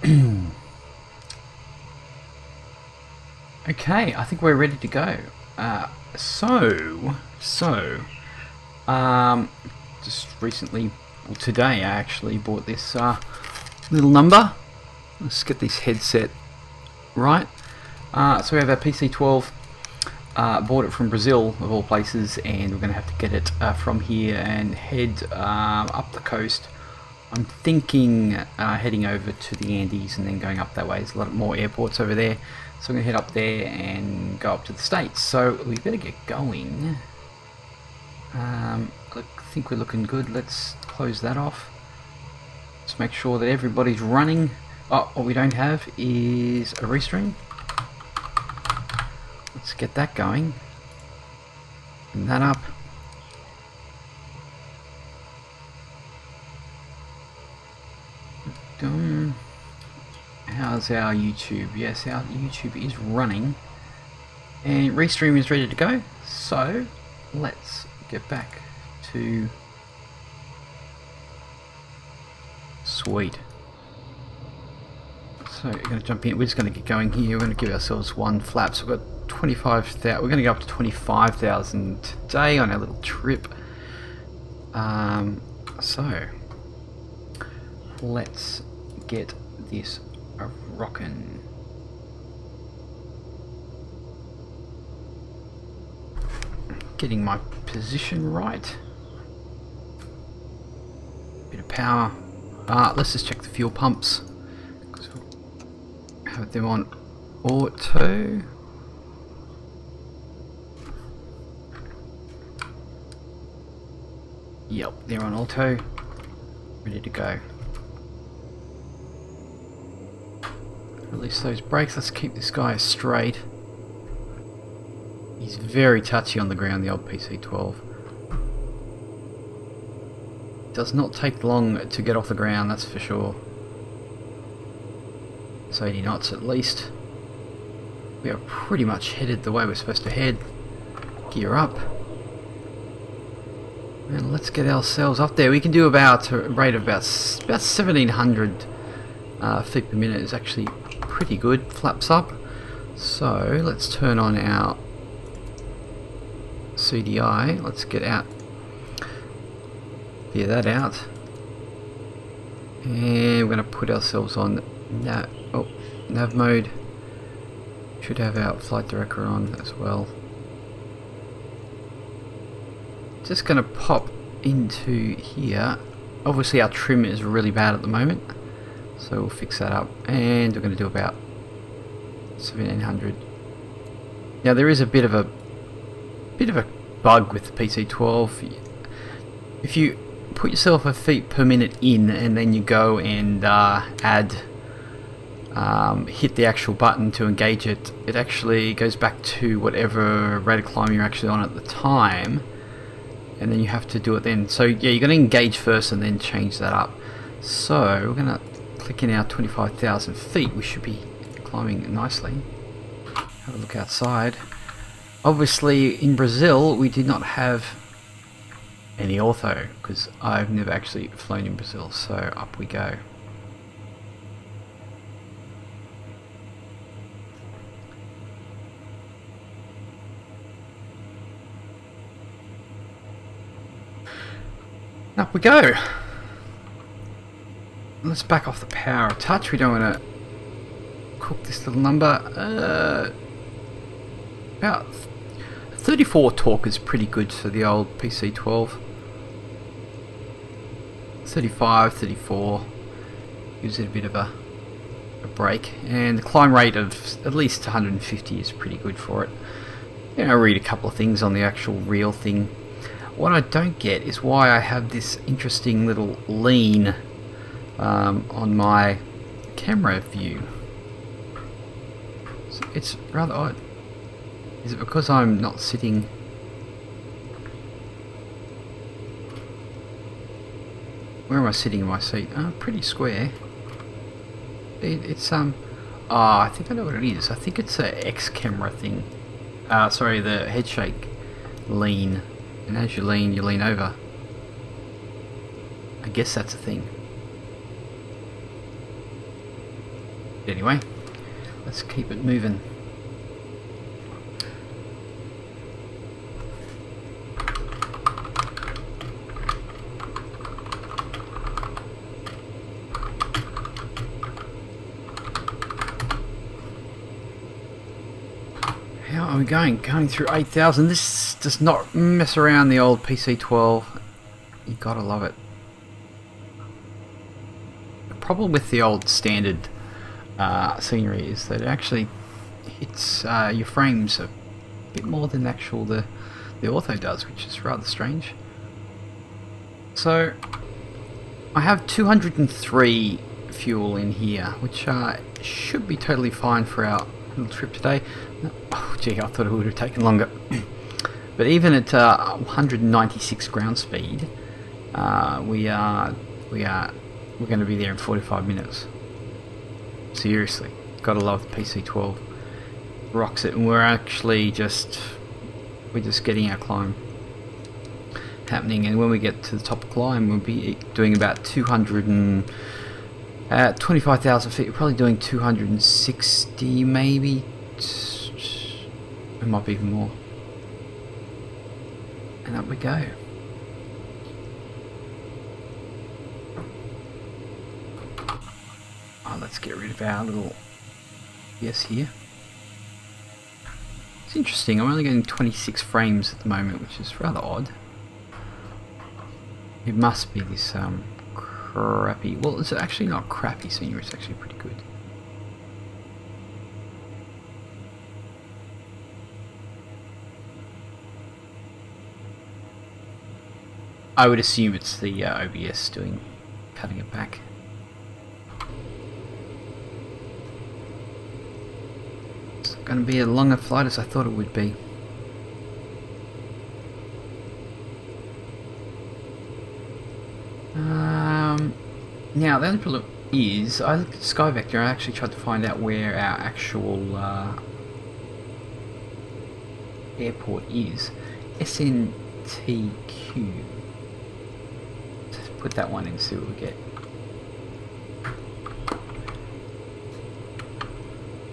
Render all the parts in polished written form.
Okay, I think we're ready to go. Just recently, well, today I actually bought this little number. Let's get this headset right. So we have our PC-12. Bought it from Brazil, of all places, and we're going to have to get it from here and head up the coast. I'm thinking heading over to the Andes and then going up that way. There's a lot more airports over there, so I'm going to head up there and go up to the States. So we better get going. I think we're looking good. Let's close that off. Let's make sure that everybody's running. Oh, what we don't have is a restream. Let's get that going. And that up. How's our YouTube? Yes, our YouTube is running. And Restream is ready to go. So, let's get back to... Sweet. So, we're going to jump in. We're just going to get going here. We're going to give ourselves one flap. So, we've got 25,000. We're going to go up to 25,000 today on our little trip. So, let's get this rockin'. Getting my position right. Bit of power. Let's just check the fuel pumps. Have them on auto. Yep, they're on auto. Ready to go. Release those brakes. Let's keep this guy straight. He's very touchy on the ground, the old PC-12. Does not take long to get off the ground, that's for sure. It's 80 knots at least. We are pretty much headed the way we're supposed to head. Gear up. And let's get ourselves up there. We can do about a rate of about 1,700 feet per minute. Is actually pretty good. Flaps up. So let's turn on our CDI. Let's get out. Clear that out. And we're going to put ourselves on nav mode. Should have our flight director on as well. Just going to pop into here. Obviously our trim is really bad at the moment, so we'll fix that up. And we're going to do about 1,700. Now there is a bit of a bug with the PC-12. If you put yourself a feet per minute in and then you go and hit the actual button to engage it, it actually goes back to whatever rate of climb you're actually on at the time, and then you have to do it then. So yeah, you're going to engage first and then change that up. So we're going to click in our 25,000 feet. We should be climbing nicely. Have a look outside. Obviously in Brazil we did not have any ortho because I've never actually flown in Brazil, so up we go. Up we go. Let's back off the power a touch. We don't want to cook this little number. About 34 torque is pretty good for the old PC-12. 35, 34 gives it a bit of a break, and the climb rate of at least 150 is pretty good for it. You know, I read a couple of things on the actual real thing. What I don't get is why I have this interesting little lean on my camera view. It's rather odd. Is it because I'm not sitting? Where am I sitting in my seat? Pretty square. It's I think I know what it is. I think it's a X camera thing. Sorry, the head shake lean. And as you lean over. I guess that's a thing. Anyway, let's keep it moving. How are we going? Going through 8,000. This does not mess around, the old PC-12. You gotta love it. The problem with the old standard scenery is that it actually hits your frames a bit more than the ortho does, which is rather strange. So I have 203 fuel in here, which should be totally fine for our little trip today. Oh gee, I thought it would have taken longer. But even at 196 ground speed, we're going to be there in 45 minutes. Seriously, gotta love the PC-12. Rocks it, and we're just getting our climb happening. And when we get to the top of the climb, we'll be doing about 25,000 feet. We're probably doing 260, maybe. It might be even more. And up we go. Oh, let's get rid of our little yes here. It's interesting, I'm only getting 26 frames at the moment, which is rather odd. It must be this crappy, well, it's actually not crappy scenery, it's actually pretty good. I would assume it's the OBS cutting it back. It's going to be a longer flight as I thought it would be. Now the only problem is, I looked at Sky Vector and I actually tried to find out where our actual airport is. SNTQ. Let's put that one in and see what we get.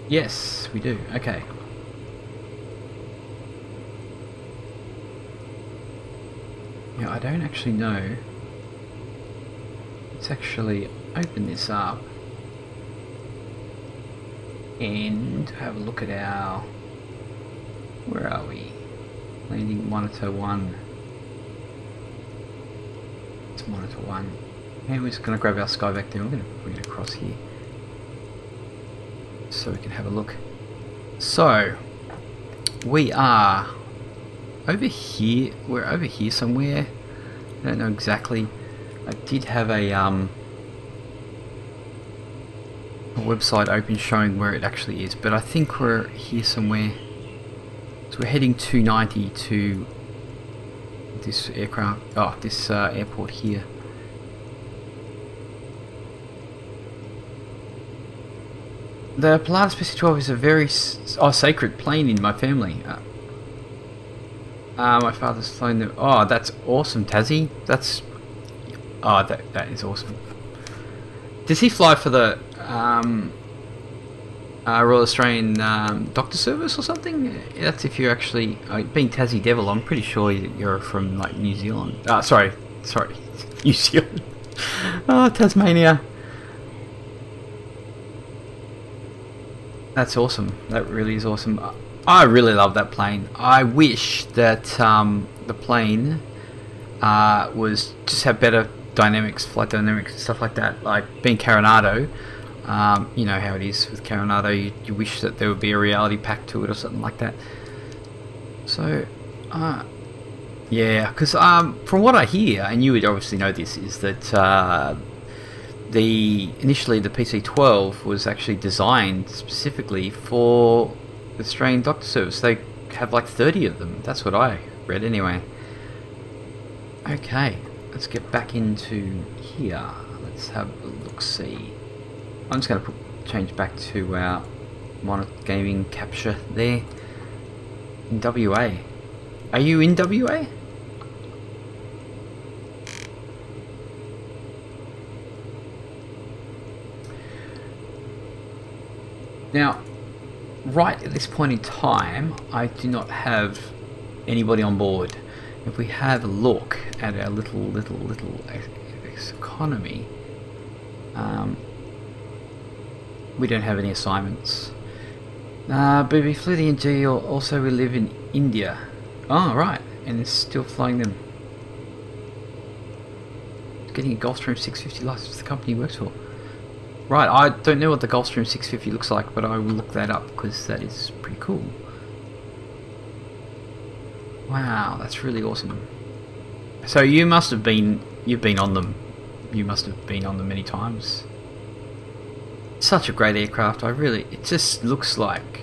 Yes, we do. Okay. Now I don't actually know. Let's actually open this up and have a look at our, where are we? Landing monitor 1. It's monitor 1. And we're just going to grab our Sky Vector. We're going to bring it across here so we can have a look. So we are over here. We're over here somewhere. I don't know exactly. I did have a website open showing where it actually is, but I think we're here somewhere. So we're heading 290 to this aircraft. Oh, this airport here. The Pilatus PC-12 is a very sacred plane in my family. My father's flown the. Oh, that's awesome, Tassie. That's. Oh, that is awesome. Does he fly for the Royal Australian Doctor Service or something? That's if you're actually being Tassie Devil. I'm pretty sure you're from like New Zealand. Sorry, New Zealand. Oh, Tasmania. That's awesome. That really is awesome. I really love that plane. I wish that the plane was just have better dynamics, flight dynamics and stuff like that. Like being Carenado, you know how it is with Carenado, you wish that there would be a reality pack to it or something like that. So yeah, because from what I hear, and you would obviously know this, is that initially the PC-12 was actually designed specifically for the Australian Doctor Service. They have like 30 of them. That's what I read anyway. Okay, let's get back into here. Let's have a look-see. I'm just going to change back to our monitor gaming capture there. In WA. Are you in WA? Now, right at this point in time, I do not have anybody on board. If we have a look at our little FSeconomy, we don't have any assignments. But we flew the NG, also we live in India. Oh, right, and it's still flying them. Getting a Gulfstream 650 license the company he works for. Right, I don't know what the Gulfstream 650 looks like, but I will look that up because that is pretty cool. Wow, that's really awesome. So you must have been, you've been on them. You must have been on them many times. Such a great aircraft. It just looks like,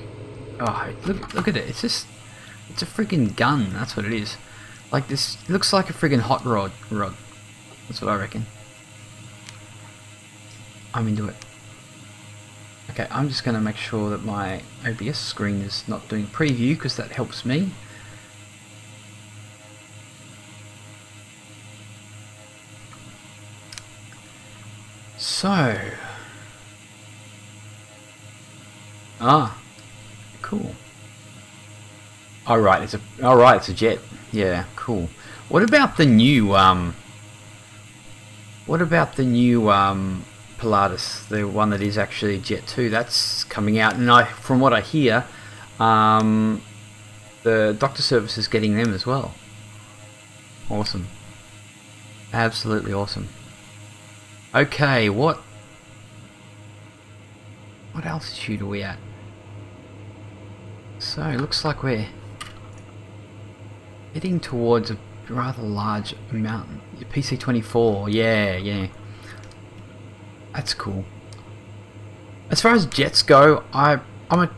oh, look at it. It's a freaking gun. That's what it is. Like this, it looks like a friggin' hot rod. That's what I reckon. I'm into it. Okay, I'm just going to make sure that my OBS screen is not doing preview because that helps me. So, cool. Alright, it's a jet. Yeah, cool. What about the new Pilatus, the one that is actually a jet too? That's coming out, and from what I hear, the doctor service is getting them as well. Awesome. Absolutely awesome. Okay, what altitude are we at? So it looks like we're heading towards a rather large mountain. PC-12, yeah. That's cool. As far as jets go, I'm a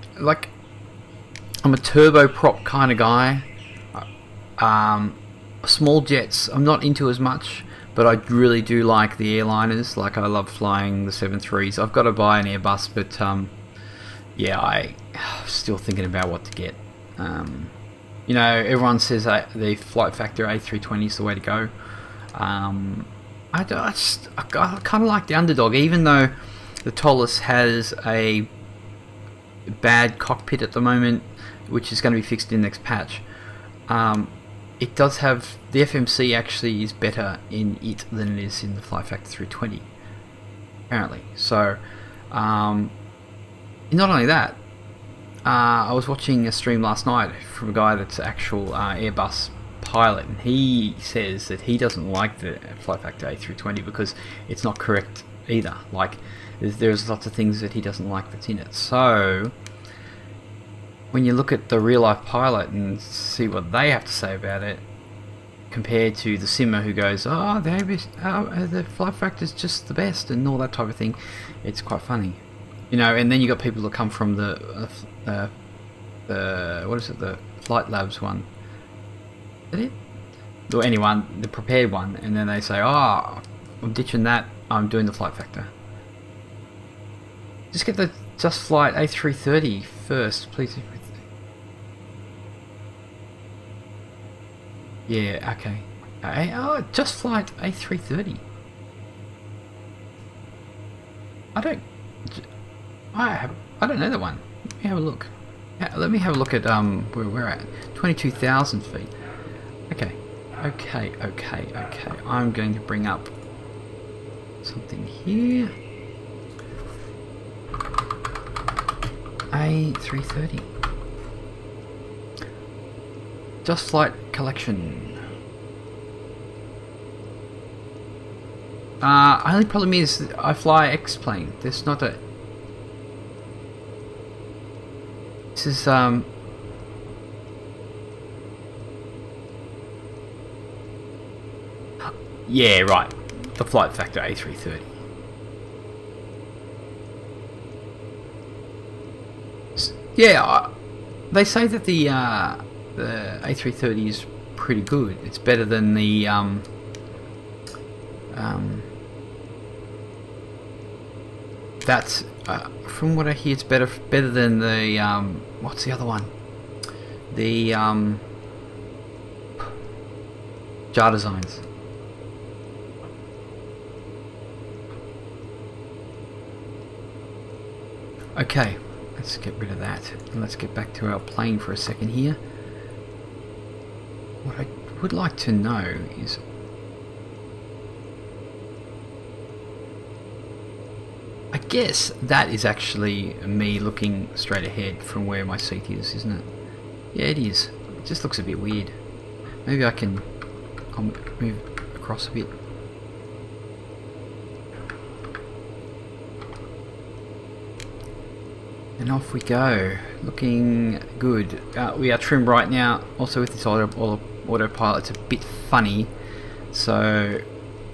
turboprop kind of guy. Small jets I'm not into as much, but I really do like the airliners. Like, I love flying the 73s. I've got to buy an Airbus, but yeah, I'm still thinking about what to get. You know, everyone says the flight factor A320 is the way to go. I kind of like the underdog, even though the Tolus has a bad cockpit at the moment, which is going to be fixed in the next patch. It does have, the FMC actually is better in it than it is in the Flight Factor 320, apparently. So, not only that, I was watching a stream last night from a guy that's an actual Airbus pilot, and he says that he doesn't like the Flight Factor A320 because it's not correct either. Like, there's lots of things that he doesn't like that's in it. So, when you look at the real life pilot and see what they have to say about it, compared to the simmer who goes, oh, the flight factor's just the best and all that type of thing, it's quite funny. You know, and then you got people that come from the what is it, the Flight Labs one. Is that it? Or anyone, the prepared one, and then they say, oh, I'm ditching that, I'm doing the flight factor. Just get the Just Flight A330 first, please. Yeah, okay. Oh, Just Flight A330. I don't know that one. Let me have a look. Let me have a look at where we're at. 22,000 feet. Okay. I'm going to bring up something here. A330. Just Flight collection. Only problem is I fly X-plane. There's not a. This is yeah, right. The Flight Factor A330. Yeah, they say that the A330 is pretty good. It's better than the that's from what I hear, it's better than the what's the other one? The Jar Designs. Okay, let's get rid of that. And let's get back to our plane for a second here. What I would like to know is, I guess that is actually me looking straight ahead from where my seat is, isn't it? Yeah, it is. It just looks a bit weird. Maybe I'll move across a bit. And off we go, looking good. We are trimmed right now. Also with this autopilot, it's a bit funny. So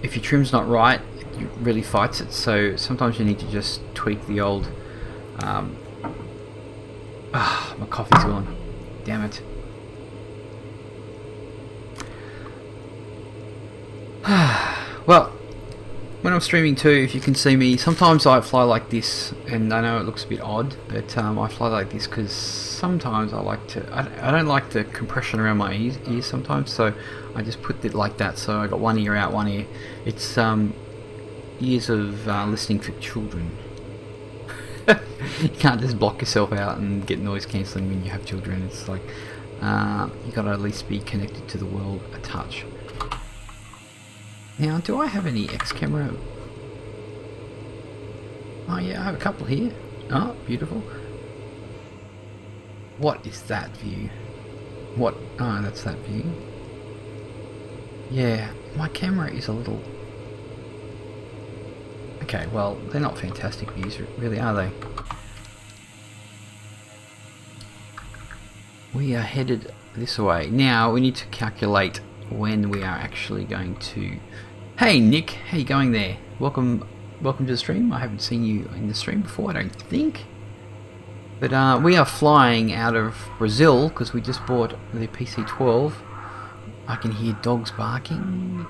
if your trim's not right, it really fights it. So sometimes you need to just tweak the old. My coffee's gone. Damn it. Well, when I'm streaming too, if you can see me, sometimes I fly like this, and I know it looks a bit odd, but I fly like this because sometimes I like to, I don't like the compression around my ears sometimes, so I just put it like that, so I got one ear out, one ear. It's years of listening for children. You can't just block yourself out and get noise cancelling when you have children. It's like, you got to at least be connected to the world a touch. Now, do I have any X camera? Oh yeah, I have a couple here. Oh, beautiful. What is that view? What? Oh, that's that view. Yeah, my camera is a little... Okay, well, they're not fantastic views, really, are they? We are headed this way. Now, we need to calculate when we are actually going to... Hey Nick, how you going there? Welcome to the stream. I haven't seen you in the stream before, I don't think. But we are flying out of Brazil because we just bought the PC-12. I can hear dogs barking.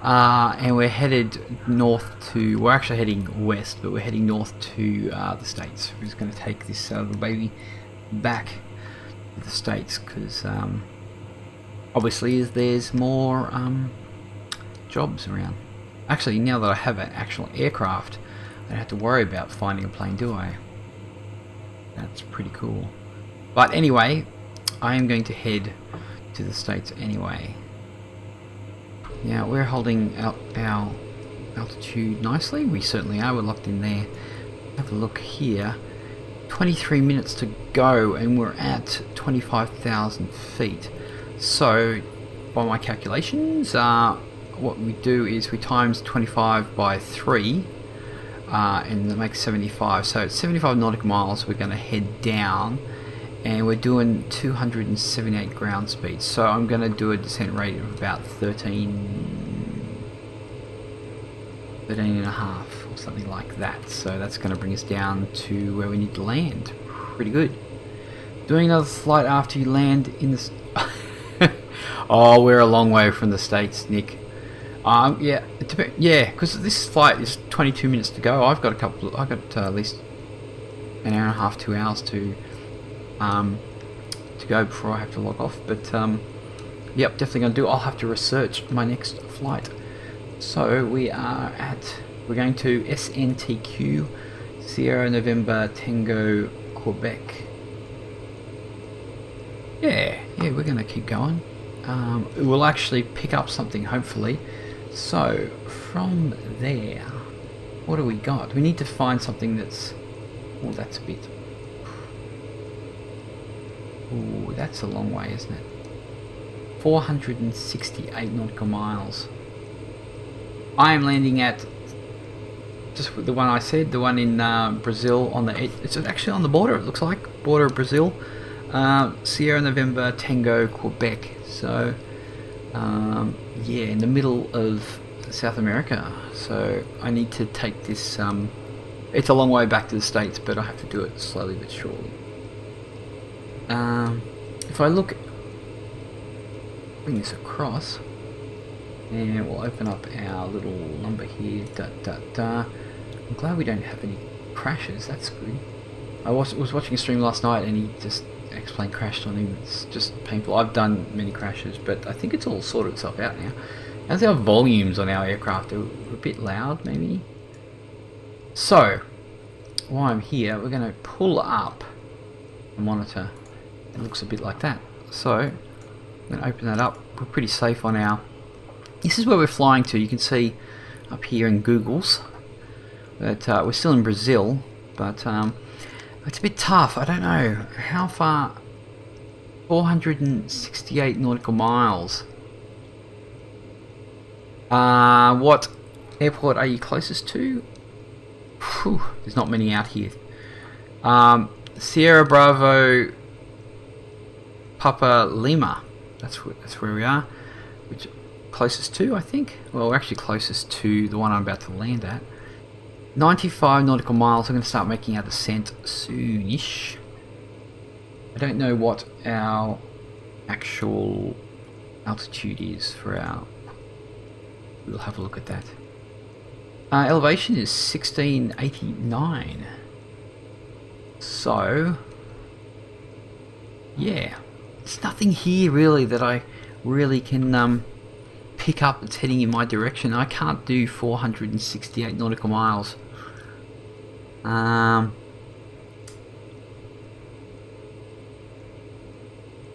And we're headed north to... We're actually heading west, but we're heading north to the States. We're just going to take this little baby back to the States because... obviously, there's more jobs around. Actually, now that I have an actual aircraft, I don't have to worry about finding a plane, do I? That's pretty cool. But anyway, I am going to head to the States anyway. Now, we're holding our altitude nicely. We certainly are. We're locked in there. Have a look here. 23 minutes to go, and we're at 25,000 feet. So, by my calculations, what we do is we times 25 by 3, and that makes 75. So, at 75 nautical miles, we're going to head down, and we're doing 278 ground speed. So, I'm going to do a descent rate of about 13 and a half, or something like that. So, that's going to bring us down to where we need to land. Pretty good. Doing another flight after you land in the... Oh, we're a long way from the States, Nick. Yeah, because this flight is 22 minutes to go. I've got at least an hour and a half, 2 hours to go before I have to log off. But yep, definitely gonna do. I'll have to research my next flight. So we're going to SNTQ, Sierra November Tango, Quebec. Yeah, we're gonna keep going. We'll actually pick up something, hopefully. So, from there, what do we got? We need to find something that's... Oh, that's a bit... Oh, that's a long way, isn't it? 468 nautical miles. I am landing at... just the one I said, the one in Brazil on the... It's actually on the border, it looks like. Border of Brazil. Sierra November Tango, Quebec. So, yeah, in the middle of South America. So I need to take this. It's a long way back to the States, but I have to do it slowly but surely. If I look, bring this across, and we'll open up our little number here. I'm glad we don't have any crashes. That's good. I was watching a stream last night, and he just X-plane crashed on him. It's just painful. I've done many crashes, but I think it's all sorted itself out now. How's our volumes on our aircraft? They're a bit loud, maybe. So, while I'm here, we're going to pull up the monitor. It looks a bit like that. So I'm going to open that up. We're pretty safe on our... This is where we're flying to. You can see up here in Google's that we're still in Brazil, but it's a bit tough. I don't know how far. 468 nautical miles. What airport are you closest to? Whew, there's not many out here. Sierra Bravo Papa Lima. That's where we are. Which closest to, I think. Well, we're actually closest to the one I'm about to land at. 95 nautical miles. I'm going to start making our descent soonish. I don't know what our actual altitude is for our... We'll have a look at that. Elevation is 1689. So, yeah, there's nothing here really that I really can pick up that's heading in my direction. I can't do 468 nautical miles. I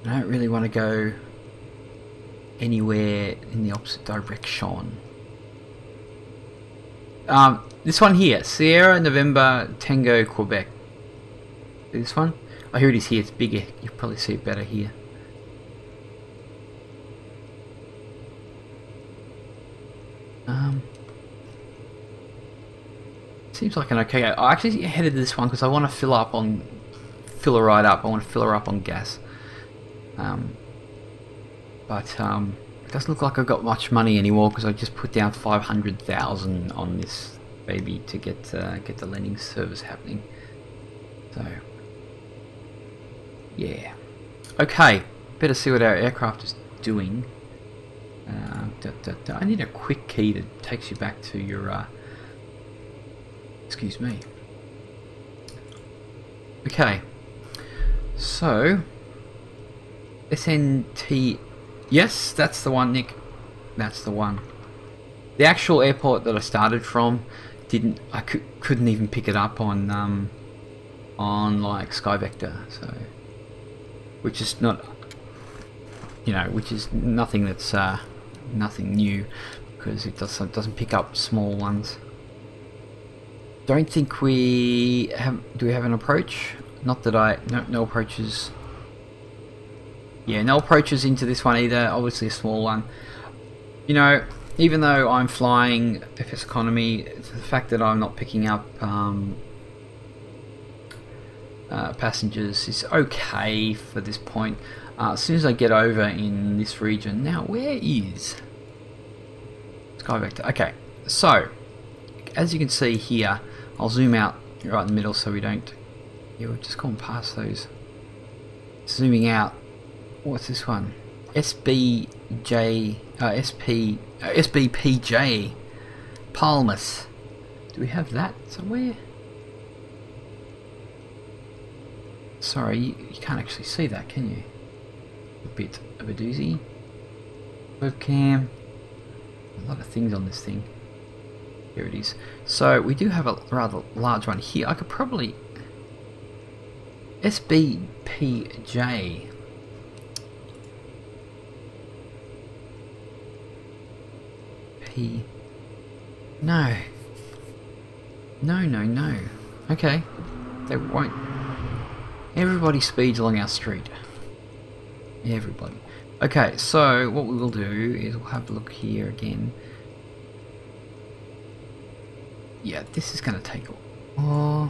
don't really want to go anywhere in the opposite direction. This one here, Sierra November Tango Quebec. This one? Oh, here it is here. It's bigger. You'll probably see it better here. Seems like an okay. I actually headed this one because I want to fill her right up. I want to fill her up on gas. But it doesn't look like I've got much money anymore because I just put down 500,000 on this baby to get the landing service happening. So yeah, okay. Better see what our aircraft is doing. I need a quick key that takes you back to your. Excuse me. Okay, so SNT. Yes, that's the one, Nick. That's the one. The actual airport that I started from didn't. I couldn't even pick it up on like SkyVector. So, which is not, you know, which is nothing that's nothing new because it doesn't pick up small ones. Don't think we have. Do we have an approach? Not that no approaches. Yeah, no approaches into this one either. Obviously a small one. You know, even though I'm flying FSeconomy, the fact that I'm not picking up passengers is okay for this point. As soon as I get over in this region. Now, where is SkyVector? Okay, so as you can see here, I'll zoom out right in the middle so we don't. Yeah, we're just going past those. Zooming out. What's this one? SBPJ Palmas. Do we have that somewhere? Sorry, you can't actually see that, can you? A bit of a doozy. Webcam. A lot of things on this thing. Here it is. So we do have a rather large one here. I could probably SBPJ. No. No. Okay. They won't. Everybody speeds along our street. Everybody. Okay, so what we will do is we'll have a look here again. Yeah, this is going to take a... Oh.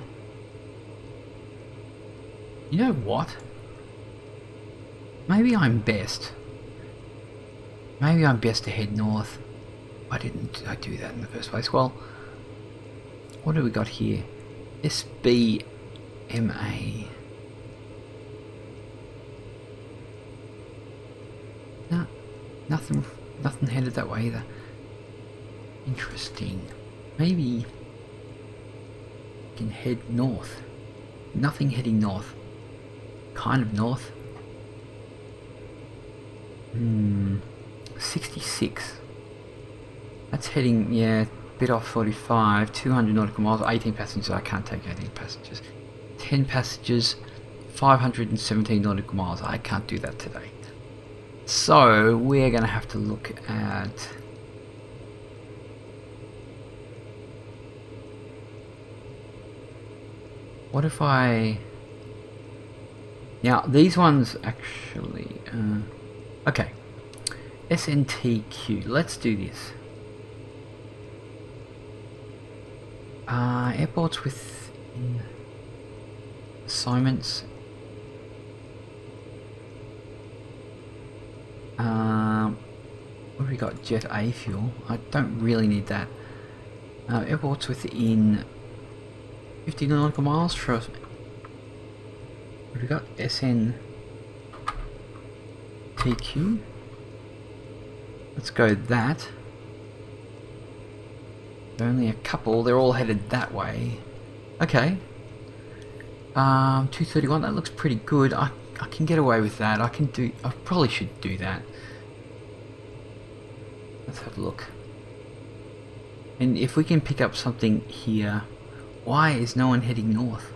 You know what? Maybe I'm best. Maybe I'm best to head north. Why didn't I do that in the first place? Well, what do we got here? SBMA. No, nothing headed that way either. Interesting. Maybe I can head north. Nothing heading north. Kind of north. 66. That's heading, yeah, bit off 45, 200 nautical miles, 18 passengers. I can't take 18 passengers. 10 passengers, 517 nautical miles. I can't do that today. So we're going to have to look at... what if I... Now these ones actually... okay. SNTQ. Let's do this. Airports with assignments. What have we got? Jet A fuel. I don't really need that. Airports within 50 nautical miles. What have we got? SNTQ. Let's go that. Only a couple. They're all headed that way. Okay. 231. That looks pretty good. I can get away with that. I probably should do that. Let's have a look. And if we can pick up something here, why is no one heading north?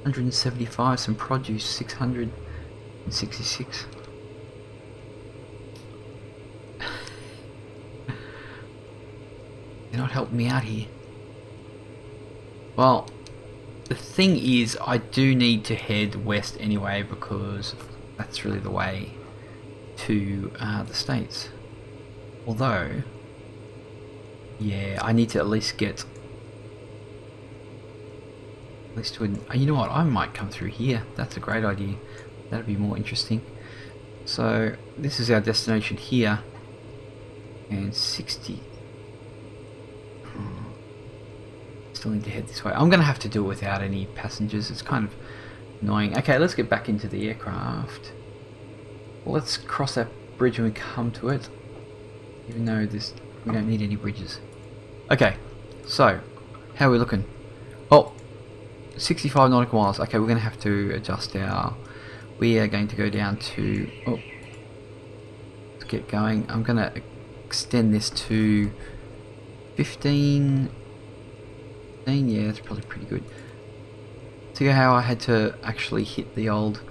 175. Some produce. 666. They're not helping me out here. Well, the thing is, I do need to head west anyway because that's really the way to the States. Although, yeah, I need to at least get... At least to... you know what, I might come through here. That's a great idea. That'd be more interesting. So, this is our destination here. And 60... Still need to head this way. I'm going to have to do it without any passengers. It's kind of annoying. Okay, let's get back into the aircraft. Well, let's cross that bridge when we come to it. Even though we don't need any bridges. Okay, so how are we looking? Oh, 65 nautical miles. Okay, we're going to have to adjust our... We are going to go down to... Oh, let's get going. I'm going to extend this to 15... Yeah, that's probably pretty good. See how I had to actually hit the old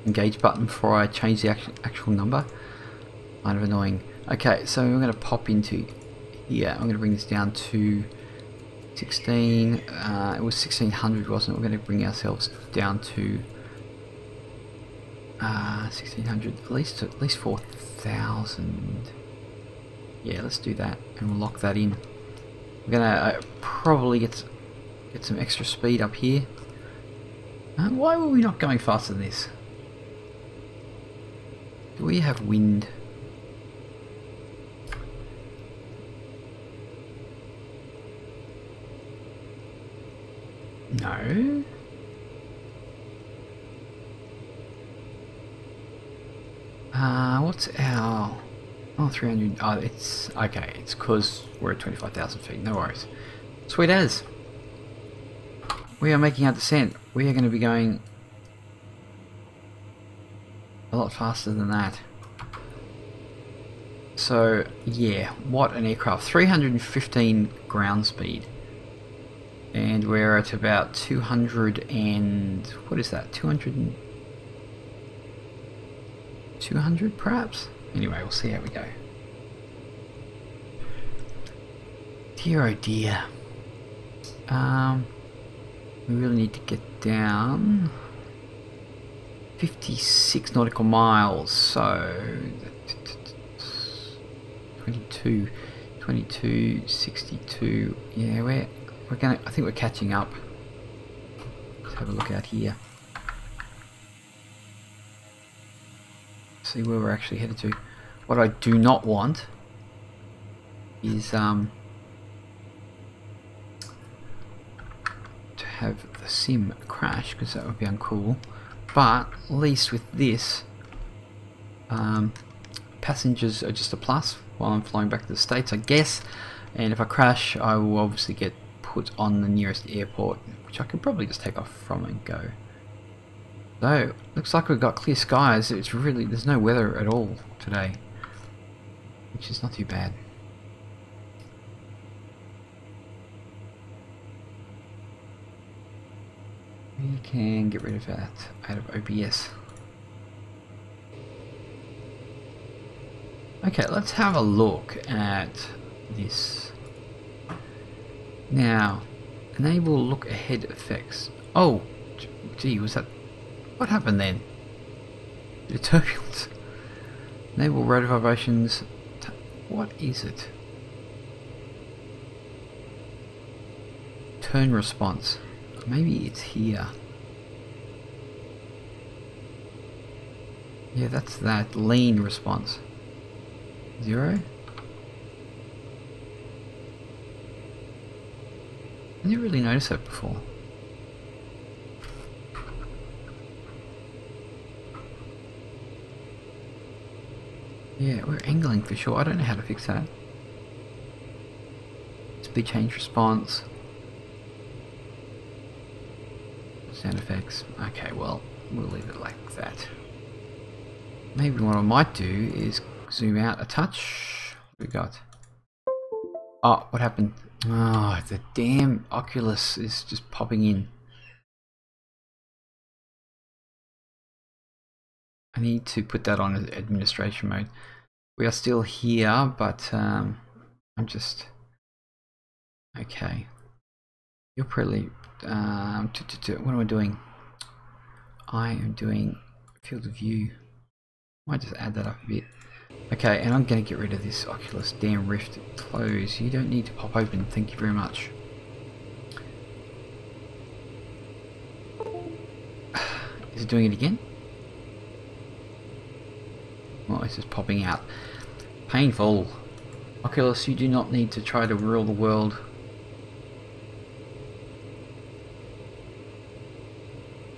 engage button before I changed the actual number? Kind of annoying. Okay, so we're going to pop into here. I'm going to bring this down to 16. It was 1600, wasn't it? We're going to bring ourselves down to 1600, at least 4,000. Yeah, let's do that, and we'll lock that in. We're gonna probably get some extra speed up here. Why were we not going faster than this? Do we have wind? No. What's our... Oh, 300. Oh, it's okay. It's because we're at 25,000 feet. No worries. Sweet as. We are making our descent. We are going to be going a lot faster than that. So, yeah, what an aircraft. 315 ground speed. And we're at about 200 and... what is that? 200 perhaps? Anyway, we'll see how we go. Dear oh dear. We really need to get down 56 nautical miles, so 22, 62. Yeah, we're gonna... I think we're catching up. Let's have a look out here. See where we're actually headed to. What I do not want is to have the sim crash, because that would be uncool. But at least with this, passengers are just a plus while I'm flying back to the States, I guess. And if I crash, I will obviously get put on the nearest airport, which I could probably just take off from and go. So, looks like we've got clear skies. It's really, there's no weather at all today, which is not too bad. We can get rid of that out of OBS. Okay, let's have a look at this. Now, enable look ahead effects. Oh, gee, was that... What happened then? The turbulence. Enable rotor vibrations. What is it? Turn response. Maybe it's here. Yeah, that's that. Lean response. 0? I didn't really notice that before. Yeah, we're angling for sure. I don't know how to fix that. Speed change response. Sound effects. Okay, well, we'll leave it like that. Maybe what I might do is zoom out a touch. What we got? Oh, what happened? Oh, the damn Oculus is just popping in. I need to put that on administration mode. We are still here, but I'm just... Okay. You're probably... what am I doing? I am doing field of view. Might just add that up a bit. Okay, and I'm going to get rid of this Oculus damn Rift. Close. You don't need to pop open. Thank you very much. Is it doing it again? Well, it's just popping out. Painful. Oculus, you do not need to try to rule the world.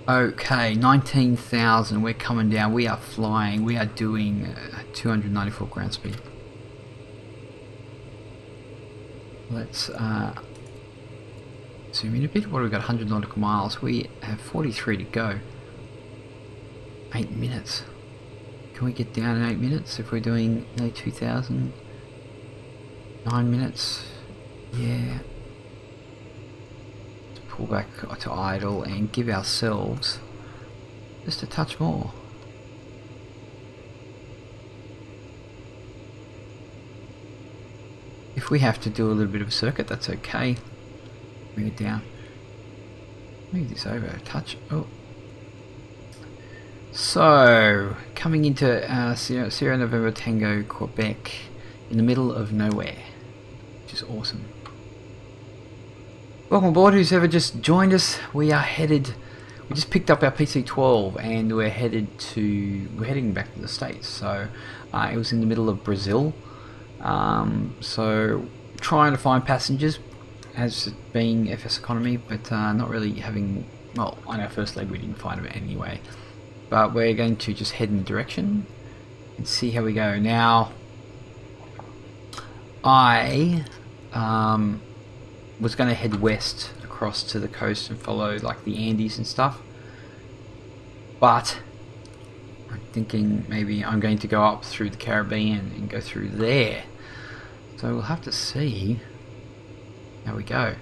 Okay, 19,000. We're coming down. We are flying. We are doing 294 ground speed. Let's zoom in a bit. What have we got? 100 nautical miles. We have 43 to go. 8 minutes. Can we get down in 8 minutes if we're doing 2,000? 9 minutes. Yeah. Pull back to idle and give ourselves just a touch more. If we have to do a little bit of a circuit, that's okay. Bring it down. Move this over a touch. Oh. So, coming into Sierra November Tango, Quebec, in the middle of nowhere, which is awesome. Welcome aboard, who's ever just joined us. We are headed, we just picked up our PC-12 and we're heading back to the States. So it was in the middle of Brazil. So trying to find passengers as being FSeconomy, but not really having, well, on our first leg we didn't find them anyway. But we're going to just head in the direction and see how we go. Now, I was going to head west across to the coast and follow like the Andes and stuff, but I'm thinking maybe I'm going to go up through the Caribbean and go through there. So we'll have to see how we go.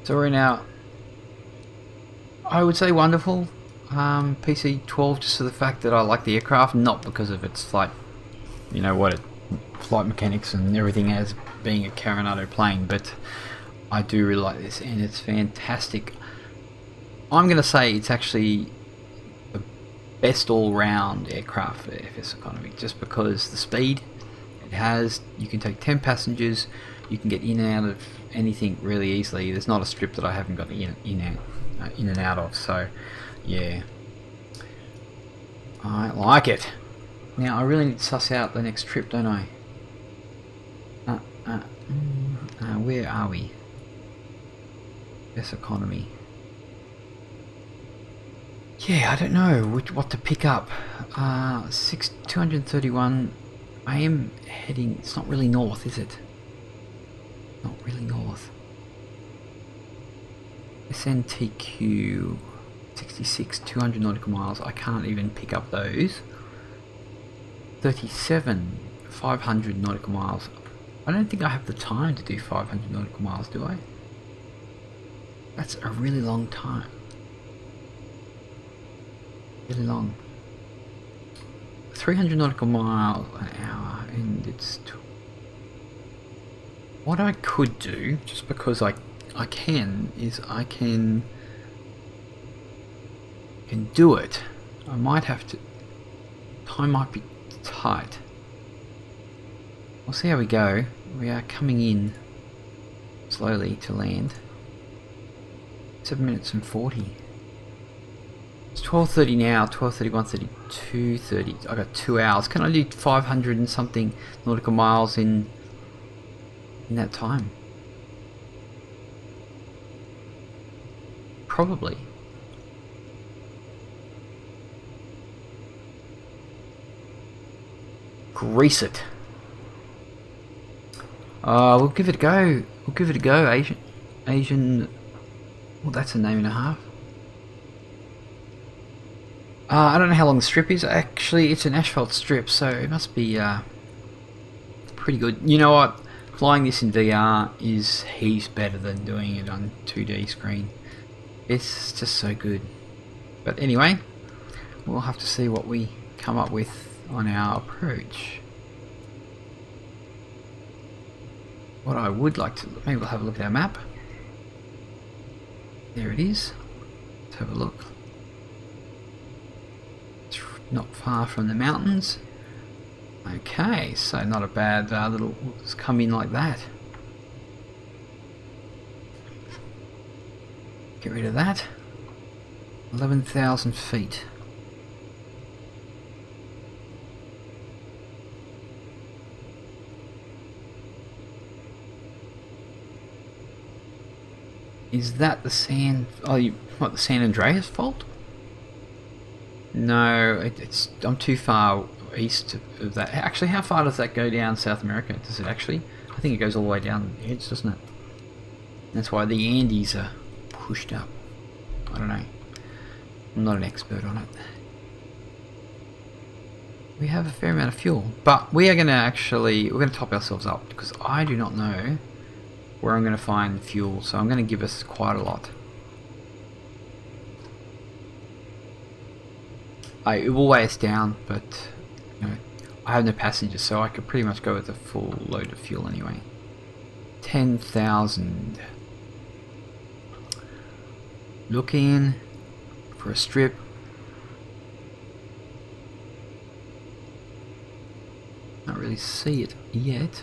So we're in our, I would say, wonderful PC-12, just for the fact that I like the aircraft, not because of its flight, you know what, flight mechanics and everything as being a Coronado plane, but I do really like this and it's fantastic. I'm going to say it's actually the best all-round aircraft for FSeconomy, just because the speed it has, you can take 10 passengers, you can get in and out of anything really easily. There's not a strip that I haven't got in and out of, so yeah, I like it. Now I really need to suss out the next trip, don't I? Where are we? FSeconomy. Yeah, I don't know what to pick up. 231. I am heading. It's not really north, is it? Not really north. SNTQ 66, 200 nautical miles. I can't even pick up those. 37, 500 nautical miles. I don't think I have the time to do 500 nautical miles, do I? That's a really long time. Really long. 300 nautical miles an hour, and it's... What I could do, just because I can, is I can do it. I might have to... Time might be tight. We'll see how we go. We are coming in slowly to land. 7 minutes and 40. It's 12:30 now, 12:30, 1:30, 2:30. I got 2 hours. Can I do 500 and something nautical miles in that time? Probably. Grease it. We'll give it a go. We'll give it a go. Asian. Well, that's a name and a half. I don't know how long the strip is. Actually, it's an asphalt strip, so it must be pretty good. You know what? Flying this in VR is heaps better than doing it on 2D screen. It's just so good. But anyway, we'll have to see what we come up with on our approach. What I would like to... Maybe we'll have a look at our map. There it is. Let's have a look. It's not far from the mountains. Okay, so not a bad little... Let's come in like that. Get rid of that. 11,000 feet. Is that the San... Oh, what, the San Andreas fault? No, it's... I'm too far east of that. Actually, how far does that go down South America? Does it actually? I think it goes all the way down the edge, doesn't it? That's why the Andes are pushed up. I don't know. I'm not an expert on it. We have a fair amount of fuel, but we are going to actually... We're going to top ourselves up, because I do not know where I'm going to find fuel, so I'm going to give us quite a lot. It will weigh us down, but you know, I have no passengers, so I could pretty much go with a full load of fuel anyway. 10,000. Looking for a strip. Can't really see it yet.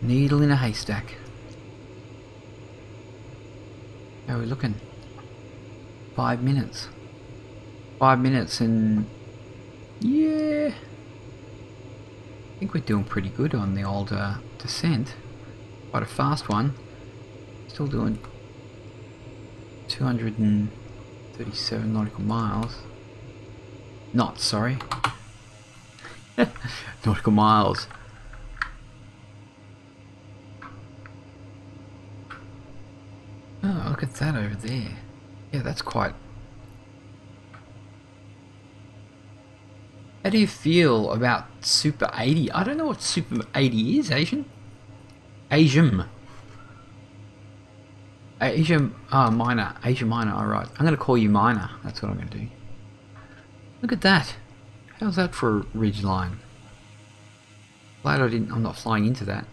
Needle in a haystack. How are we looking? 5 minutes. 5 minutes and... Yeah! I think we're doing pretty good on the old descent. Quite a fast one. Still doing 237 nautical miles. Knots, sorry. Nautical miles. Oh, look at that over there. Yeah, that's quite... How do you feel about Super 80? I don't know what Super 80 is, Asian? Asian. Asian, minor. Asia minor, alright. I'm going to call you minor. That's what I'm going to do. Look at that. How's that for a ridge line? Glad I'm not flying into that.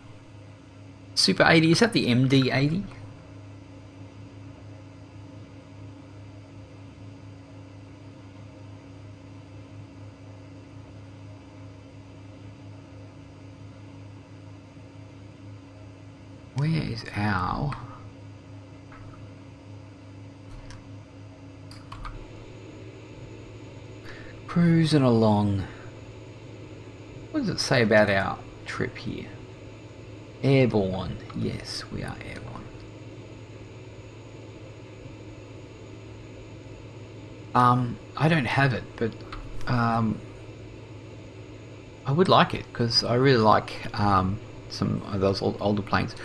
Super 80, is that the MD 80? Where is our... Cruising along. What does it say about our trip here? Airborne. Yes, we are airborne. I don't have it, but I would like it because I really like some of those older planes.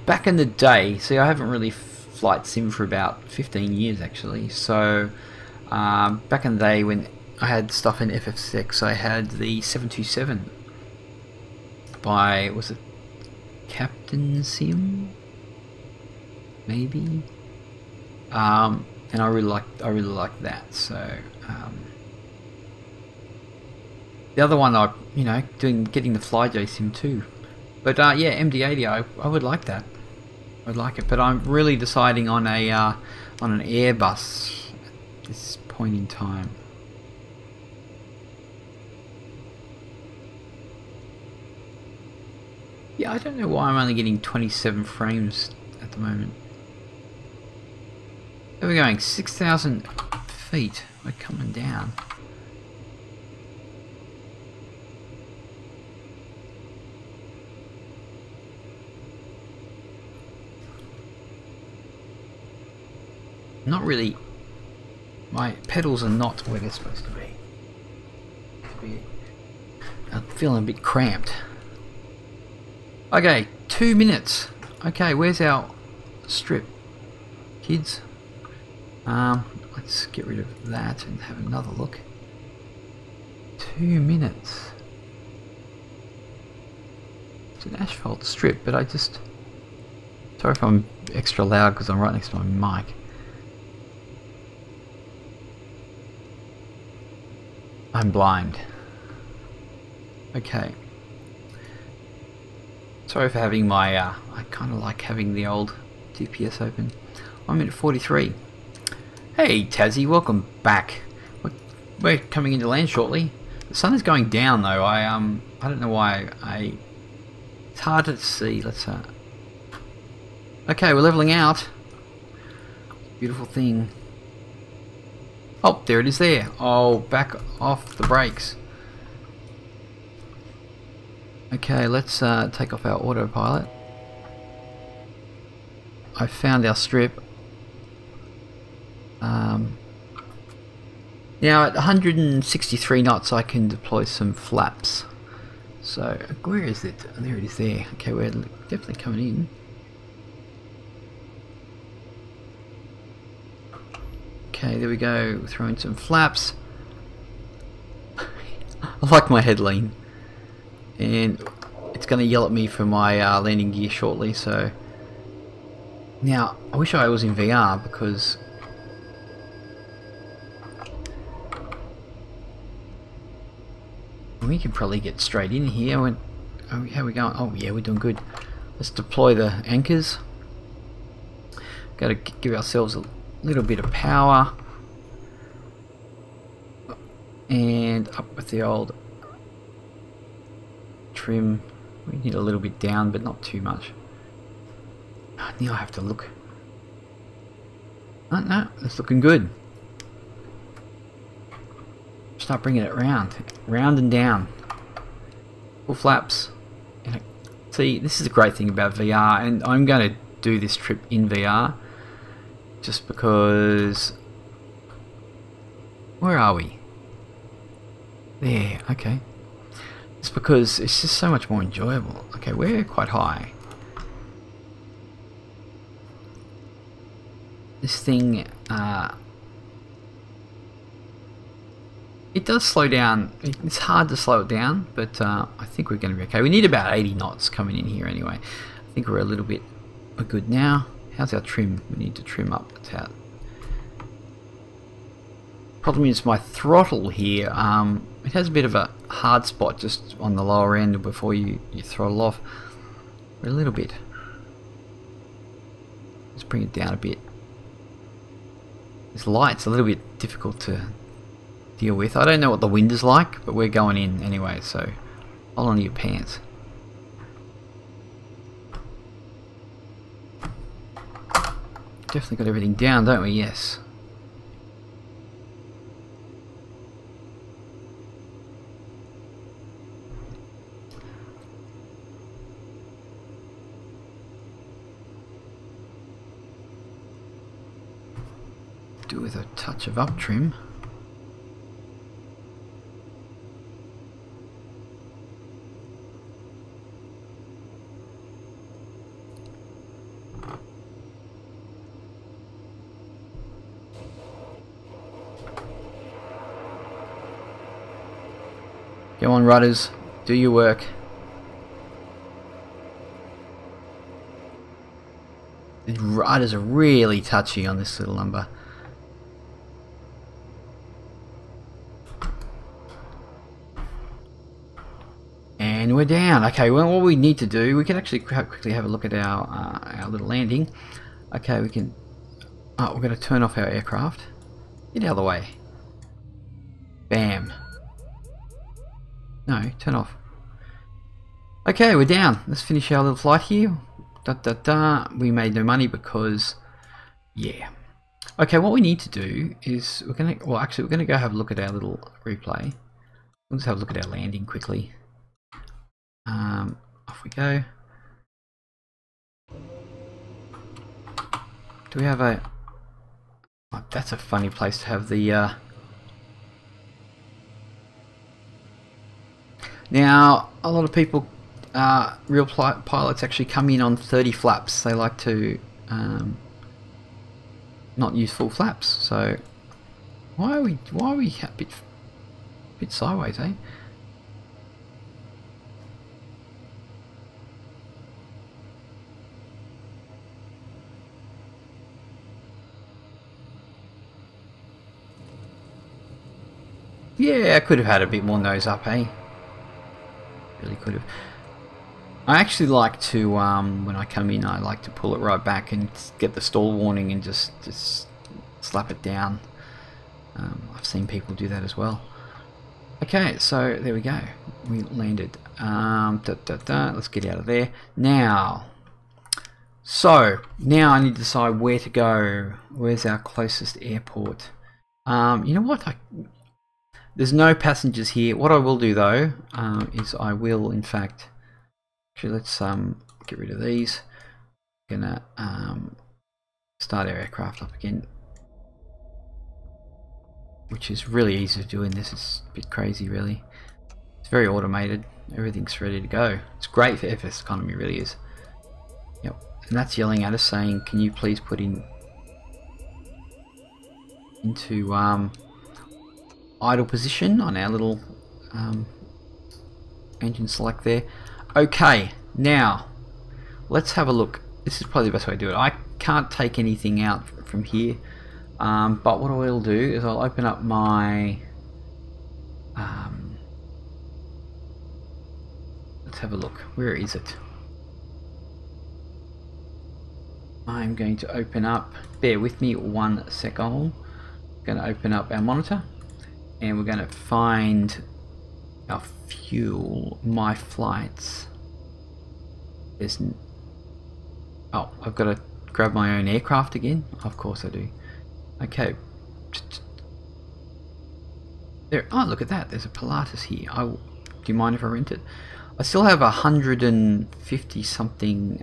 Back in the day, see, I haven't really flight sim for about 15 years actually. So back in the day when I had stuff in FSeconomy, I had the 727 by, was it Captain Sim? Maybe? and I really like that. So the other one, getting the Fly J sim too. But yeah, MD-80, I would like that. I'd like it, but I'm really deciding on an Airbus at this point in time. Yeah, I don't know why I'm only getting 27 frames at the moment. There we're going, 6,000 feet. We're coming down. Not really. My pedals are not where they're supposed to be. I'm feeling a bit cramped. Okay, 2 minutes. Okay, where's our strip, kids? Let's get rid of that and have another look. 2 minutes. It's an asphalt strip, but sorry if I'm extra loud because I'm right next to my mic. I'm blind. Okay. Sorry for having my, I kind of like having the old GPS open. 1 minute 43. Hey Tassie, welcome back. We're coming into land shortly. The sun is going down though. I don't know why. It's hard to see. Let's okay, we're leveling out. Beautiful thing. Oh, there it is there. Oh, back off the brakes. Okay, let's take off our autopilot. I found our strip. Now at 163 knots I can deploy some flaps. So, where is it? Oh, there it is there. Okay, we're definitely coming in. Okay, there we go. Throw in some flaps. I like my head lean. And it's going to yell at me for my landing gear shortly, so... Now, I wish I was in VR because... we can probably get straight in here. Oh, how are we going? Oh yeah, we're doing good. Let's deploy the anchors. Got to give ourselves a little bit of power. And up with the old trim. We need a little bit down, but not too much. Now I have to look. Oh, no, it's looking good. Start bringing it round and down. Full flaps. And see, this is a great thing about VR, and I'm going to do this trip in VR just because... Where are we? There, okay. It's because it's just so much more enjoyable. Okay, we're quite high. This thing, it does slow down. It's hard to slow it down, but I think we're going to be okay. We need about 80 knots coming in here anyway. I think we're a little bit good now. How's our trim? We need to trim up. That's out. Problem is my throttle here. It has a bit of a hard spot just on the lower end before you throttle off. We're a little bit. Let's bring it down a bit. This light's a little bit difficult to deal with. I don't know what the wind is like, but we're going in anyway, so hold on to your pants. Definitely got everything down, don't we? Yes. Do with a touch of up trim. Go on, rudders, do your work. The rudders are really touchy on this little number. And we're down. Okay, well, what we need to do, we can actually quickly have a look at our little landing. Okay, we can... Oh, we're going to turn off our aircraft. Get out of the way. Bam. No, turn off. Okay, we're down. Let's finish our little flight here. We made no money because... Yeah. Okay, what we need to do is we're going to... Well, actually, we're going to go have a look at our little replay. Let's have a look at our landing quickly. Off we go. Do we have a... Oh, that's a funny place to have the... Now, a lot of people, real pilots actually come in on 30 flaps. They like to not use full flaps. So why are we a bit sideways, eh? Yeah, I could have had a bit more nose up, eh? Really could have. I actually like to, when I come in, I like to pull it right back and get the stall warning and just slap it down. I've seen people do that as well. Okay, so there we go. We landed. Let's get out of there. Now, now I need to decide where to go. Where's our closest airport? You know what? There's no passengers here. What I will do though is I will, in fact, actually let's get rid of these. Gonna start our aircraft up again, which is really easy to do. And this is a bit crazy, really. It's very automated. Everything's ready to go. It's great for FSeconomy, really is. Yep. And that's yelling at us saying, "Can you please put into idle position on our little engine select there." Okay, now let's have a look. This is probably the best way to do it. I can't take anything out from here, but what I will do is I'll open up my let's have a look. Where is it? I'm going to open up, bear with me 1 second. I'm going to open up our monitor and we're going to find our fuel, my flights. There's oh, I've got to grab my own aircraft again. Of course I do. Okay. There. Oh, look at that. There's a Pilatus here. Do you mind if I rent it? I still have 150 something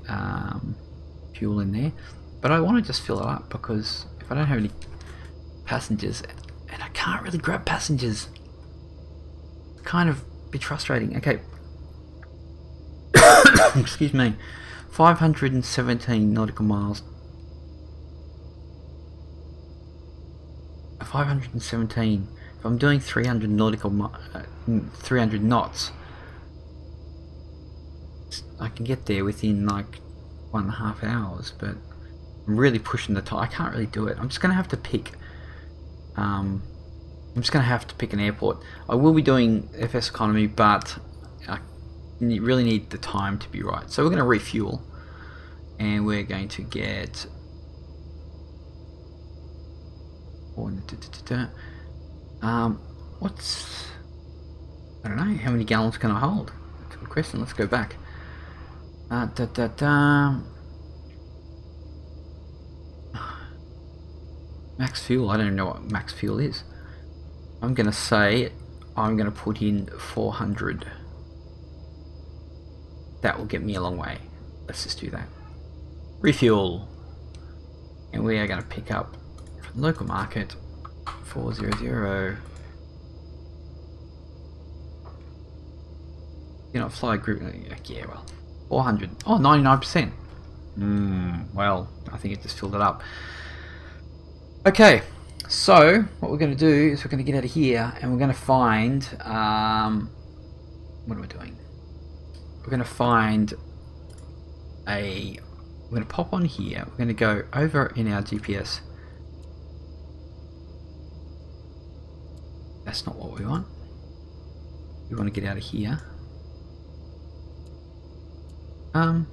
fuel in there, but I want to just fill it up because if I don't have any passengers, and I can't really grab passengers, it's kind of a bit frustrating. Okay. Excuse me. 517 nautical miles. 517. If I'm doing 300 nautical 300 knots, I can get there within like 1.5 hours, but I'm really pushing the time. I can't really do it. I'm just gonna have to pick an airport. I will be doing FSeconomy, but I really need the time to be right. So we're going to refuel, and we're going to get what's, I don't know, how many gallons can I hold? That's a good question. Let's go back. Max fuel, I don't know what max fuel is. I'm going to say I'm going to put in 400. That will get me a long way. Let's just do that. Refuel. And we are going to pick up from local market 400. You know, fly group. Yeah, well, 400. Oh, 99%. Well, I think it just filled it up. Okay, so what we're going to do is we're going to get out of here and we're going to find, what am I doing? We're going to find we're going to pop on here, we're going to go over in our GPS. That's not what we want. We want to get out of here. We're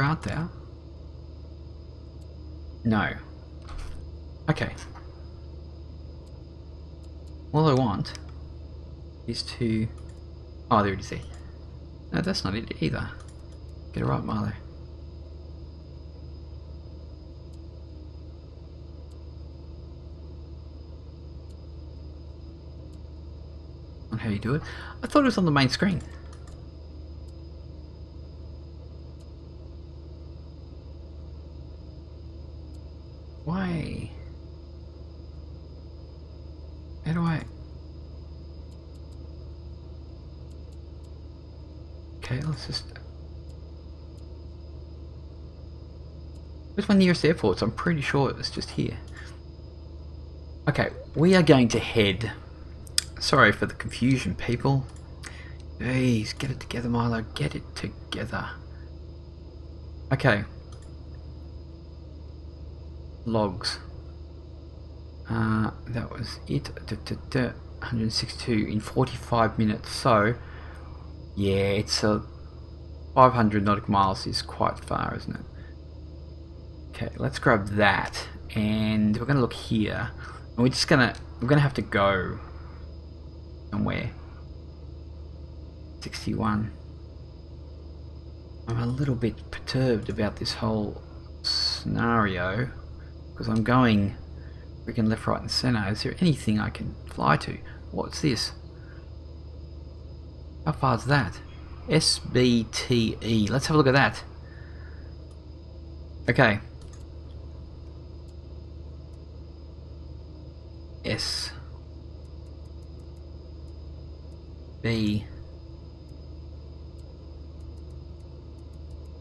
out there. No. Okay. All I want is to... Oh, there it is there. No, that's not it either. Get it right, Milo. On how you do it. I thought it was on the main screen. Why? How do I... Okay, let's just... Where's my nearest airport? I'm pretty sure it's just here. Okay, we are going to head... Sorry for the confusion, people. Jeez, get it together, Milo. Get it together. Okay. Logs. That was it. 162 in 45 minutes. So, yeah, it's a 500 nautical miles is quite far, isn't it? Okay, let's grab that, and we're gonna look here. And we're gonna have to go somewhere. 61. I'm a little bit perturbed about this whole scenario because I'm going freaking left, right, and center. Is there anything I can fly to? What's this? How far is that? SBTE. Let's have a look at that. Okay. S B.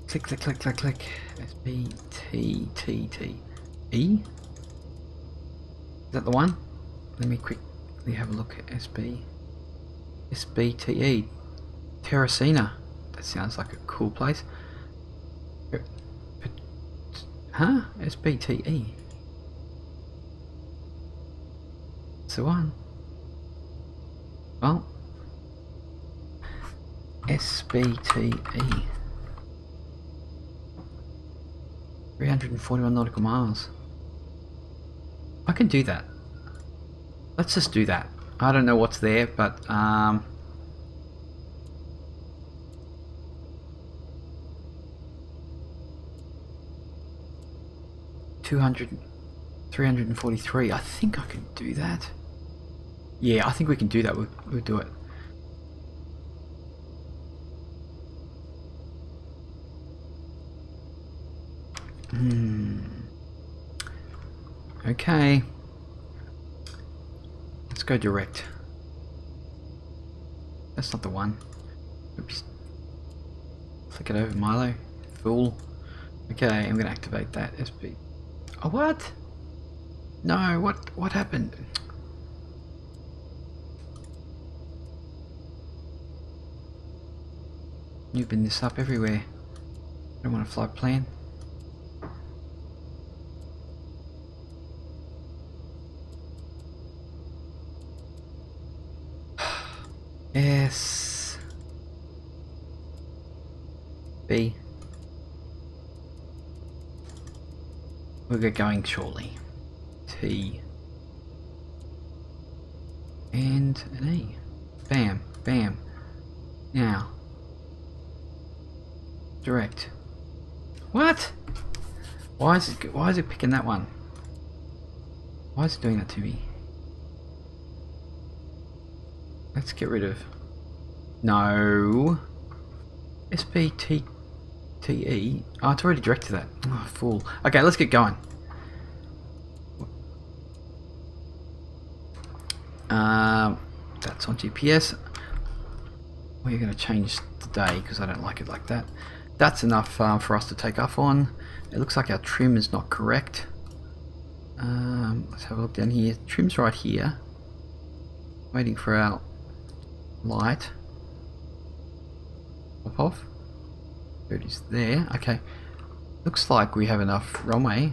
Click, click, click, click, click. SBTTT E. Is that the one? Let me quickly have a look at SBTE. Terracina. That sounds like a cool place. Huh? SBTE. It's the one. Well, SBTE. 341 nautical miles. I can do that. Let's just do that. I don't know what's there, but 343. I think I can do that. Yeah, I think we can do that. We'll do it. Okay. Let's go direct. That's not the one. Oops. Flick it over, Milo. Fool. Okay, I'm gonna activate that. SB. Oh, what? No, what happened? You've been this up everywhere. I don't want to fly plane. S B. We'll get going shortly. T and an E. Bam, bam. Now direct. What? Why is it picking that one? Why is it doing that to me? Let's get rid of... No. SBTTE. Oh, it's already directed that. Oh, fool. Okay, let's get going. That's on GPS. We're going to change the day because I don't like it like that. That's enough for us to take off on. It looks like our trim is not correct. Let's have a look down here. Trim's right here. Waiting for our light. Pop off. There it is there. Okay. Looks like we have enough runway.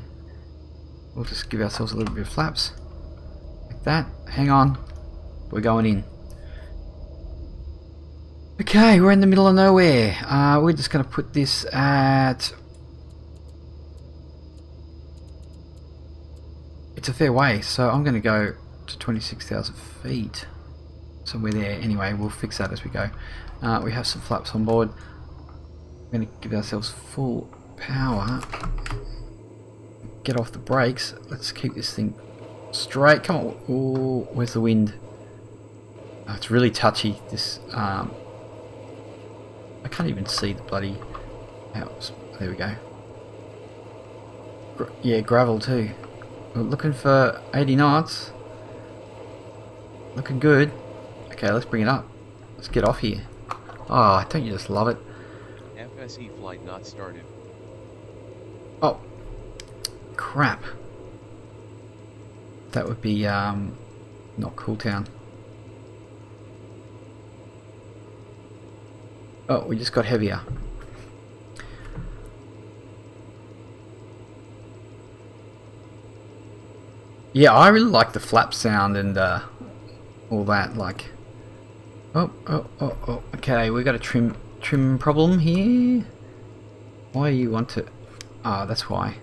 We'll just give ourselves a little bit of flaps. Like that. Hang on. We're going in. Okay, we're in the middle of nowhere. We're just going to put this at... It's a fair way, so I'm going to go to 26,000 feet. Somewhere there. Anyway, we'll fix that as we go. We have some flaps on board. We're going to give ourselves full power. Get off the brakes. Let's keep this thing straight. Come on. Ooh, where's the wind? Oh, it's really touchy. This... I can't even see the bloody... House. There we go. Yeah, gravel too. We're looking for 80 knots. Looking good. Okay, let's bring it up. Let's get off here. Oh, don't you just love it? FSE flight not started. Oh. Crap. That would be, not Cool Town. Oh, we just got heavier. Yeah, I really like the flap sound and all that. Like, oh, okay, we got a trim problem here. Why you want to? Ah, that's why.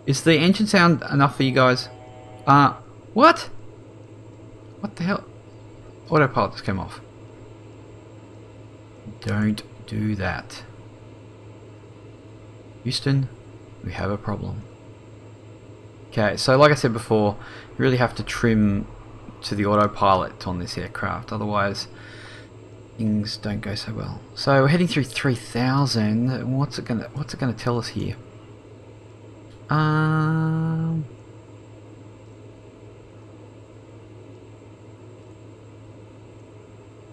Is the engine sound enough for you guys? What? What the hell? Autopilot just came off. Don't do that. Houston, we have a problem. Okay, so like I said before, you really have to trim to the autopilot on this aircraft, otherwise things don't go so well. So we're heading through 3,000. What's it gonna tell us here?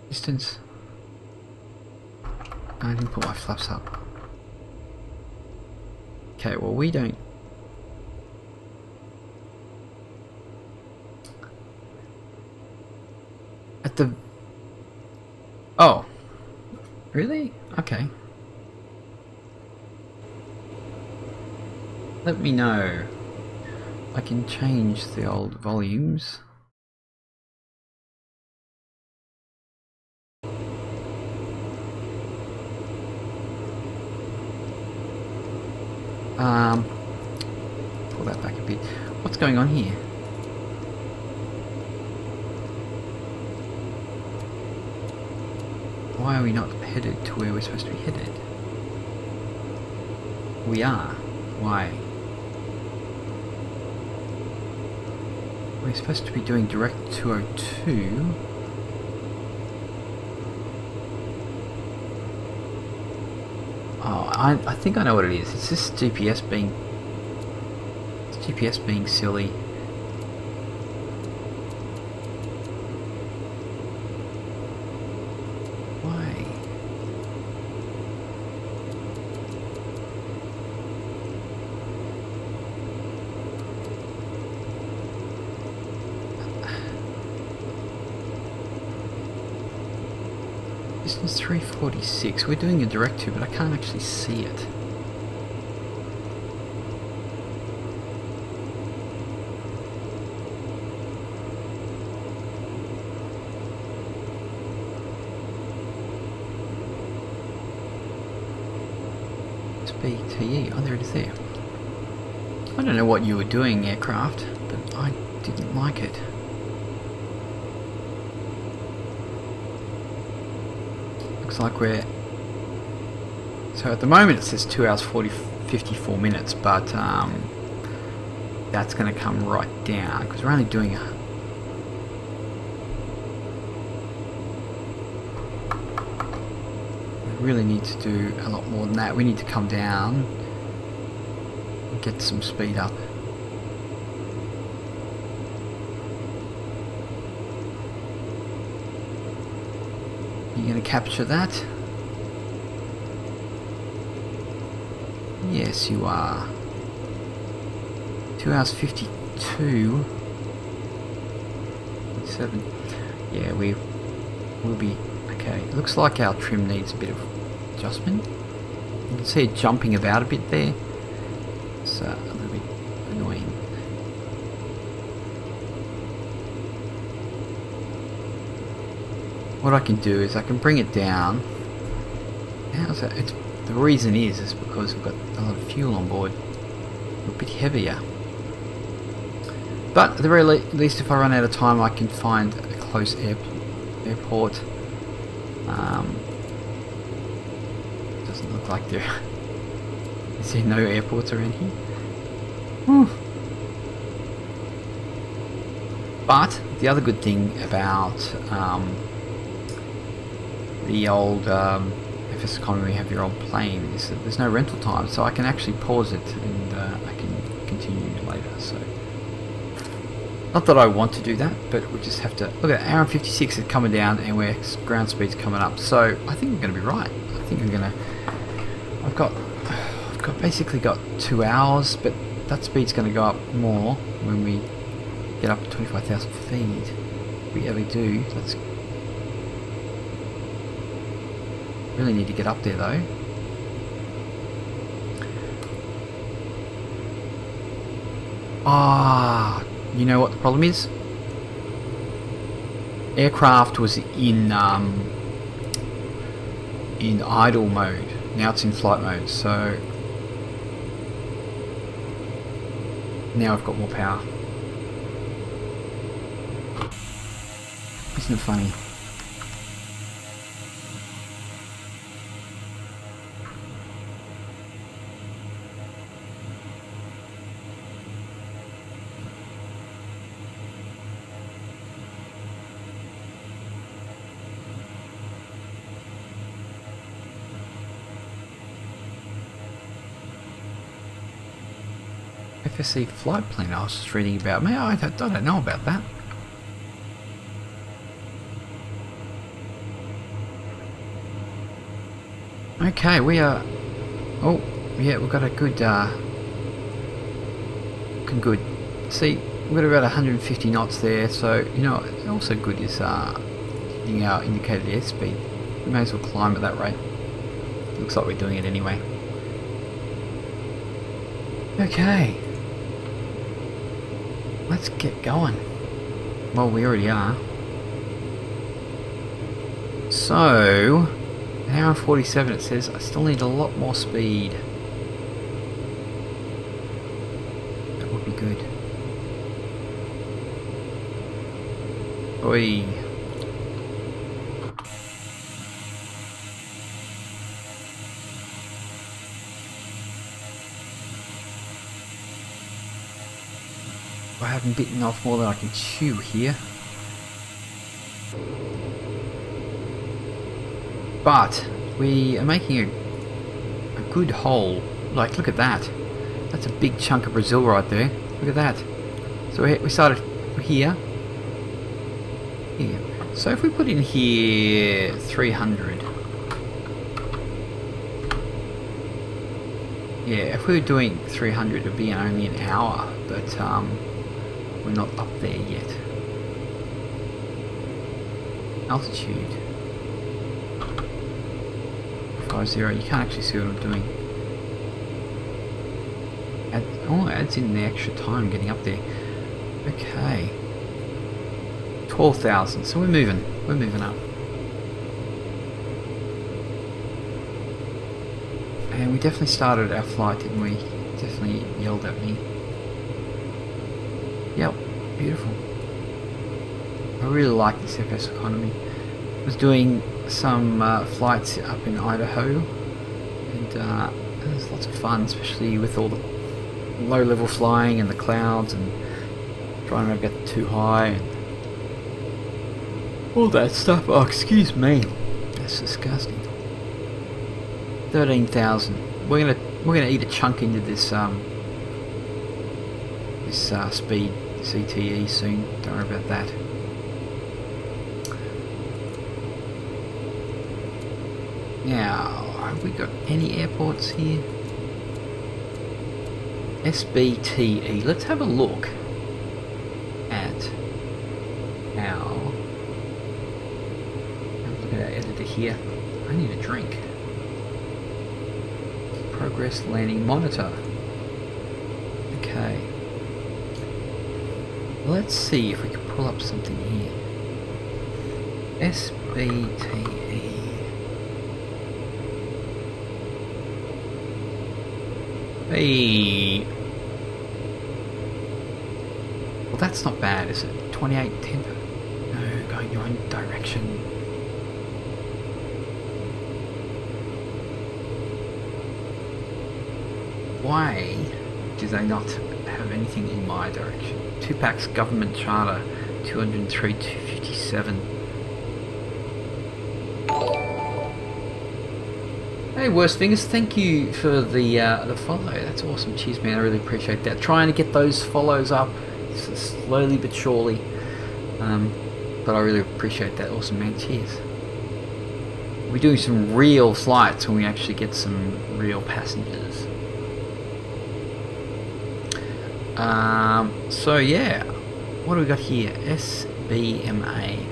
Distance. I didn't put my flaps up. Okay, well we don't... At the... Oh. Really? Okay. Let me know. I can change the old volumes. Pull that back a bit. What's going on here? Why are we not headed to where we're supposed to be headed? We are. Why? We're supposed to be doing direct 202. Oh, I think I know what it is. It's this GPS being... It's GPS being silly. Why? Distance 346. We're doing a direct to, but I can't actually see it. It's BTE. Oh, there it is there. I don't know what you were doing, aircraft, but I didn't like it. Looks like we're... So at the moment it says 2 hours 54 minutes, but that's going to come right down because we're only doing a... We really need to do a lot more than that. We need to come down and get some speed up. You're going to capture that? Yes, you are. 2 hours 52. 7. Yeah, we will be okay. Looks like our trim needs a bit of adjustment. You can see it jumping about a bit there. It's a little bit annoying. what I can do is I can bring it down. How's that? The reason is because we've got a lot of fuel on board. We're a bit heavier. But at the very least, if I run out of time, I can find a close airport. Doesn't look like there is there no airports around here. Whew. But the other good thing about the old FSeconomy we have your old plane is that there's no rental time, so I can actually pause it and I can continue later. So not that I want to do that, but we just have to look at hour and 56 is coming down and where ground speed's coming up. So I think we're going to be right. I think we're going to. I've basically got 2 hours, but that speed's going to go up more when we get up to 25,000 feet. If we ever do, that's really need to get up there though. Ah, you know what the problem is? Aircraft was in idle mode. Now it's in flight mode, so now I've got more power. Isn't it funny? FSC flight plane I was just reading about. Man, I don't know about that. Okay, we are. Oh, yeah, we've got a good. Good. See, we've got about 150 knots there. So you know, also good is hitting our indicated airspeed. We may as well climb at that rate. Looks like we're doing it anyway. Okay. Let's get going. Well, we already are. So, an hour and 47 it says. I still need a lot more speed. That would be good. Oi. I haven't bitten off more than I can chew here. But we are making a good hole. Like, look at that. That's a big chunk of Brazil right there. Look at that. So we started here. Here. So if we put in here 300. Yeah, if we were doing 300 it would be only an hour. But we're not up there yet. Altitude 50. You can't actually see what I'm doing. It adds in the extra time getting up there. Okay. 12,000. So we're moving. We're moving up. And we definitely started our flight, didn't we? Definitely yelled at me. Yep, beautiful. I really like this FSeconomy. I was doing some flights up in Idaho, and it was lots of fun, especially with all the low-level flying and the clouds and trying not to get too high and all that stuff. Oh, excuse me, that's disgusting. 13,000. We're gonna eat a chunk into this speed CTE soon. Don't worry about that. Now, have we got any airports here? SBTE. Let's have a look at our. Look at our editor here. I need a drink. Progress landing monitor. Okay. Let's see if we can pull up something here. SBTE. BTE. Hey. Well, that's not bad, is it? 28 temper. No, going your own direction. Why do they not have anything in my direction? 2 packs government charter, 203, 257. Hey, Worst Fingers, thank you for the follow. That's awesome. Cheers, man. I really appreciate that. Trying to get those follows up slowly but surely. But I really appreciate that. Awesome, man. Cheers. We're doing some real flights when we actually get some real passengers. So yeah, what do we got here? SBMA.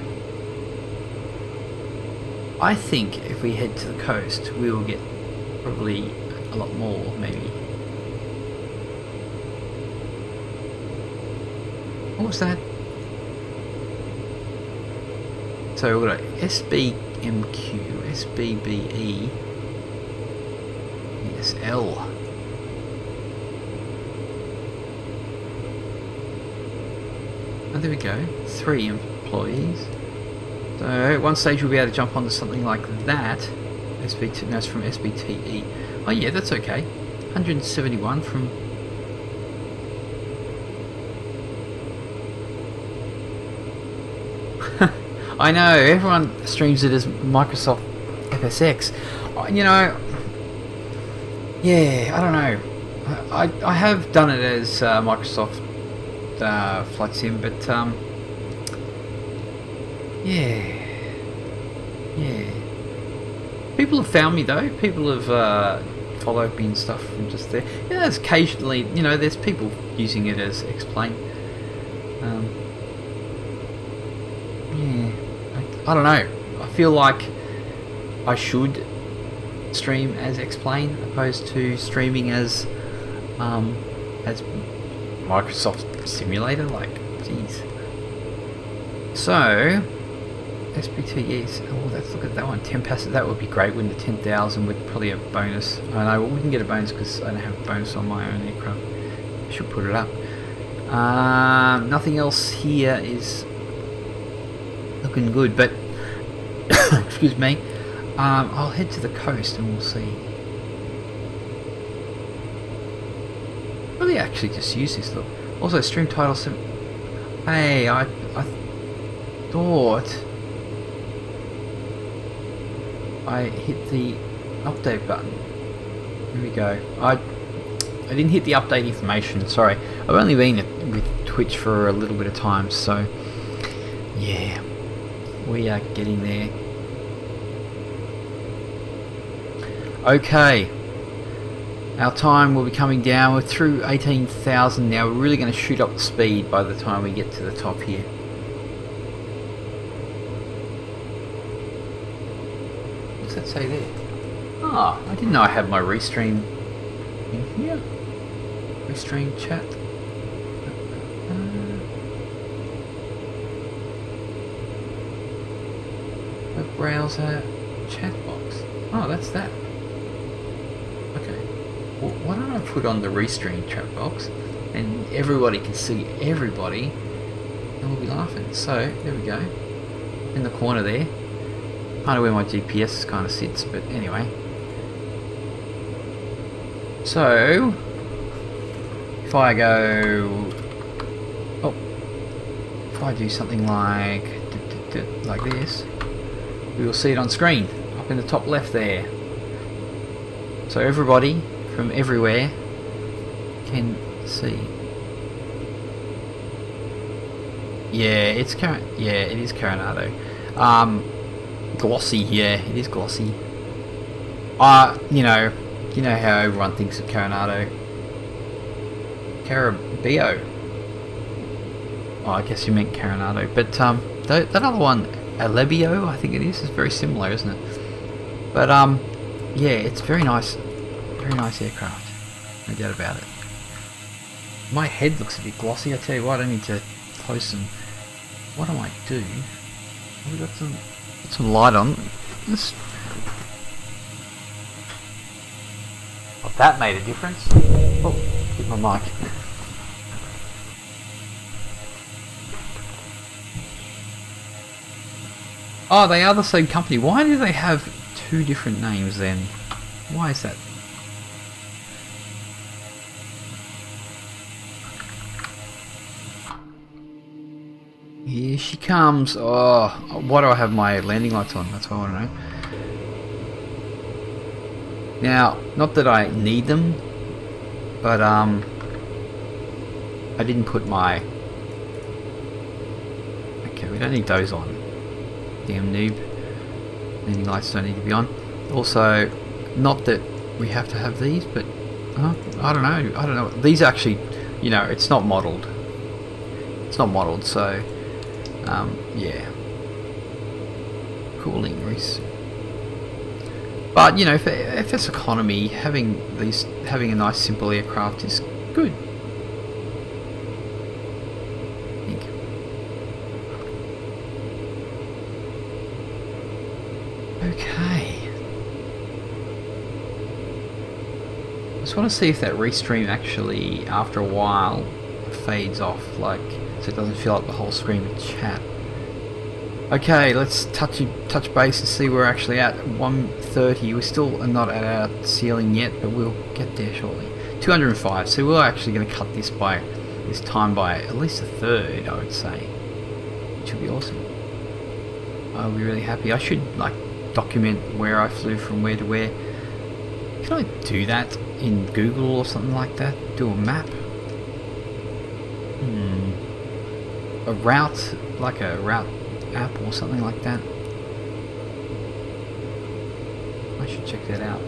I think if we head to the coast, we will get probably a lot more, maybe. What was that? So we've got SBMQ, SBBE, ESL. Oh, there we go. 3 employees. So at one stage we'll be able to jump onto something like that. SB2, no, it's from SBTE. Oh yeah, that's okay. 171 from... I know, everyone streams it as Microsoft FSX. You know, yeah, I don't know. I have done it as Microsoft Flight Sim, but yeah. People have found me though. People have followed me and stuff from just there. Yeah, there's occasionally, you know, there's people using it as Explain. Yeah, I don't know. I feel like I should stream as Explain opposed to streaming as Microsoft Simulator. Like, jeez. So. SBTEs. Oh, let's look at that one. 10 passes. That would be great. Wouldn't it? 10,000 with probably a bonus. I know, well, we can get a bonus because I don't have a bonus on my own aircraft. I should put it up. Nothing else here is looking good, but excuse me. I'll head to the coast and we'll see. Really, actually, just use this. Look. Also, stream title. Hey, I thought I hit the update button. Here we go. I didn't hit the update information, sorry. I've only been with Twitch for a little bit of time, so yeah, we are getting there. Okay, our time will be coming down. We're through 18,000 now. We're really going to shoot up the speed by the time we get to the top here. That say there? Ah, I didn't know I had my restream in here. Restream chat. Web browser chat box. Oh, that's that. Okay. Well, why don't I put on the restream chat box and everybody can see everybody and we'll be laughing. So, there we go. In the corner there. I don't know where my GPS kind of sits, but anyway. So, if I go, oh, if I do something like this, we will see it on screen, up in the top left there. So everybody from everywhere can see. Yeah, it's current. Yeah, it is Coronado. Glossy, yeah, it is glossy. You know how everyone thinks of Coronado. Carabeo. Oh, I guess you meant Coronado, but that other one, Alebio, I think it is very similar, isn't it? But yeah, it's very nice aircraft, no doubt about it. My head looks a bit glossy. I tell you what, I need to close some. What I might do We got some light on. Let's... Oh, that made a difference. Oh, hit my mic. Oh, they are the same company. Why do they have two different names then? Why is that? Here she comes. Oh, why do I have my landing lights on? That's what I want to know. Now, not that I need them, but I didn't put my... Okay, we don't need those on. Damn noob. Landing lights don't need to be on. Also, not that we have to have these, but I don't know. These actually, you know, it's not modelled. It's not modelled, so yeah. Cooling grease. But you know, for FSeconomy, having a nice simple aircraft is good. I think. Okay. Just want to see if that restream actually, after a while, fades off, like, so it doesn't fill up the whole screen with chat. Okay, let's touch base and see where we're actually at. 130. We're still not at our ceiling yet, but we'll get there shortly. 205. So we're actually going to cut this time by at least a third, I would say, which would be awesome. I'll be really happy. I should like document where I flew from where to where. Can I do that in Google or something like that? Do a map? A route, like a route app or something like that. I should check that out.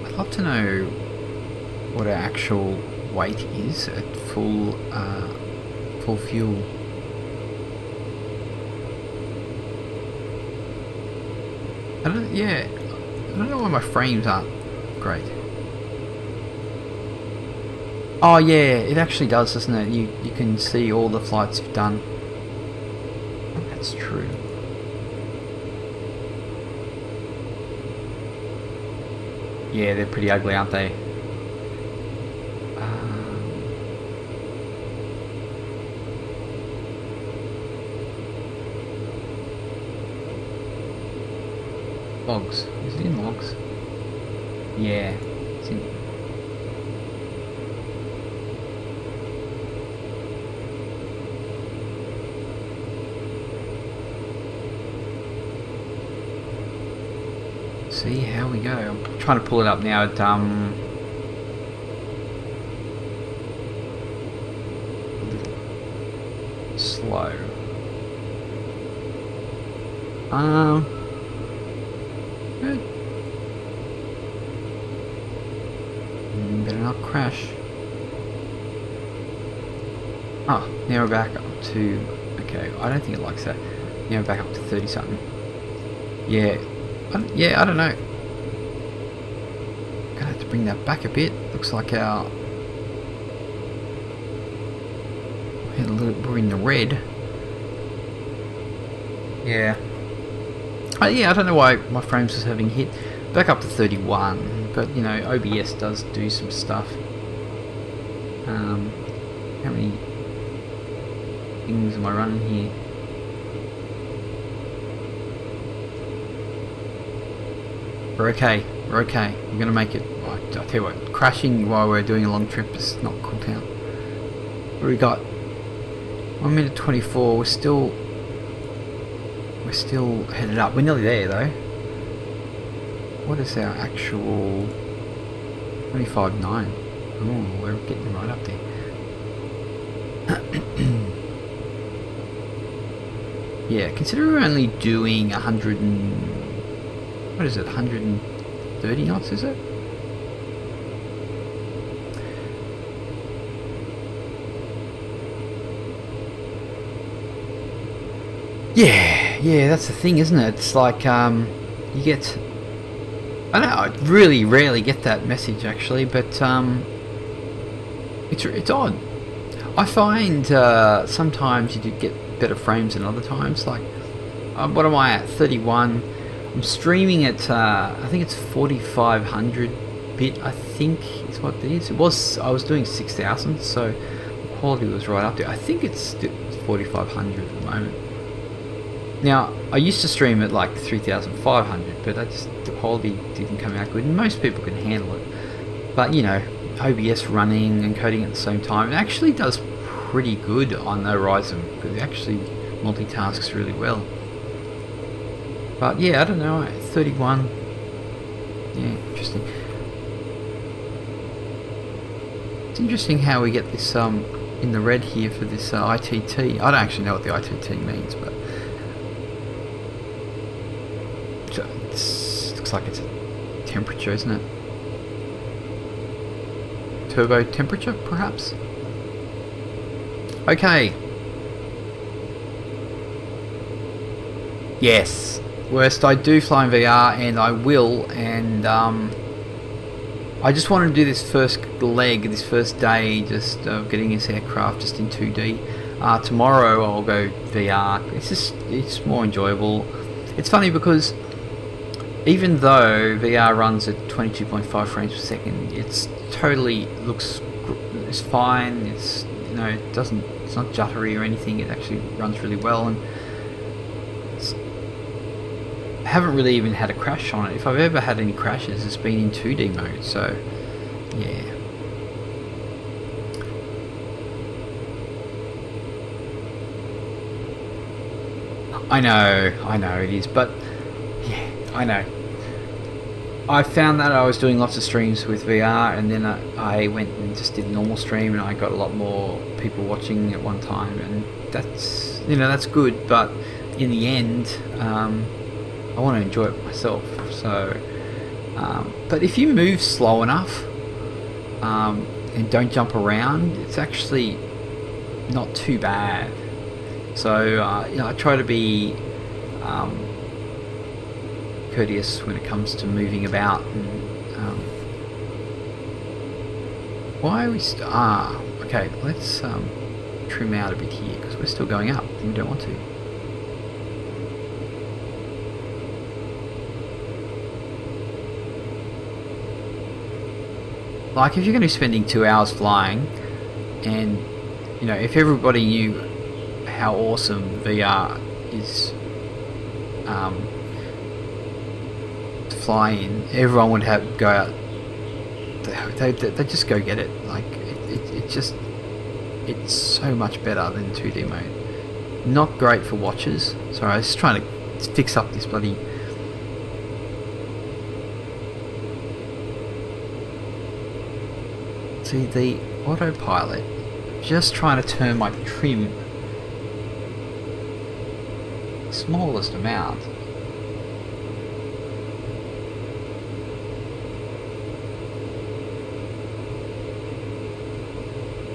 I'd love to know what our actual weight is at full fuel. I don't know why my frames aren't great. Oh yeah, it actually does, doesn't it? You can see all the flights you've done. That's true. Yeah, they're pretty ugly, aren't they? Logs. Is it in logs? Yeah. It's in. See how we go. I'm trying to pull it up now at a little slow. Good. Better not crash. Ah, now we're back up to, okay, I don't think it likes that. Now we're back up to 30 something. Yeah. I don't know. Gonna have to bring that back a bit. Looks like we're in the red. Yeah. Yeah, I don't know why my frames was having hit. Back up to 31, but you know, OBS does do some stuff. How many things am I running here? We're okay. We're okay. We're gonna make it. I'll tell you what, crashing while we're doing a long trip is not cool town. What do we got? 1 minute 24. We're still headed up. We're nearly there though. What is our actual 25.9? Oh, we're getting right up there. Yeah, consider we're only doing 100 and... What is it, 130 knots, is it? Yeah, that's the thing, isn't it? It's like, you get... I don't know, I really rarely get that message, actually, but, it's odd. I find sometimes you do get better frames than other times. Like, what am I at? 31. I'm streaming at I think it's 4500 bit. I think is what it is. It was, I was doing 6000, so the quality was right up there. I think it's 4500 at the moment. Now, I used to stream at like 3500, but the quality didn't come out good, and most people can handle it. But you know, OBS running and coding at the same time, it actually does pretty good on the Horizon, because it actually multitasks really well. But yeah, I don't know, 31, yeah, interesting. It's interesting how we get this in the red here for this ITT. I don't actually know what the ITT means, but it looks like it's a temperature, isn't it? Turbo temperature, perhaps? Okay. Yes. Worst, I do fly in VR, and I will, and I just wanted to do this first leg, this first day, just getting this aircraft just in 2D. Tomorrow I'll go VR. It's more enjoyable. It's funny because even though VR runs at 22.5 frames per second, it's totally it's fine. It's, you know, it's not juttery or anything. It actually runs really well, and I haven't really even had a crash on it. If I've ever had any crashes, it's been in 2D mode, so yeah. I know it is, but yeah, I know. I found that I was doing lots of streams with VR, and then I went and just did a normal stream, and I got a lot more people watching at one time, and that's, you know, that's good, but in the end, I want to enjoy it myself. So, but if you move slow enough and don't jump around, it's actually not too bad. So, you know, I try to be courteous when it comes to moving about. And, why are we? Okay. Let's trim out a bit here because we're still going up, and we don't want to. Like, if you're going to be spending 2 hours flying, and you know, if everybody knew how awesome VR is to fly in, everyone would go out. They just go get it. Like, it's so much better than 2D mode. Not great for watchers. Sorry, I was just trying to fix up this bloody. See, the autopilot, just trying to turn my trim smallest amount.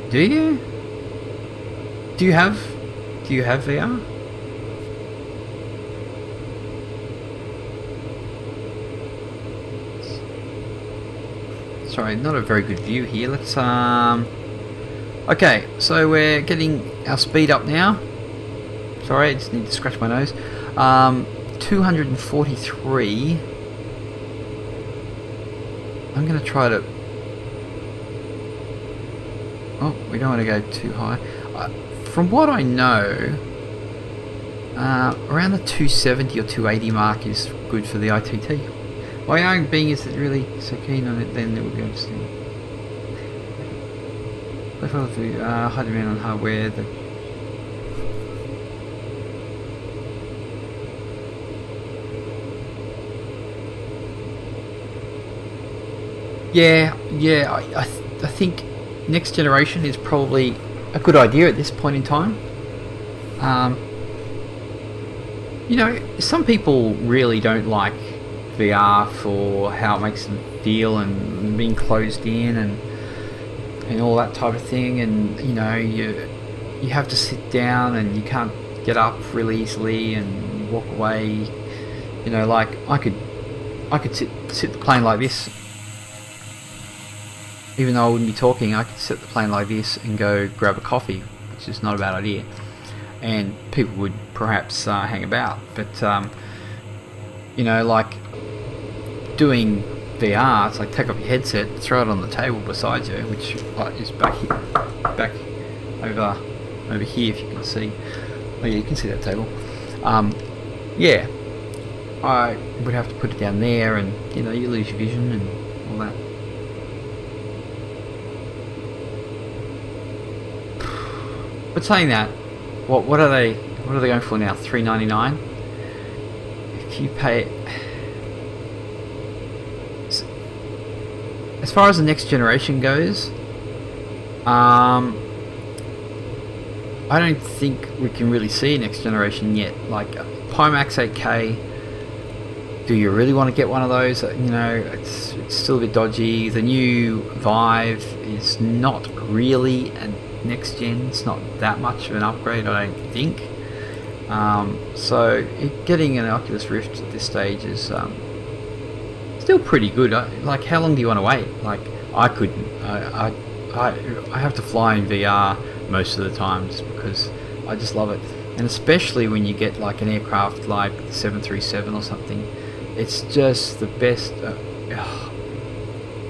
Do you? Do you have VR? Sorry, not a very good view here. Let's okay, so we're getting our speed up now. Sorry, I just need to scratch my nose. 243. I'm gonna try to. Oh, we don't want to go too high. From what I know, around the 270 or 280 mark is good for the ITT. My own being is that really so keen on it, then it would be interesting. High demand on hardware. Yeah, I think next generation is probably a good idea at this point in time. You know, some people really don't like VR for how it makes them feel and being closed in and all that type of thing, and you know, you have to sit down and you can't get up really easily and walk away. You know, like I could sit the plane like this even though I wouldn't be talking, I could set the plane like this and go grab a coffee, which is not a bad idea, and people would perhaps hang about. But you know, like doing VR, it's like take off your headset, throw it on the table beside you, which is back here, back over here, if you can see. Oh yeah, you can see that table. Yeah, I would have to put it down there, and you know, you lose your vision and all that. But saying that, what are they going for now? $3.99. If you pay, as far as the next generation goes, I don't think we can really see next generation yet. Like Pimax 8K, do you really want to get one of those? You know, it's still a bit dodgy. The new Vive is not really a next gen. It's not that much of an upgrade, I don't think. So getting an Oculus Rift at this stage is still pretty good. Like, how long do you want to wait? Like, I couldn't. I have to fly in VR most of the time just because I just love it, and especially when you get like an aircraft like the 737 or something. It's just the best.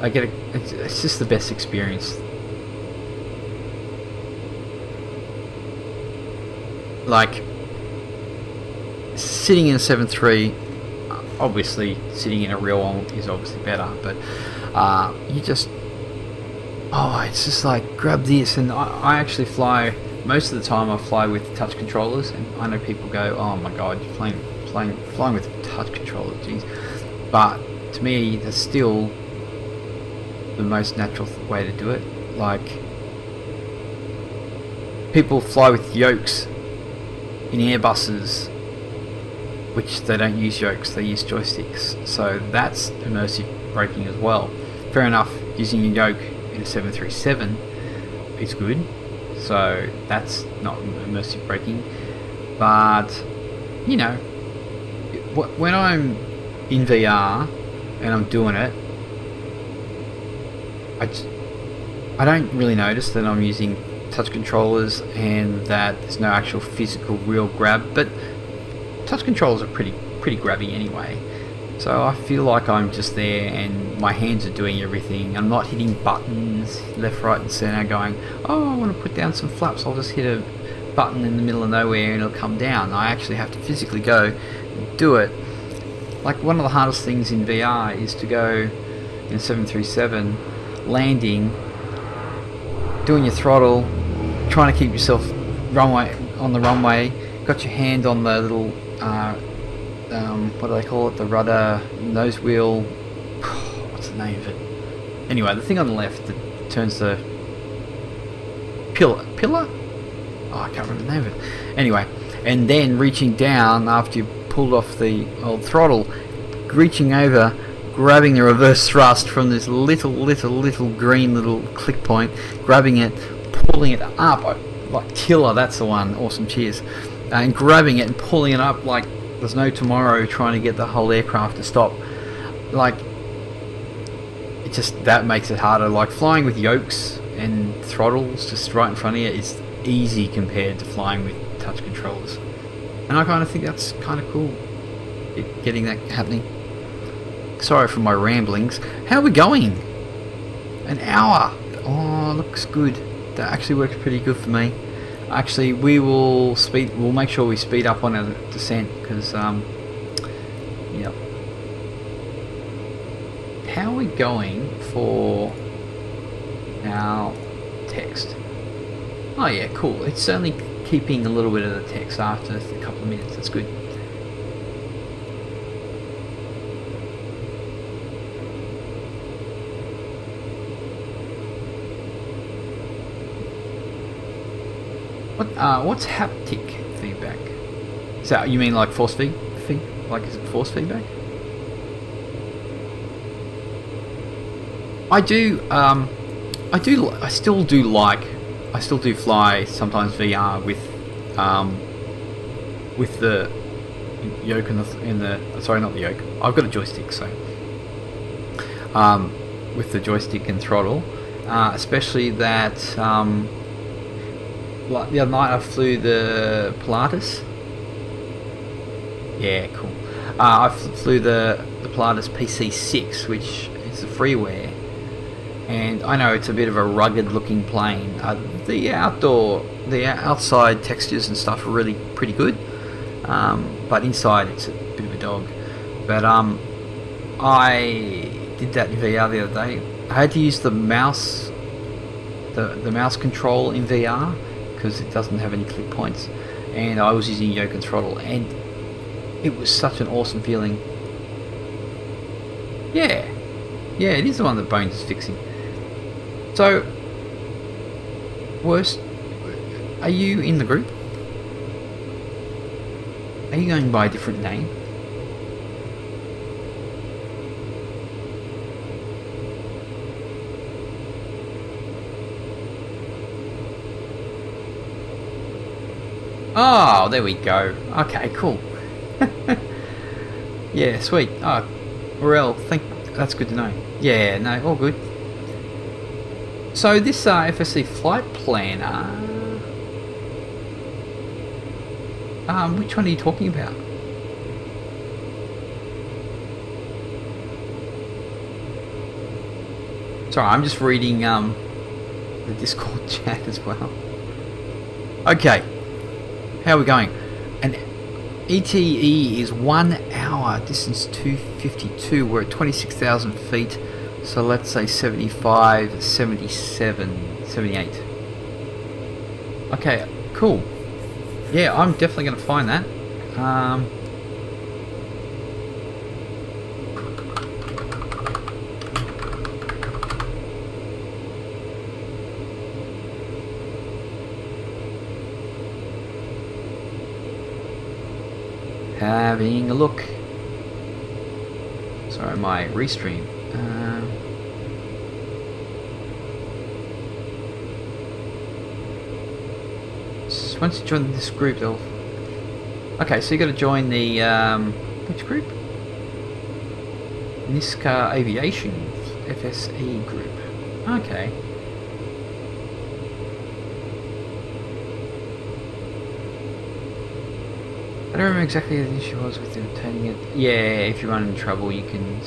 It's just the best experience. Like sitting in a 7.3, obviously sitting in a real one is obviously better, but you just, it's just like grab this. And I actually fly, most of the time I fly with touch controllers, and I know people go, oh my god, you're flying with touch controllers, jeez. But to me, that's still the most natural way to do it. Like, people fly with yokes in Airbuses, which they don't use yokes, they use joysticks, so that's immersive braking as well. Fair enough, using a yoke in a 737 is good, so that's not immersive braking. But you know, when I'm in VR and I'm doing it, I don't really notice that I'm using touch controllers and that there's no actual physical real grab, but touch controllers are pretty grabby anyway, so I feel like I'm just there and my hands are doing everything. I'm not hitting buttons left, right and center going, oh, I want to put down some flaps, I'll just hit a button in the middle of nowhere and it'll come down. I actually have to physically go and do it. Like, one of the hardest things in VR is to go in 737 landing, doing your throttle, trying to keep yourself on the runway, got your hand on the little what do they call it, the rudder, nose wheel, what's the name of it? Anyway, the thing on the left that turns the pillar? Oh, I can't remember the name of it. Anyway, and then reaching down after you pulled off the old throttle, reaching over, grabbing the reverse thrust from this little green little click point, grabbing it, pulling it up like killer, that's the one, awesome, cheers, and grabbing it and pulling it up like there's no tomorrow, trying to get the whole aircraft to stop. Like, it just, that makes it harder. Like, flying with yokes and throttles just right in front of you is easy compared to flying with touch controllers, and I kind of think that's kind of cool, getting that happening. Sorry for my ramblings. How are we going? An hour. Oh, looks good. That actually works pretty good for me. Actually, we'll make sure we speed up on our descent, because yeah. How are we going for our text? Oh yeah, cool. It's only keeping a little bit of the text after a couple of minutes. That's good. What's haptic feedback? So you mean like force feedback? Like, is it force feedback? I still do fly sometimes VR with the yoke and the sorry, not the yoke. I've got a joystick, so with the joystick and throttle, especially that like the other night I flew the Pilatus. Yeah, cool. I flew the Pilatus PC-6, which is the freeware, and I know it's a bit of a rugged looking plane. The outside textures and stuff are really pretty good, but inside it's a bit of a dog. But I did that in VR the other day. I had to use the mouse, the mouse control in VR because it doesn't have any click points, and I was using yoke and throttle, and it was such an awesome feeling. Yeah, it is the one that Bones is fixing. So, Worst, are you in the group? Are you going by a different name? Oh, there we go. Okay, cool. Yeah, sweet. Oh, Morel, that's good to know. Yeah, no, all good. So this FSC flight planner, which one are you talking about? Sorry, I'm just reading the Discord chat as well. Okay, how are we going? An ETE is 1 hour, distance 252. We're at 26,000 feet, so let's say 75, 77, 78. Okay, cool. Yeah, I'm definitely going to find that. Having a look. Sorry, my restream. So once you join this group, they'll. Okay, so you got to join the which group? Niska Aviation FSE group. Okay. I don't remember exactly what the issue was with obtaining it. Yeah, if you run into trouble, you can.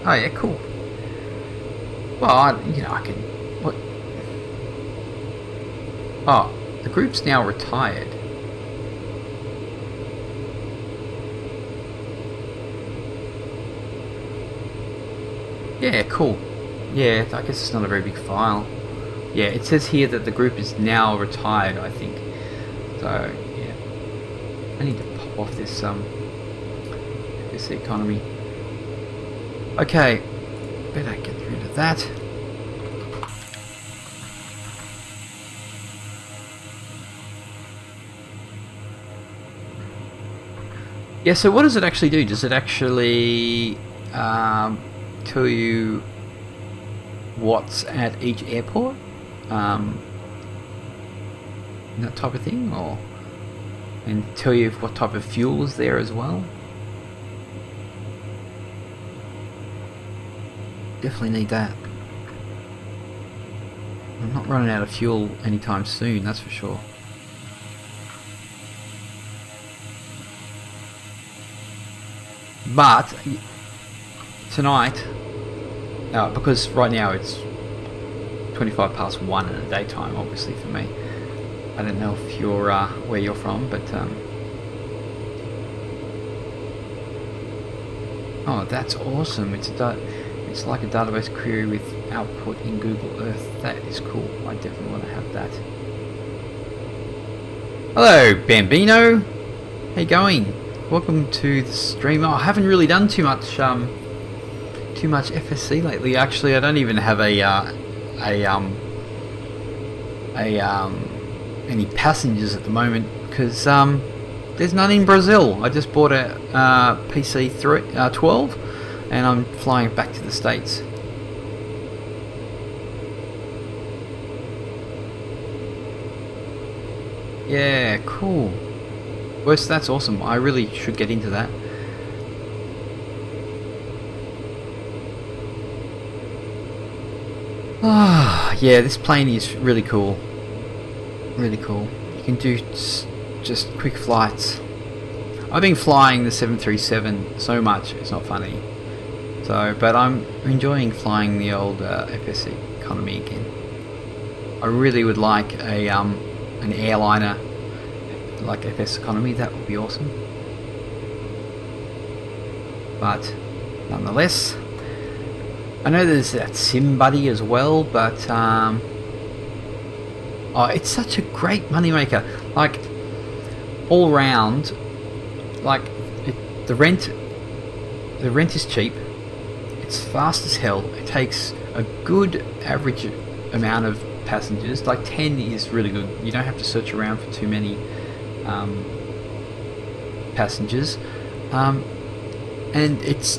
Oh yeah, cool. Well, I can. What? Oh, the group's now retired. Yeah, cool. Yeah, I guess it's not a very big file. Yeah, it says here that the group is now retired, I think. So. I need to pop off this economy. Okay, better get rid of that. Yeah, so what does it actually do? Does it actually tell you what's at each airport? That type of thing, or? And tell you what type of fuel is there as well. Definitely need that. I'm not running out of fuel anytime soon, that's for sure. But tonight, because right now it's 1 in the daytime, obviously for me. I don't know if you're where you're from, but oh, that's awesome! It's like a database query with output in Google Earth. That is cool. I definitely want to have that. Hello, Bambino. How you going? Welcome to the stream. Oh, I haven't really done too much FSC lately. Actually, I don't even have any passengers at the moment because there's none in Brazil. I just bought a PC-12 and I'm flying back to the States. Yeah, cool. Worst, that's awesome. I really should get into that. Ah, yeah, this plane is really cool. Really cool. You can do just quick flights. I've been flying the 737 so much, it's not funny. So, but I'm enjoying flying the old FSeconomy again. I really would like a an airliner like FSeconomy. That would be awesome. But nonetheless, I know there's that SimBuddy as well, but oh, it's such a great moneymaker. Like all round, like the rent is cheap. It's fast as hell. It takes a good average amount of passengers. Like 10 is really good. You don't have to search around for too many passengers, and it's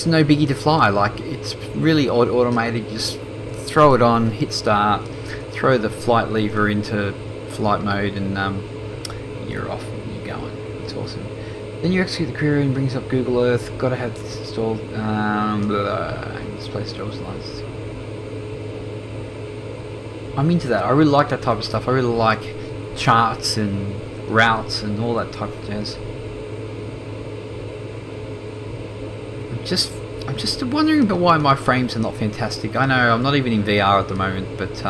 no biggie to fly. Like it's really automated. You just throw it on, hit start, throw the flight lever into flight mode, and you're off and you're going. It's awesome. Then you execute the query and brings up Google Earth. Gotta have this installed. This place driver's license. I'm into that. I really like that type of stuff. I really like charts and routes and all that type of jazz. I'm just wondering about why my frames are not fantastic. I know I'm not even in VR at the moment, but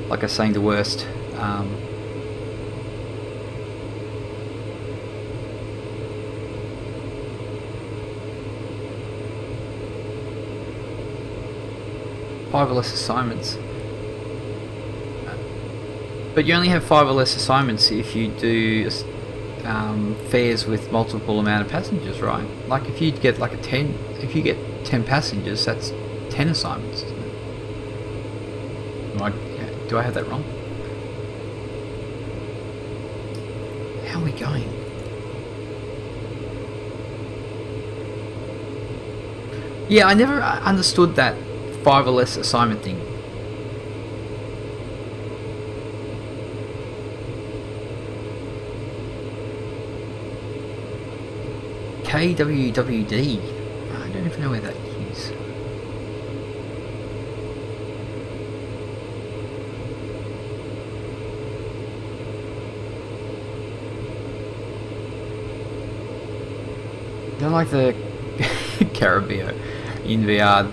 like I was saying, the worst. Five or less assignments. But you only have 5 or less assignments if you do fares with multiple amount of passengers, right? Like if you get like if you get 10 passengers, that's 10 assignments, isn't it? Do I have that wrong? How are we going? Yeah, I never understood that 5 or less assignment thing. KWWD. I don't even know where that is. They're like the Caribbean in VR.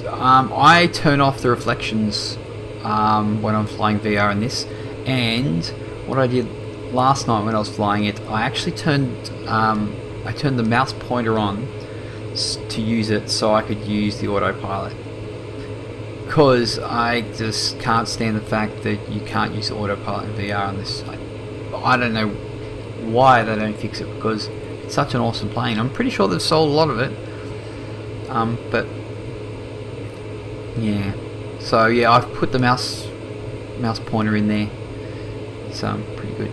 I turn off the reflections when I'm flying VR in this, and what I did last night when I was flying it, I actually turned the mouse pointer on to use it so I could use the autopilot, because I just can't stand the fact that you can't use the autopilot in VR on this. I don't know why they don't fix it, because it's such an awesome plane. I'm pretty sure they've sold a lot of it, but yeah. So yeah, I've put the mouse pointer in there. It's pretty good.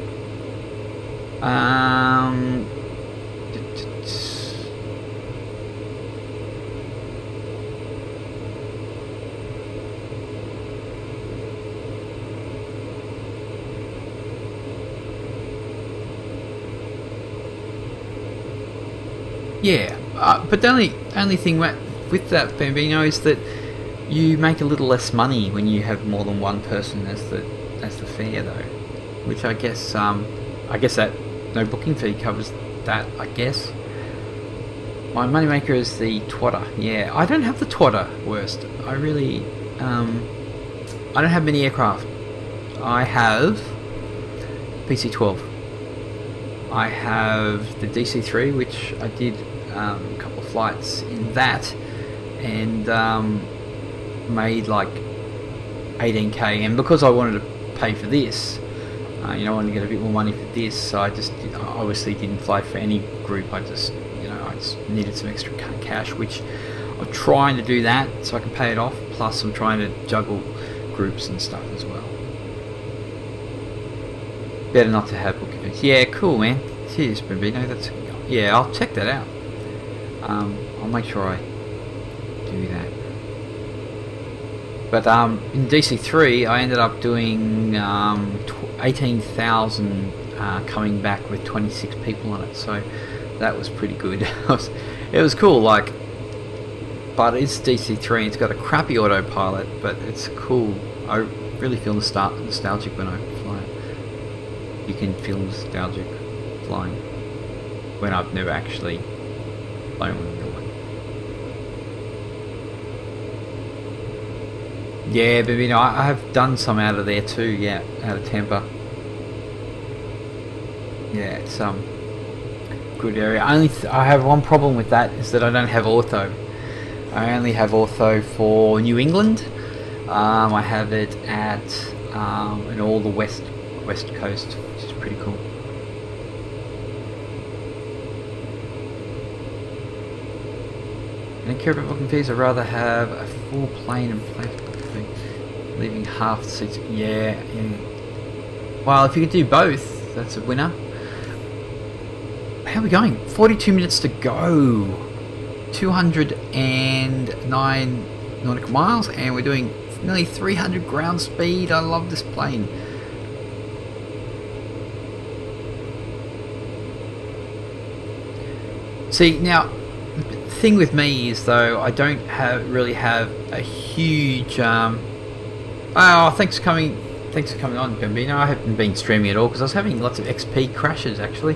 Yeah, but the only thing with that, Bambino, is that you make a little less money when you have more than one person as the fare, though. Which I guess that no booking fee covers that. I guess my moneymaker is the twotter. Yeah, I don't have the twotter. Worst. I really I don't have many aircraft. I have PC-12. I have the DC-3, which I did a couple of flights in that, and made like 18k. And because I wanted to pay for this, I wanted to get a bit more money for this, so I just obviously didn't fly for any group. I just needed some extra cash, which I'm trying to do that so I can pay it off. Plus, I'm trying to juggle groups and stuff as well. Better not to have booking fees. Yeah, cool, man. Cheers, Bambino. Yeah, I'll check that out. I'll make sure I do that. But in DC-3, I ended up doing 18,000 coming back with 26 people on it, so that was pretty good. It was cool. Like but it's DC-3. It's got a crappy autopilot, but it's cool. I really feel nostalgic when I fly it. You can feel nostalgic flying when I've never actually flown one. Yeah, but you know, I have done some out of there too. Yeah, out of Tampa. Yeah, it's good area. I have one problem with that, is that I don't have ortho. I only have ortho for New England. I have it at in all the west coast, which is pretty cool. I don't care about booking fees. I'd rather have a full plane and place booking, leaving half the seats. Yeah. Well, if you could do both, that's a winner. How are we going? 42 minutes to go. 209 nautical miles, and we're doing nearly 300 ground speed. I love this plane. See, now the thing with me is, though, I don't really have a huge oh, thanks for coming on, Gambino. I haven't been streaming at all because I was having lots of XP crashes actually.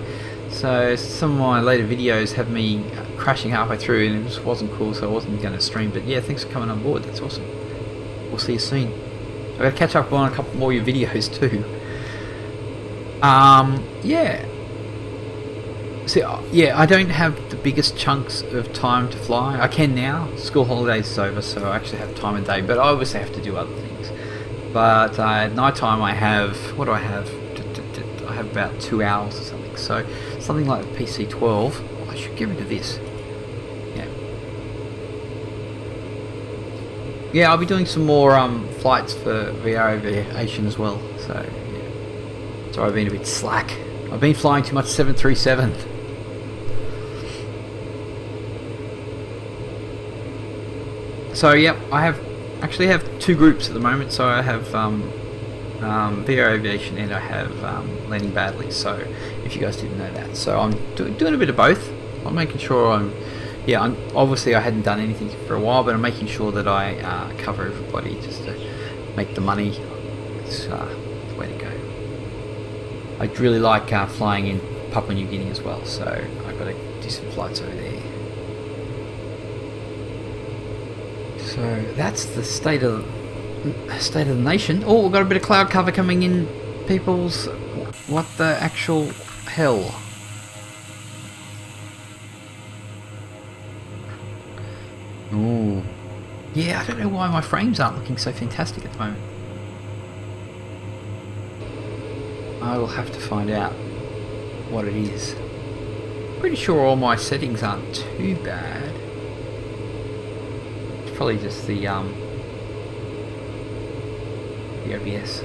So some of my later videos have me crashing halfway through, and it just wasn't cool, so I wasn't going to stream. But yeah, thanks for coming on board. That's awesome. We'll see you soon. I've got to catch up on a couple more of your videos too. Yeah. See, yeah, I don't have the biggest chunks of time to fly. I can now. School holidays is over, so I actually have time of day. But I obviously have to do other things. But at night time, I have, what do I have? I have about 2 hours or something. So something like the PC-12. Oh, I should get rid of this. Yeah. Yeah, I'll be doing some more flights for VR aviation as well. So yeah. So I've been a bit slack. I've been flying too much 737. So yeah, I actually have 2 groups at the moment. So I have VR aviation, and I have landing badly. So if you guys didn't know that, so I'm doing a bit of both. I'm making sure obviously I hadn't done anything for a while, but I'm making sure that I cover everybody just to make the money. It's the way to go. I really like flying in Papua New Guinea as well, so I've got to do some flights over there. So that's the state of the nation. Oh, we've got a bit of cloud cover coming in, peoples. What the actual hell? Oh, yeah, I don't know why my frames aren't looking so fantastic at the moment. I will have to find out what it is. Pretty sure all my settings aren't too bad. It's probably just the OBS.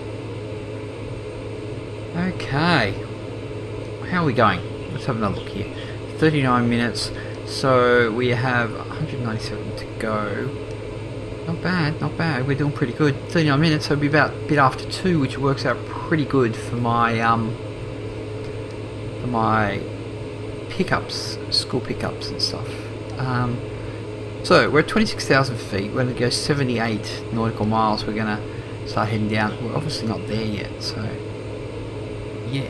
Okay, how are we going? Let's have another look here. 39 minutes, so we have 197 to go. Not bad, not bad. We're doing pretty good. 39 minutes, so it'll be about a bit after 2, which works out pretty good for my pickups, school pickups and stuff. So we're at 26,000 feet. We're going to go 78 nautical miles. We're going to start heading down. We're obviously not there yet, so yeah.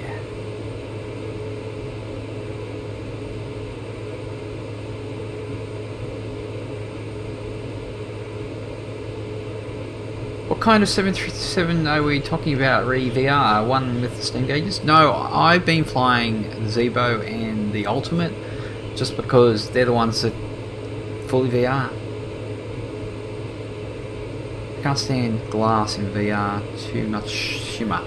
What kind of 737 are we talking about? VR, one with the steam gauges? No, I've been flying the Zebo and the Ultimate just because they're the ones that fully VR. Can't stand glass in VR, too much shimmer.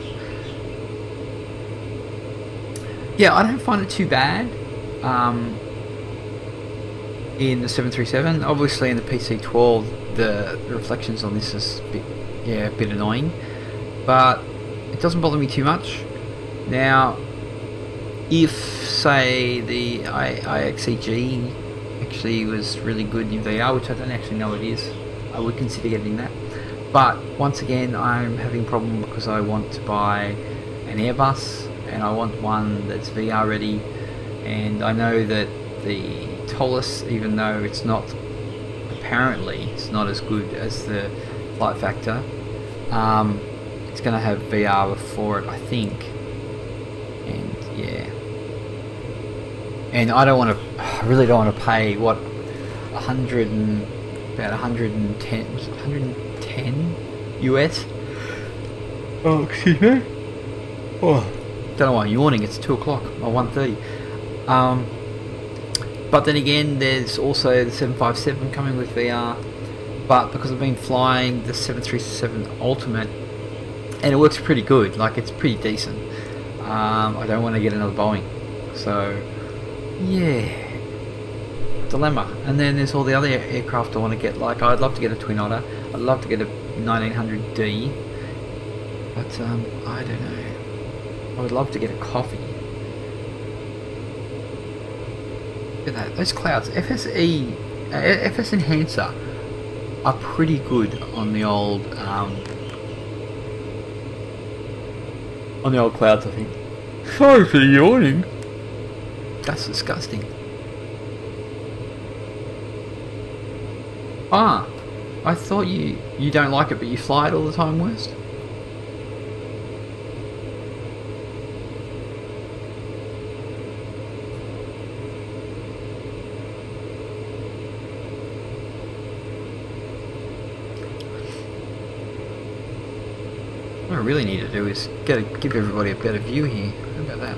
Yeah, I don't find it too bad in the 737. Obviously in the PC-12 the reflections on this is a bit annoying, but it doesn't bother me too much. Now if say the IXEG actually was really good in VR, which I don't actually know it is, I would consider getting that. But once again, I'm having a problem because I want to buy an Airbus and I want one that's VR ready, and I know that the Tolus, even though it's not a apparently it's not as good as the Flight Factor. It's going to have VR before it, I think. And yeah, and I really don't want to pay what, about 110 US. Oh, excuse me. Oh, don't know why I'm yawning. It's 2 o'clock or 1:30. But then again, there's also the 757 coming with VR. But because I've been flying the 737 Ultimate, and it works pretty good, like it's pretty decent. I don't want to get another Boeing. So yeah, dilemma. And then there's all the other aircraft I want to get. Like I'd love to get a Twin Otter. I'd love to get a 1900D. But I don't know. I would love to get a coffee. Look at that. Those clouds. FS Enhancer are pretty good on the old clouds, I think. Sorry for yawning. That's disgusting. Ah, I thought you don't like it, but you fly it all the time, West. What I really need to do is give everybody a better view here. How about that?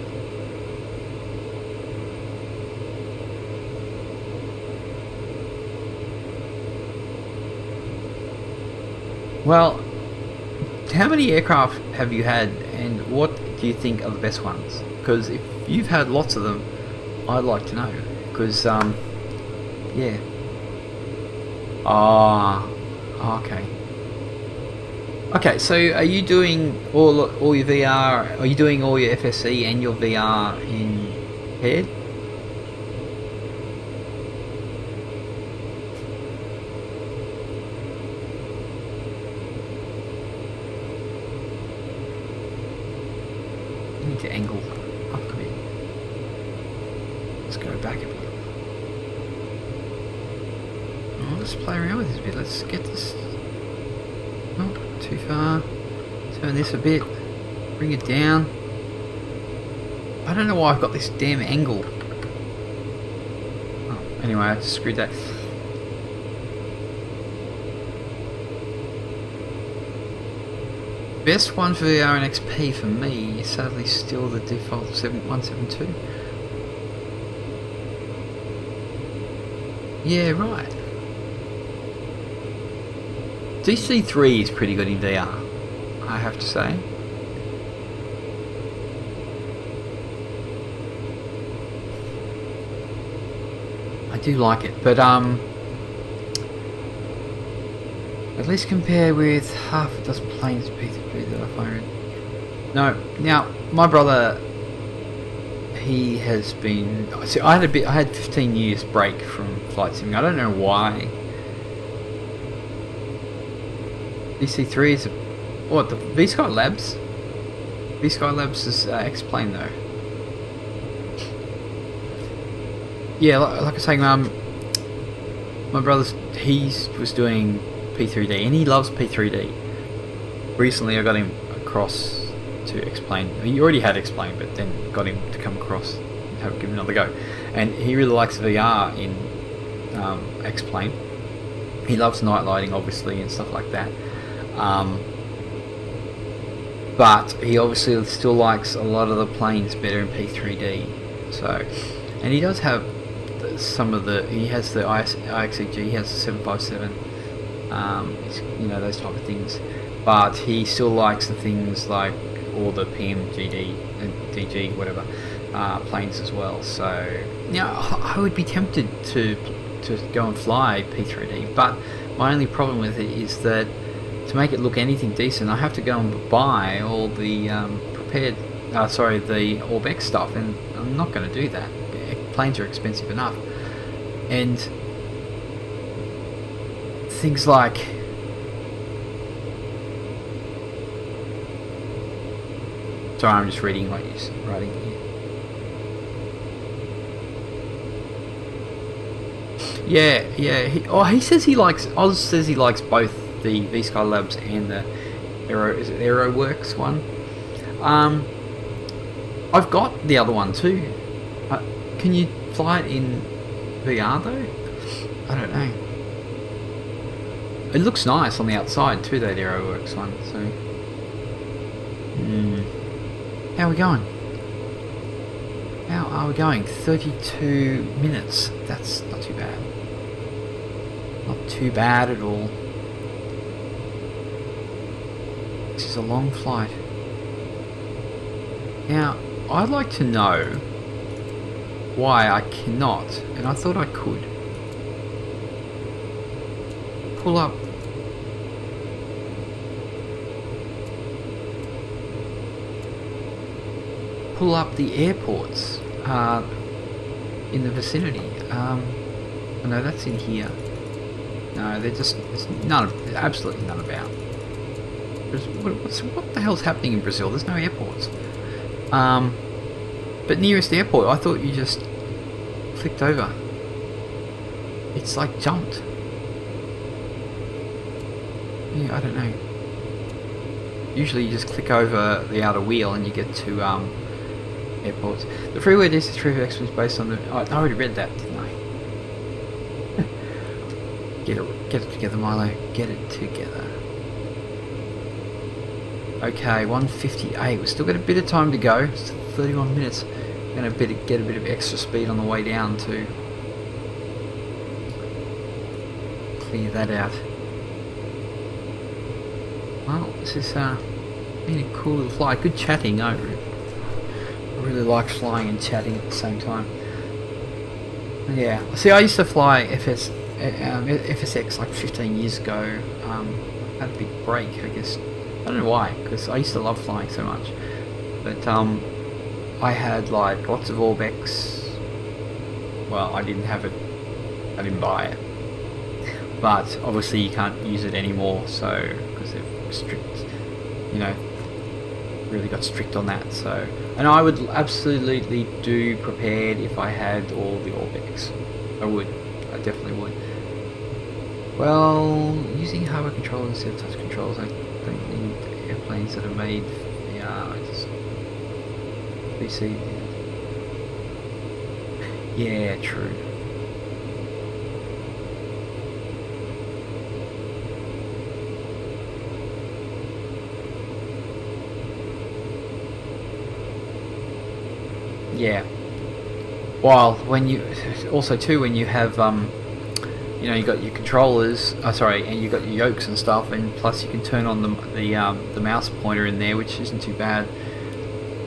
Well, how many aircraft have you had, and what do you think are the best ones? Because if you've had lots of them, I'd like to know. Because yeah. Ah, okay. Okay, so are you doing all your VR? Are you doing all your FSE and your VR in paired? I need to angle up a bit. Let's go back a bit. Oh, let's play around with this a bit. Let's get this. Oh, too far. Turn this a bit. Bring it down. I don't know why I've got this damn angle. Oh, anyway, I just screwed that. Best one for VR and XP for me is sadly still the default 172. Yeah, right. DC3 is pretty good in VR, I have to say. I do like it, but at least compare with half a dozen planes P3 that I fired. No, now my brother, he has been. See, I had 15 years break from flight simming. I don't know why. DC3 is what, the V-Sky Labs? V-Sky Labs is X-Plane though. Yeah, like I was saying, my brother's, he was doing P3D and he loves P3D. Recently I got him across to X-Plane. He already had X-Plane, but then got him to come across and give it another go. And he really likes VR in X-Plane. He loves night lighting obviously and stuff like that. But he obviously still likes a lot of the planes better in P3D. So, and he does have some of the. He has the IXEG. He has the 757. You know, those type of things. But he still likes the things like all the PMGD and DG whatever planes as well. So, you know, I would be tempted to go and fly P3D. But my only problem with it is that, to make it look anything decent, I have to go and buy all the the Orbex stuff, and I'm not going to do that. Planes are expensive enough, and things like sorry, I'm just reading what you're writing here. Yeah. He says he likes. Oz says he likes both the V-Sky Labs and the is it AeroWorks one. I've got the other one too. Can you fly it in VR though? I don't know. It looks nice on the outside too, that AeroWorks one. So, how are we going? How are we going? 32 minutes. That's not too bad. Not too bad at all. This is a long flight. Now, I'd like to know why I cannot, and I thought I could, pull up the airports in the vicinity. No, that's in here. No, they're just, there's absolutely none about. What the hell's happening in Brazil? There's no airports. But nearest airport, I thought you just flicked over. It's like jumped. Yeah, I don't know. Usually you just click over the outer wheel and you get to airports. The freeway distance traffic experts based on the... Oh, I already read that, didn't I? Get it together, Milo. Get it together. Okay, 1:58. We've still got a bit of time to go. Still 31 minutes. We're going to get a bit of extra speed on the way down to clear that out. Well, this is been a cool little flight. Good chatting. I really like flying and chatting at the same time. Yeah. See, I used to fly FSX like 15 years ago. Had a big break, I guess. I don't know why, because I used to love flying so much. But I had like lots of Orbex. Well, I didn't have it. I didn't buy it. But obviously you can't use it anymore, so because they've strict, you know, really got strict on that. So, and I would absolutely do prepared if I had all the Orbex. I would. I definitely would. Well, using hardware controls instead of touch controls, I don't need airplanes that are made. Yeah, I just PC. Yeah, true. Yeah. While when you also too when you have you know, you got your controllers, and you got your yokes and stuff, and plus you can turn on the mouse pointer in there, which isn't too bad.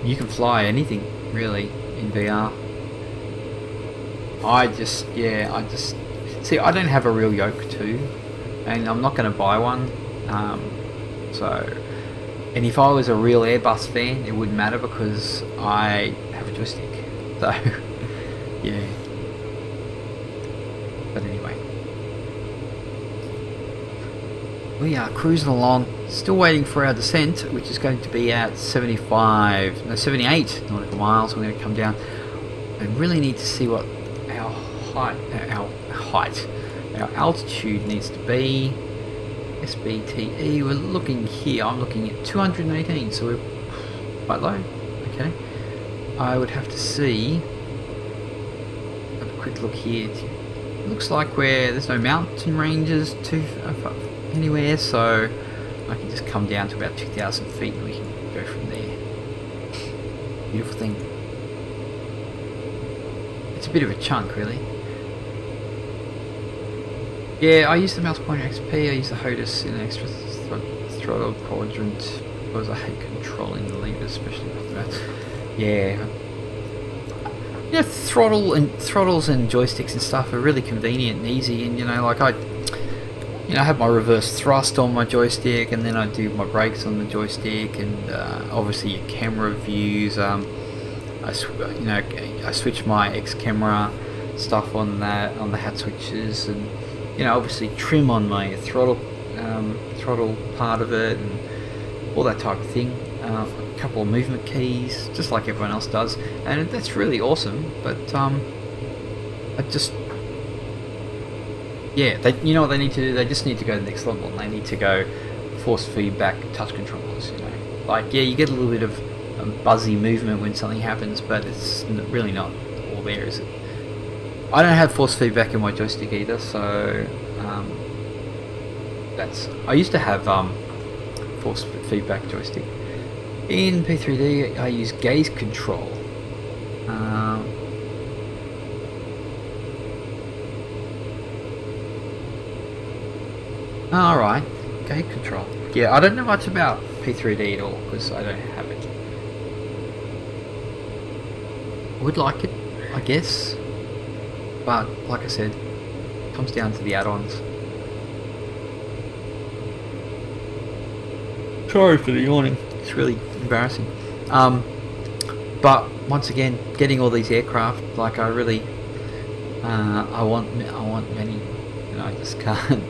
You can fly anything really in VR. I just see, I don't have a real yoke too, and I'm not going to buy one. And if I was a real Airbus fan, it wouldn't matter because I have a joystick. So yeah. But anyway. We are cruising along, still waiting for our descent, which is going to be at 78 nautical miles. We're going to come down. I really need to see what our altitude needs to be. SBTE, we're looking here, I'm looking at 218, so we're quite low. Okay. I would have to see, have a quick look here. It looks like there's no mountain ranges anywhere, so I can just come down to about 2,000 feet and we can go from there. Beautiful thing. It's a bit of a chunk, really. Yeah, I use the mouse pointer XP, I use the HOTUS in an extra throttle quadrant because I hate controlling the levers, especially with that. Yeah. You know, throttles and joysticks and stuff are really convenient and easy, and you know, like I have my reverse thrust on my joystick, and then I do my brakes on the joystick, and obviously your camera views. I switch my X camera stuff on that, on the hat switches, and you know, obviously trim on my throttle part of it, and all that type of thing. A couple of movement keys, just like everyone else does, and that's really awesome. But yeah, you know what they need to do? They just need to go to the next level, and they need to go force feedback touch controllers. You know, like yeah, you get a little bit of buzzy movement when something happens, but it's really not all there, is it? I don't have force feedback in my joystick either, so I used to have force feedback joystick. In P3D, I use gaze control. Alright, gaze control. Yeah, I don't know much about P3D at all because I don't have it. Would like it, I guess, but like I said, it comes down to the add-ons. Sorry for the yawning. It's really embarrassing. But once again, getting all these aircraft, like I really, I want many. You know, I just can't.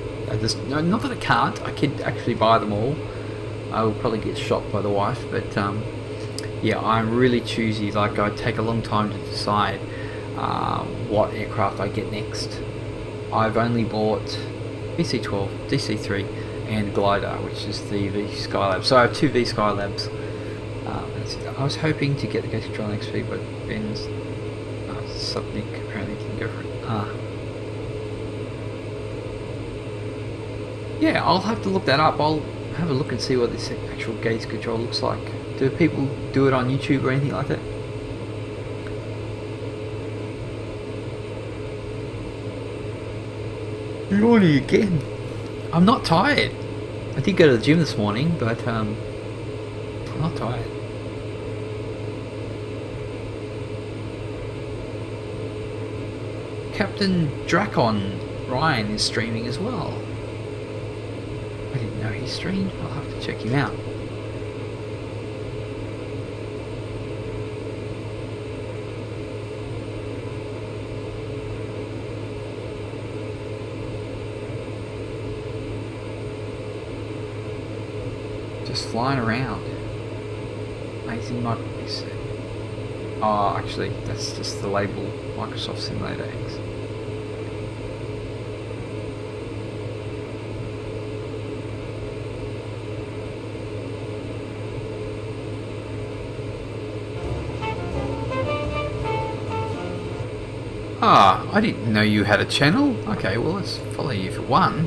No, not that I can't. I could actually buy them all. I will probably get shot by the wife, but yeah, I'm really choosy. Like I take a long time to decide what aircraft I get next. I've only bought PC-12, DC-3, and Glider, which is the V Skylab. So I have two V Skylabs. I was hoping to get the gaze control next week, but Ben's something apparently didn't go for it. Yeah, I'll have to look that up. I'll have a look and see what this actual gaze control looks like. Do people do it on YouTube or anything like that? Yawning again. I'm not tired. I did go to the gym this morning, but I'm not tired. Captain Dracon Ryan is streaming as well. I didn't know he streamed. I'll have to check him out. Just flying around. Amazing Microsoft. Oh, actually, that's just the label Microsoft Simulator X. Ah, I didn't know you had a channel. Okay, well let's follow you for one.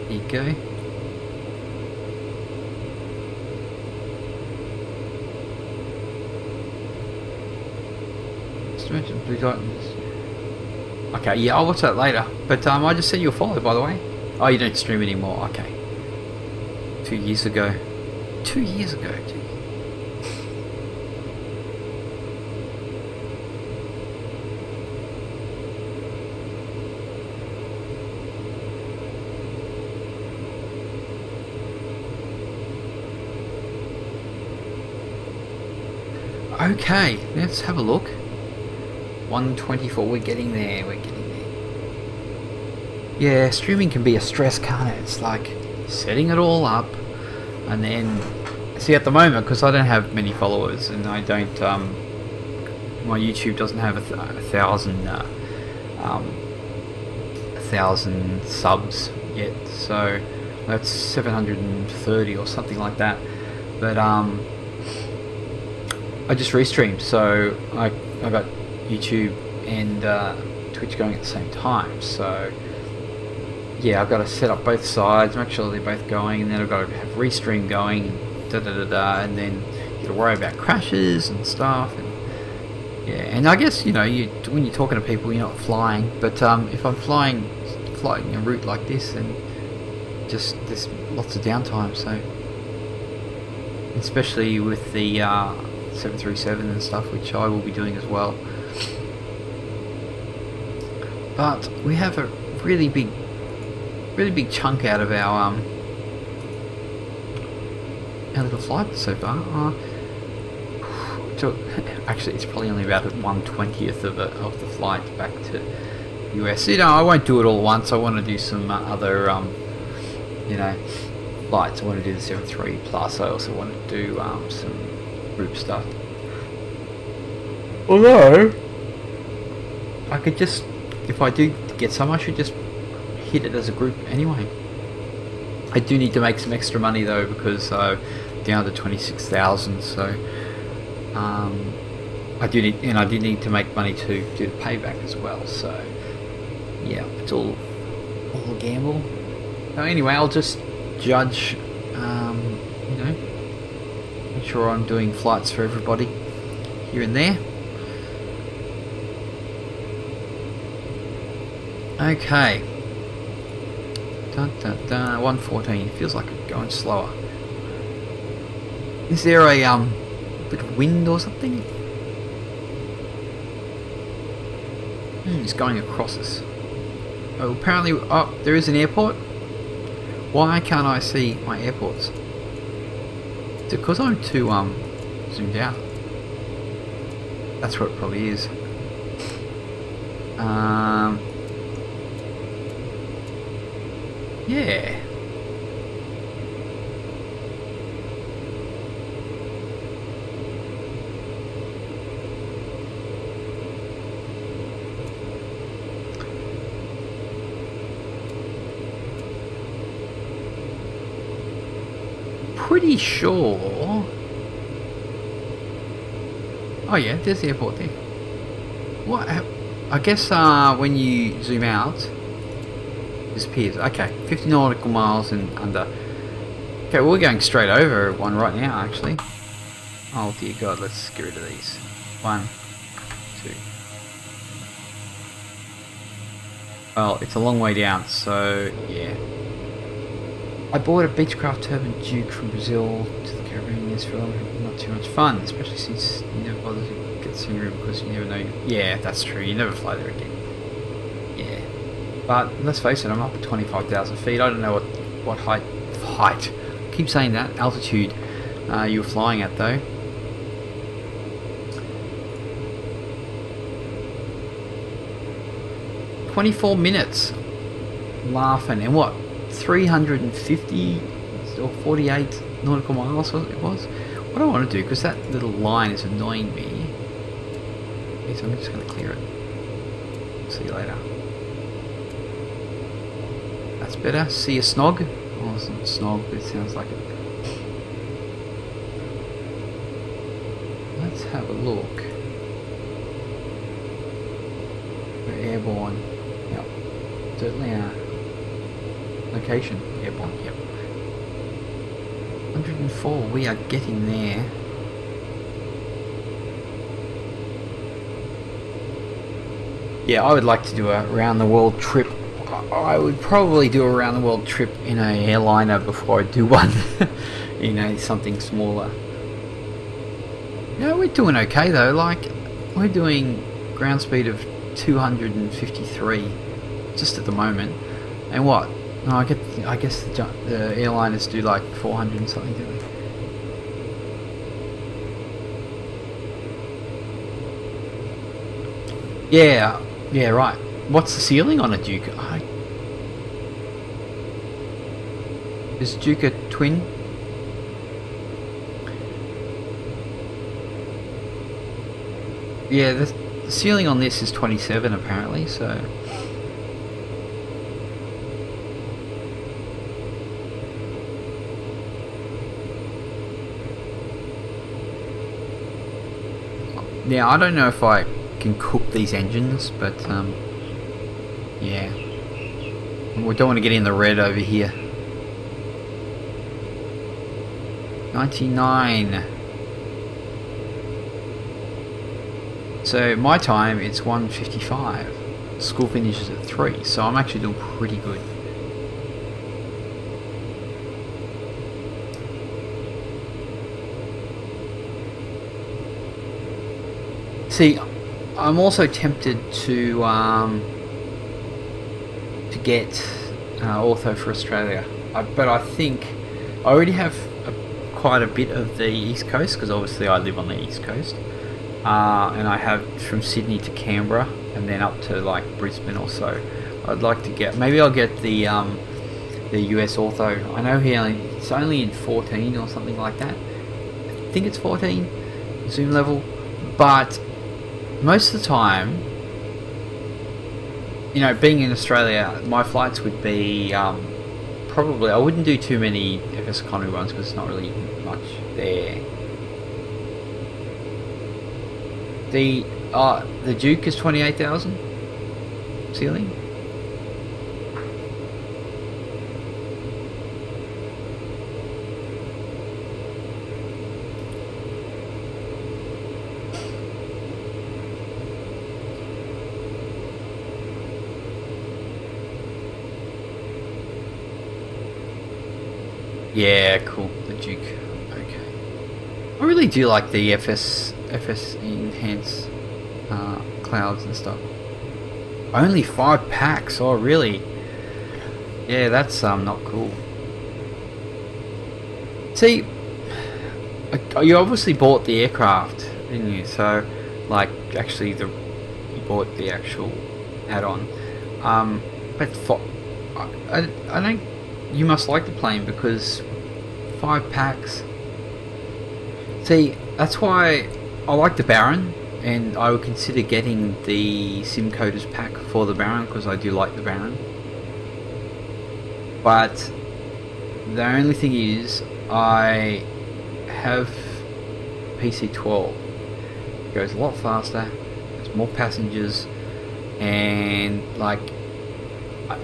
Here you go. Just mention Blue Titans. Okay, yeah, I'll watch that later. But I just sent you a follow, by the way. Oh, you don't stream anymore. Okay. 2 years ago. 2 years ago. Gee. Okay, let's have a look. 124, we're getting there, we're getting there. Yeah, streaming can be a stress, can't it? It's like setting it all up, and then, see at the moment, because I don't have many followers, and I don't, my YouTube doesn't have a thousand subs yet, so that's 730 or something like that, but I just restreamed, so I got YouTube and Twitch going at the same time, so yeah, I've got to set up both sides, make sure they're both going, and then I've got to have restream going, and then you got to worry about crashes and stuff, and yeah, and I guess, you know, when you're talking to people, you're not flying, but if I'm flying a route like this, then just there's lots of downtime, so especially with the 737 and stuff, which I will be doing as well. But we have a really big chunk out of our little flight so far. Actually, it's probably only about 1/20th of the flight back to US. You know, I won't do it all at once. I want to do some other you know, flights. I want to do the 73 plus. I also want to do some group stuff. Although I could just, if I do get some, I should just hit it as a group anyway. I do need to make some extra money though, because down to 26,000, so I do need, and I do need to make money to do the payback as well. So yeah, it's all a gamble. So anyway, I'll just judge, you know, make sure I'm doing flights for everybody here and there. Okay. Dun, dun, dun, 114. Feels like it's going slower. Is there a bit of wind or something? It's going across us. Oh, apparently, oh, there is an airport. Why can't I see my airports? Is it because I'm too zoomed out? That's what it probably is. Yeah. Pretty sure. Oh yeah, there's the airport there. What? I guess when you zoom out, it disappears. Okay, 50 nautical miles and under. Okay, we're going straight over one right now, actually. Oh dear God, let's get rid of these. 1, 2. Well, it's a long way down, so yeah. I bought a Beechcraft Turbine Duke from Brazil to the Caribbean years for not too much fun, especially since you never bother to get sitting room because you never know. Yeah, that's true. You never fly there again. Yeah, but let's face it, I'm up at 25,000 feet. I don't know what height. I keep saying that altitude you were flying at though. "24 minutes laughing, and what, 350 or 48 nautical miles it was. What I want to do, because that little line is annoying me, is I'm just going to clear it. See you later. That's better. See a snog? Oh, it's not a snog, but it sounds like it. Let's have a look. We're airborne. Yep, certainly are. Location, airborne, yep. 104, we are getting there. Yeah, I would like to do a round the world trip. I would probably do a round the world trip in an airliner before I do one in something smaller. Yeah, we're doing okay though, like we're doing ground speed of 253 just at the moment. And what? No, I guess the airliners do like 400 and something, do they? Yeah, right. What's the ceiling on a Duke? Is Duke a twin? Yeah, the ceiling on this is 27 apparently, so. Yeah, I don't know if I can cook these engines, but yeah, we don't want to get in the red over here. 99. So my time it's 1:55. School finishes at 3, so I'm actually doing pretty good. See, I'm also tempted to get ortho for Australia, but I think I already have quite a bit of the East Coast, because obviously I live on the East Coast, and I have from Sydney to Canberra and then up to like Brisbane or so. I'd like to get, maybe I'll get the US ortho. I know it's only in 14 or something like that. I think it's 14 zoom level, but most of the time you know, being in Australia, my flights would be probably, I wouldn't do too many FS economy ones because it's not really much there. The Duke is 28,000 ceiling. Yeah, cool. The Duke. Okay. I really do like the FS enhanced clouds and stuff. Only 5 packs. Oh, really? Yeah, that's not cool. See, you obviously bought the aircraft, didn't you? So, like, actually, you bought the actual add-on. But I don't. You must like the plane because 5 packs. See, that's why I like the Baron, and I would consider getting the Sim Coders pack for the Baron because I do like the Baron. But the only thing is, I have PC-12. It goes a lot faster, there's more passengers, and like,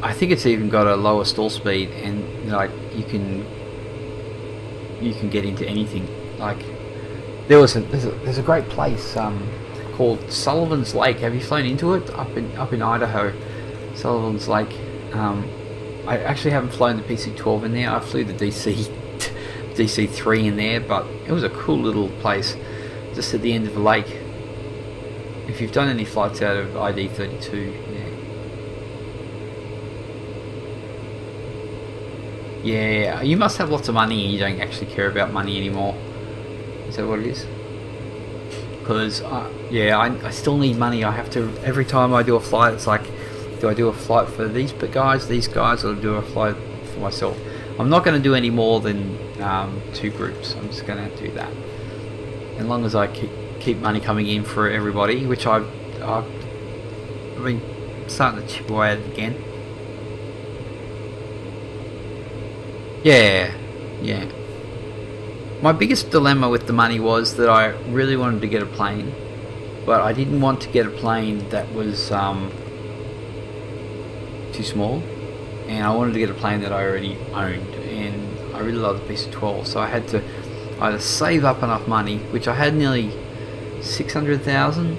I think it's even got a lower stall speed, and like you can get into anything. Like there's a great place called Sullivan's Lake. Have you flown into it? Up in Idaho, Sullivan's Lake. I actually haven't flown the PC-12 in there. I flew the DC-3 in there, but it was a cool little place just at the end of the lake. If you've done any flights out of ID-32, yeah, you must have lots of money and you don't actually care about money anymore. Is that what it is? Because, yeah, I still need money. I have to, every time I do a flight, it's like, do I do a flight for these guys, or do a flight for myself? I'm not going to do any more than 2 groups. I'm just going to do that. As long as I keep money coming in for everybody, which I've been starting to chip away at it again. Yeah. My biggest dilemma with the money was that I really wanted to get a plane, but I didn't want to get a plane that was too small, and I wanted to get a plane that I already owned, and I really love the PC-12, so I had to either save up enough money, which I had nearly 600,000.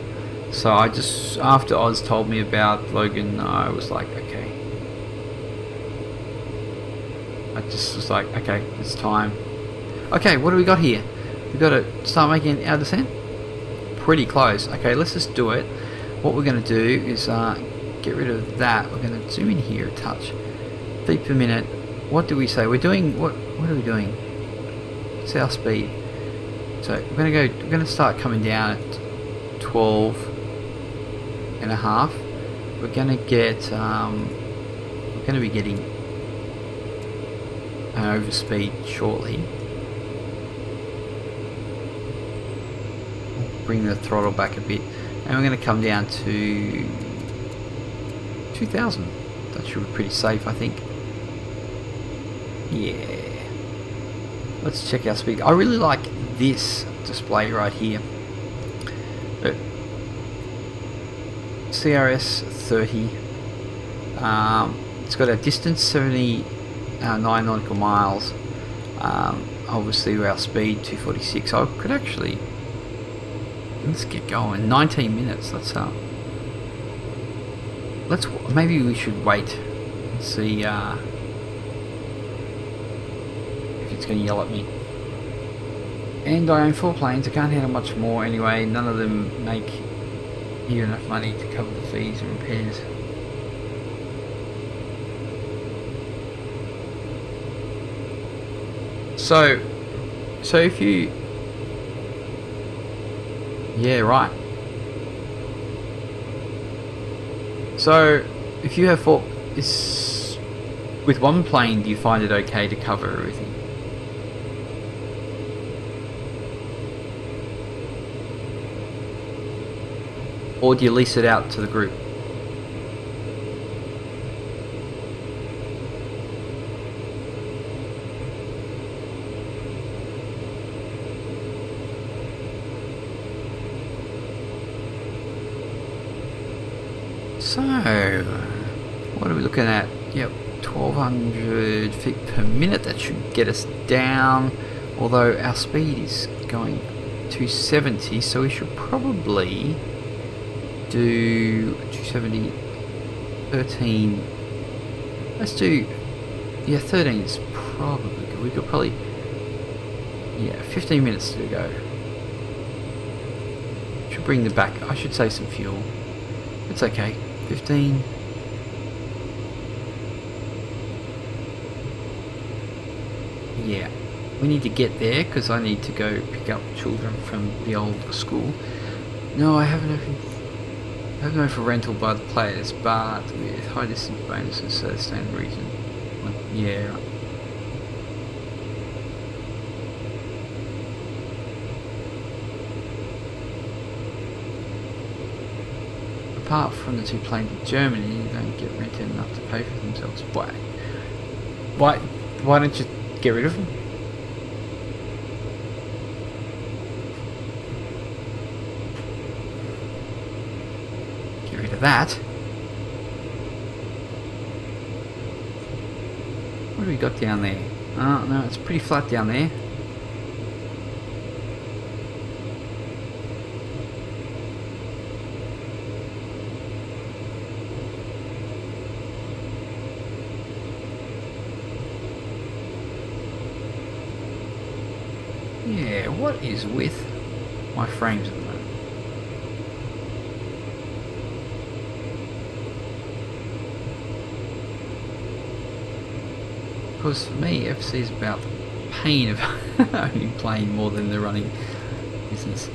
So I just, after Oz told me about Logan, I was like, okay. I just was like, okay, it's time. Okay, what do we got here? We've got to start making our descent. Pretty close. Okay, let's just do it. What we're going to do is get rid of that. We're going to zoom in here a touch. Feet per minute. What do we say? We're doing what are we doing? What's our speed? So we're going to start coming down at 12.5. We're going to get we're going to be getting an overspeed shortly. Bring the throttle back a bit, and we're going to come down to 2,000. That should be pretty safe, I think. Yeah. Let's check our speed. I really like this display right here. But CRS 30. It's got a distance 79 nautical miles. Obviously our speed 246. I could actually, let's get going. 19 minutes. Let's maybe we should wait and see if it's going to yell at me. And I own 4 planes. I can't handle much more anyway. None of them make here enough money to cover the fees and repairs. So if you, yeah, right. So if you have 4, with 1 plane, do you find it okay to cover everything? Or do you lease it out to the group? So, what are we looking at? Yep, 1200 feet per minute. That should get us down. Although our speed is going 270, so we should probably do 270, 13. Let's do, yeah, 13 is probably good. We could probably, yeah, 15 minutes to go. Should bring the back, I should save some fuel. It's okay. 15. Yeah, we need to get there because I need to go pick up children from the old school. No, I haven't opened for rental by the players, but with high distance bonuses, so stay in the region. Yeah. Apart from the 2 planes in Germany, they don't get rented enough to pay for themselves. Why don't you get rid of them? Get rid of that. What do we got down there? Oh no, it's pretty flat down there. Yeah, what is with my frames at the moment? Because for me, FC is about the pain of only playing more than the running business.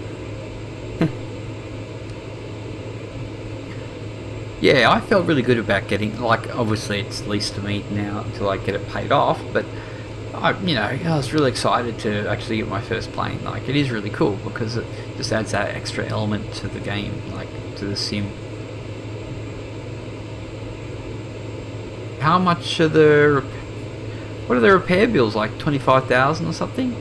Yeah, I felt really good about getting, like, obviously it's leased to me now until I get it paid off, but I was really excited to actually get my first plane. Like, it is really cool because it just adds that extra element to the game, like to the sim. How much are what are the repair bills, like 25,000 or something?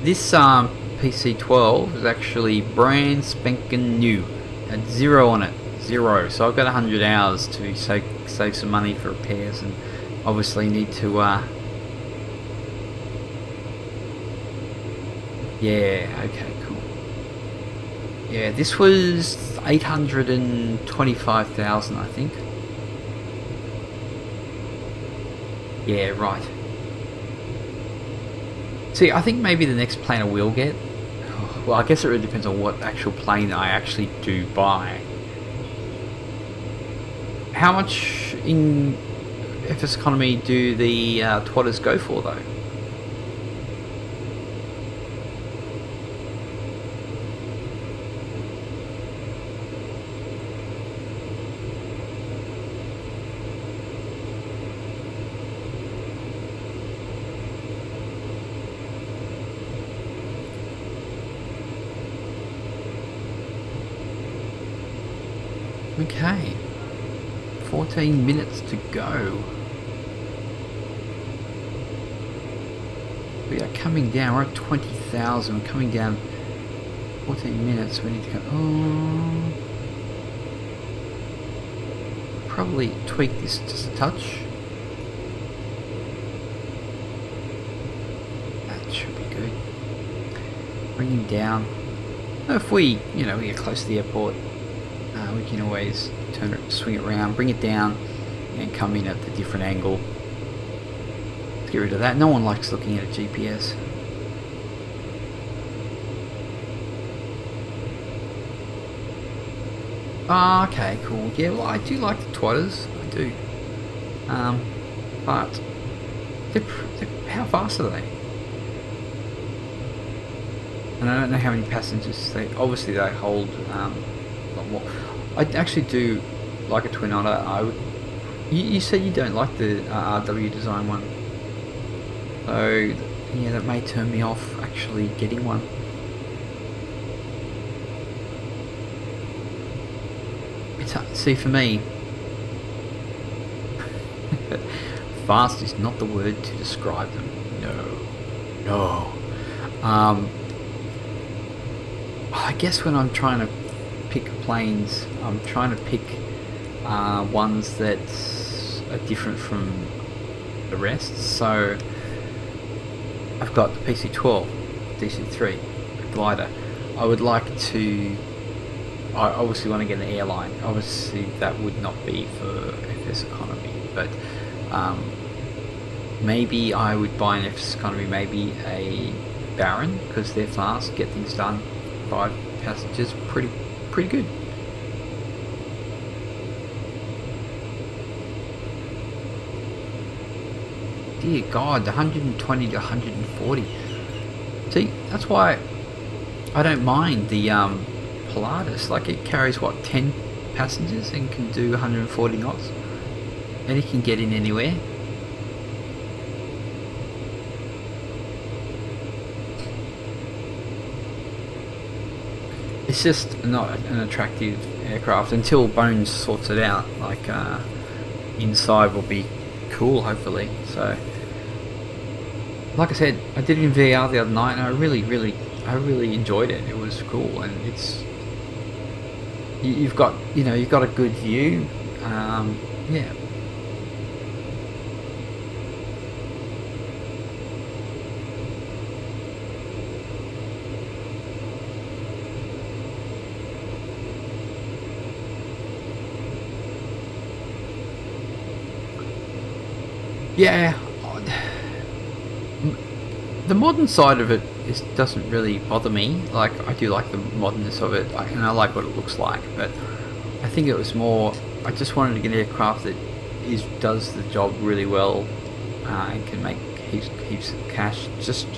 This PC-12 is actually brand spanking new, at 0 on it, 0. So I've got 100 hours to save some money for repairs, and obviously need to. Yeah, okay, cool. Yeah, this was 825,000, I think. Yeah, right. See, I think maybe the next plane I will get, well, I guess it really depends on what actual plane I actually do buy. How much in FSeconomy do the twotters go for, though? Okay, 14 minutes to go. We are coming down, we're at 20,000, we're coming down 14 minutes, we need to go, probably tweak this just a touch. That should be good. Bring him down. If we get close to the airport, we can always swing it around, bring it down, and come in at the different angle. Let's get rid of that. No one likes looking at a GPS. Oh, okay, cool. Yeah, well, I do like the twotters. I do. But how fast are they? And I don't know how many passengers obviously they hold a lot more. I actually do like a twin otter. You said you don't like the RW design one, so yeah, that may turn me off actually getting one. See, for me, fast is not the word to describe them. No. no. I guess when I'm trying to pick planes, I'm trying to pick ones that are different from the rest. So I've got the PC-12, DC-3, a glider. I would like to. I obviously want to get an airline. Obviously, that would not be for FSeconomy, but maybe I would buy an FSeconomy, maybe a Baron, because they're fast, get things done. 5 passengers, pretty good. Dear God, 120 to 140. See, that's why I don't mind the Pilatus. Like, it carries what, 10 passengers and can do 140 knots, and it can get in anywhere. It's just not an attractive aircraft until Bones sorts it out. Like, inside will be cool, hopefully. So, like I said, I did it in VR the other night, and I really enjoyed it. It was cool, and it's you've got a good view. Yeah. Yeah, the modern side of it doesn't really bother me. Like, I do like the modernness of it, and I like what it looks like. But I think it was more, I just wanted to get an aircraft that does the job really well, and can make heaps of cash just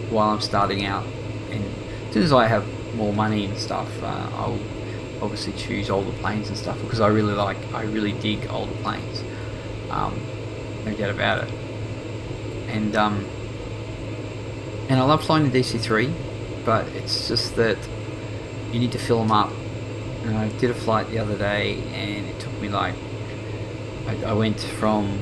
while I'm starting out. And as soon as I have more money and stuff, I'll obviously choose older planes and stuff, because I really dig older planes. No doubt about it. And I love flying the DC-3, but it's just that you need to fill them up. And I did a flight the other day, and it took me like, I went from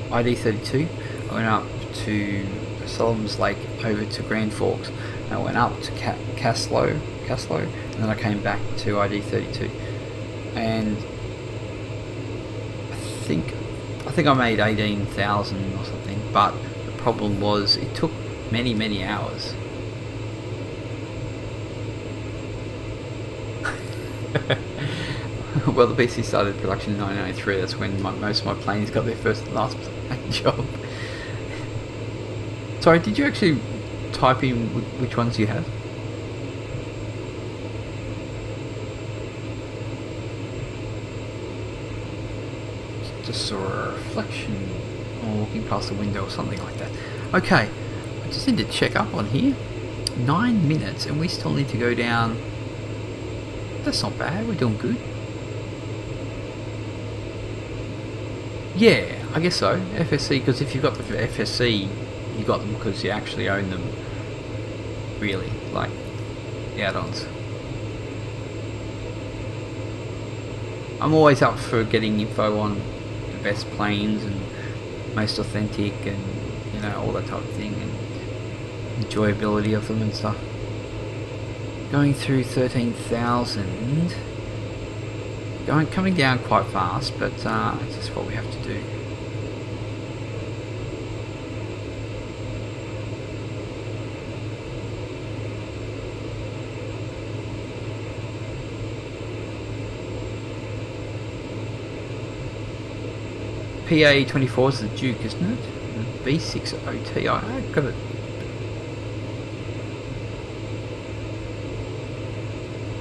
ID32, I went up to Solomon's Lake, over to Grand Forks, and I went up to Caslow, and then I came back to ID32, and I think I made 18,000 or something, but the problem was it took many hours. Well, the PC started production in 1993. That's when most of my planes got their first and last plane job. Sorry, did you actually type in which ones you have? Just saw a reflection or walking past the window or something like that. Okay, I just need to check up on here. 9 minutes and we still need to go down. That's not bad, we're doing good. Yeah, I guess so. FSC, because if you've got the FSC, you got them because you actually own them. Really, like the add-ons. I'm always up for getting info on the best planes and most authentic and, you know, all that type of thing, and enjoyability of them and stuff. Going through 13,000, coming down quite fast, but it's just what we have to do. PA24 is the Duke, isn't it? The B6OT, I got it.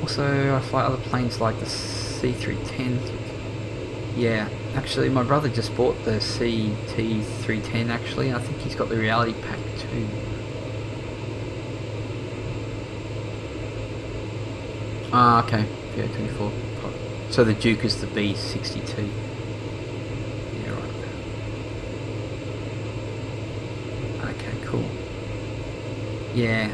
Also, I fly other planes like the C310. Yeah, actually, my brother just bought the CT310. Actually, I think he's got the reality pack too. Ah, okay, PA24. So the Duke is the B62. Cool. Yeah.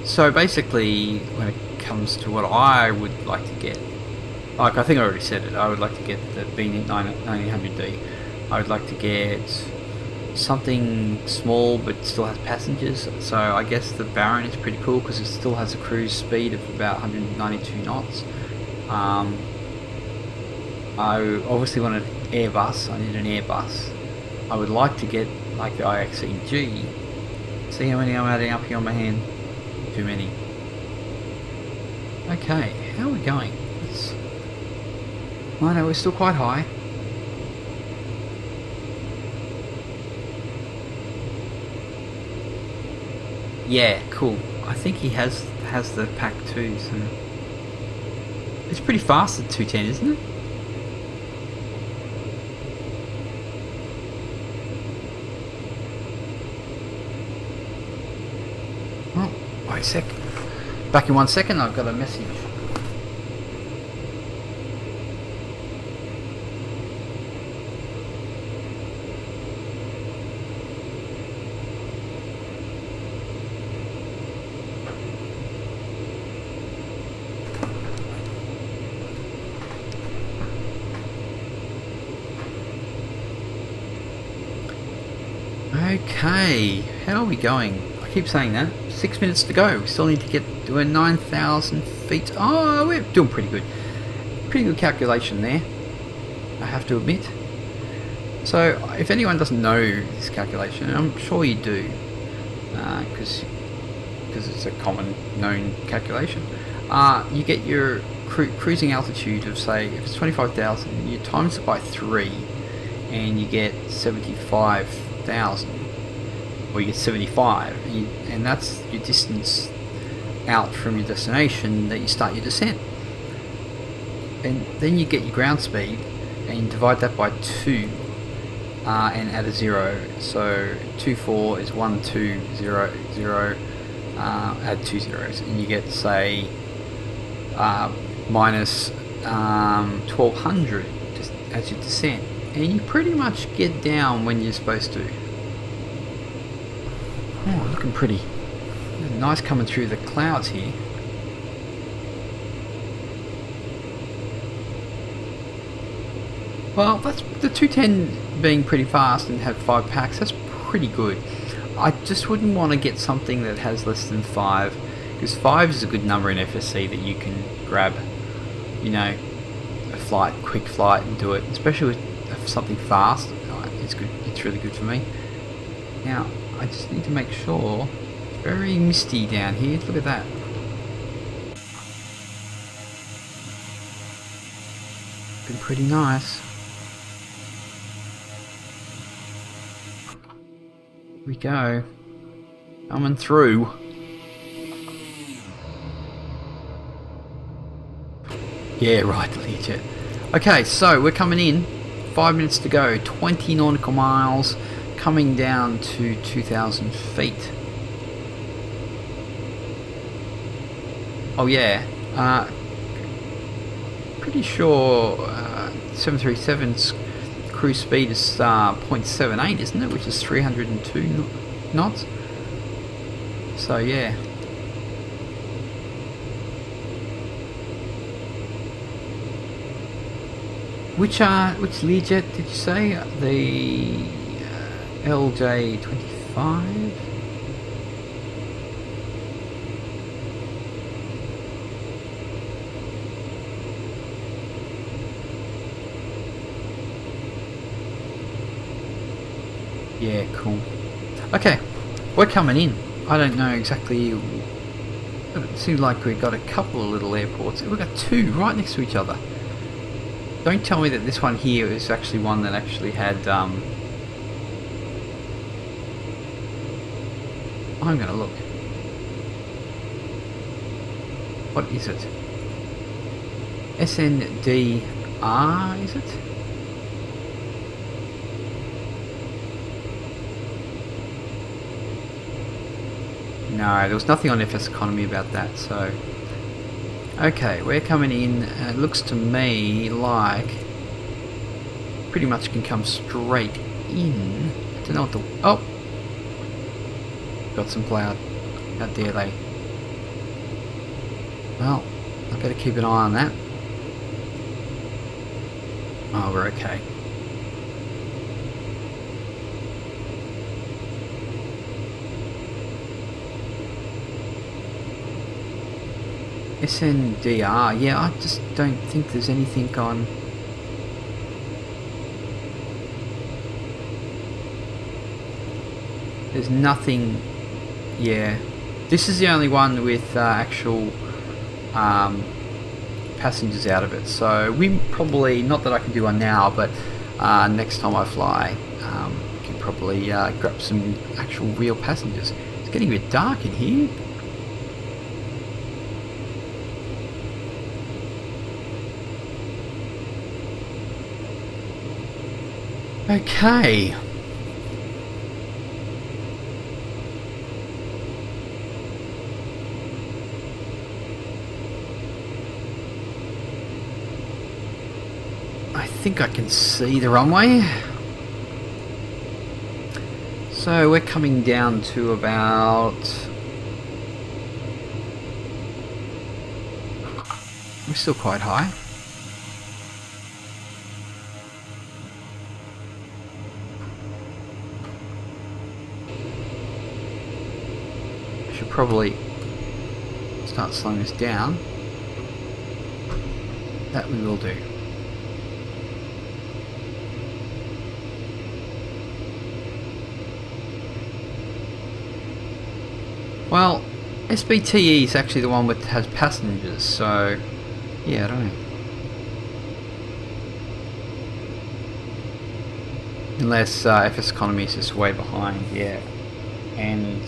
So basically, when it comes to what I would like to get, like I think I already said it, I would like to get the B1900D. I would like to get something small but still has passengers. So I guess the Baron is pretty cool because it still has a cruise speed of about 192 knots. I obviously want an Airbus. I need an Airbus. I would like to get like the IXEG. See how many I'm adding up here on my hand? Too many. Okay, how are we going? I know we're still quite high. Yeah, cool. I think he has the pack too, so it's pretty fast at 210, isn't it? Oh, wait a sec. Back in 1 second, I've got a message. Okay, how are we going? I keep saying that. 6 minutes to go. We still need to get to 9,000 feet. Oh, we're doing pretty good. Pretty good calculation there, I have to admit. So, if anyone doesn't know this calculation, I'm sure you do, because it's a common known calculation. You get your cruising altitude of, say, if it's 25,000, you times it by 3, and you get 75,000. Or you get 75, and that's your distance out from your destination that you start your descent. And then you get your ground speed, and you divide that by 2, and add a 0. So 24 is 1200, add 2 zeros, and you get, say, minus 1200 just as you descend, and you pretty much get down when you're supposed to. Oh, looking pretty nice coming through the clouds here. Well, that's the 210 being pretty fast and have 5 packs. That's pretty good. I just wouldn't want to get something that has less than 5, because 5 is a good number in FSC that you can grab, you know, a quick flight and do it, especially with something fast. It's good. It's really good for me. Now, I just need to make sure. It's very misty down here. Look at that. Been pretty nice. Here we go. Coming through. Yeah, right, Learjet. Okay, so we're coming in. 5 minutes to go. 20 nautical miles. Coming down to 2,000 feet. Oh yeah, pretty sure 737's cruise speed is 0.78, isn't it? Which is 302 knots. So yeah. Which Learjet did you say? The LJ25? Yeah, cool. Okay, we're coming in. I don't know exactly. It seems like we've got a couple of little airports. We've got 2 right next to each other. Don't tell me that this one here is actually one that actually had I'm going to look. What is it? SNDR, is it? No, there was nothing on FSeconomy about that, so... Okay, we're coming in, and it looks to me like... pretty much can come straight in. I don't know what the... Oh! Got some cloud. How dare they? Well, I better keep an eye on that. Oh, we're okay. SNDR, yeah, I just don't think there's anything on. There's nothing, yeah. This is the only one with actual passengers out of it. So we probably, not that I can do one now, but next time I fly, can probably grab some actual real passengers. It's getting a bit dark in here. Okay. I think I can see the runway. So we're coming down to about... We're still quite high. Should probably start slowing this down. That we will do. Well, SBTE is actually the one that has passengers, so yeah, I don't know. Unless FSeconomy is just way behind, yeah, and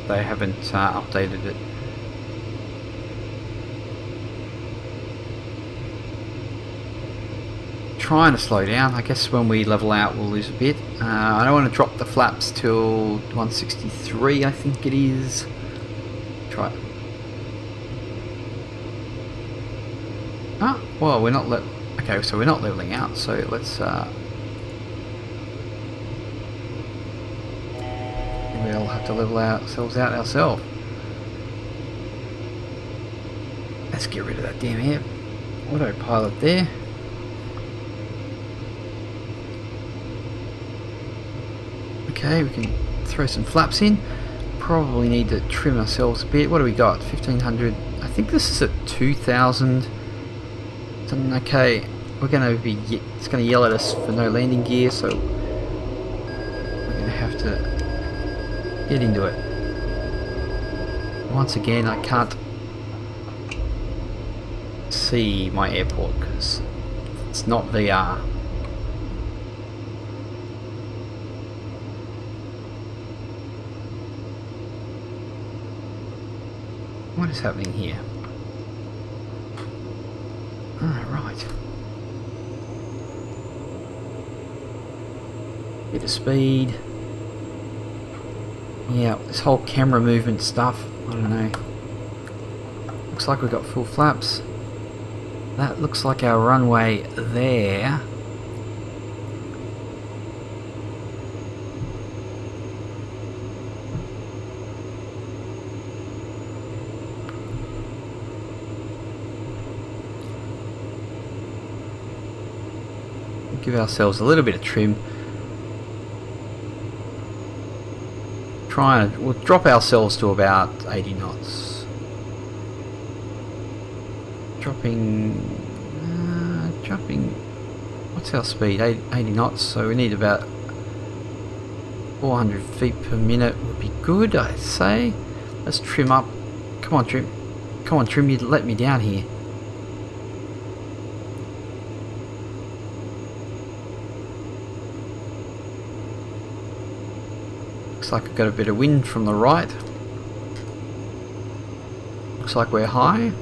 they haven't updated it. Trying to slow down. I guess when we level out we'll lose a bit. I don't want to drop the flaps till 163, I think it is. Try it. Ah, well, we're not okay, so we're not leveling out, so let's we'll have to level ourselves out ourselves. Let's get rid of that damn air autopilot there. Okay, we can throw some flaps in. Probably need to trim ourselves a bit. What do we got? 1500. I think this is at 2000. Okay, we're going to be. It's going to yell at us for no landing gear, so we're going to have to get into it. Once again, I can't see my airport because it's not VR. What is happening here? Ah, right. Bit of speed. Yeah, this whole camera movement stuff, I don't know. Looks like we've got full flaps. That looks like our runway there. Give ourselves a little bit of trim. We'll drop ourselves to about 80 knots. Dropping, what's our speed? 80 knots, so we need about 400 feet per minute would be good, I'd say. Let's trim up. Come on, trim. Come on, trim, you let me down here. Looks like I've got a bit of wind from the right. Looks like we're high.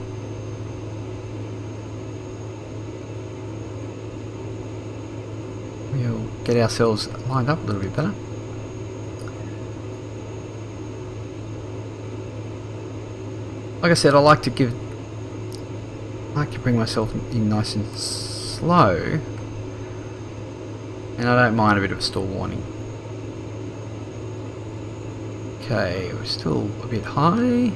We'll get ourselves lined up a little bit better. Like I said, I like to bring myself in nice and slow, and I don't mind a bit of a stall warning. Okay, we're still a bit high.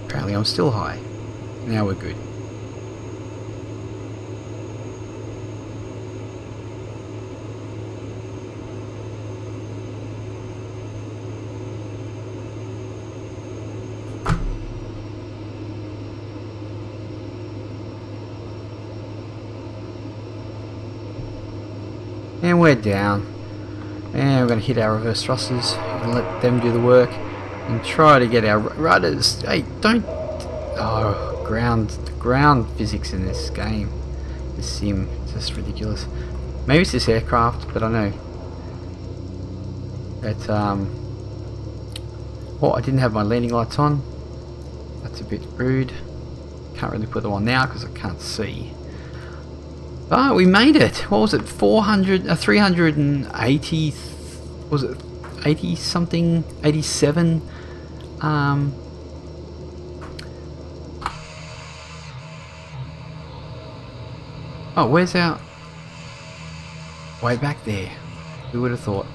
Apparently I'm still high. Now we're good. And we're down. And we're going to hit our reverse thrusters and let them do the work. And try to get our rudders. Hey, don't... Oh, ground physics in this game. This sim. It's just ridiculous. Maybe it's this aircraft, but I know. That, oh, I didn't have my landing lights on. That's a bit rude. Can't really put them on now because I can't see. Oh, we made it. What was it? 380. Was it 80 something? 87. Oh, where's our... Way back there. Who would have thought?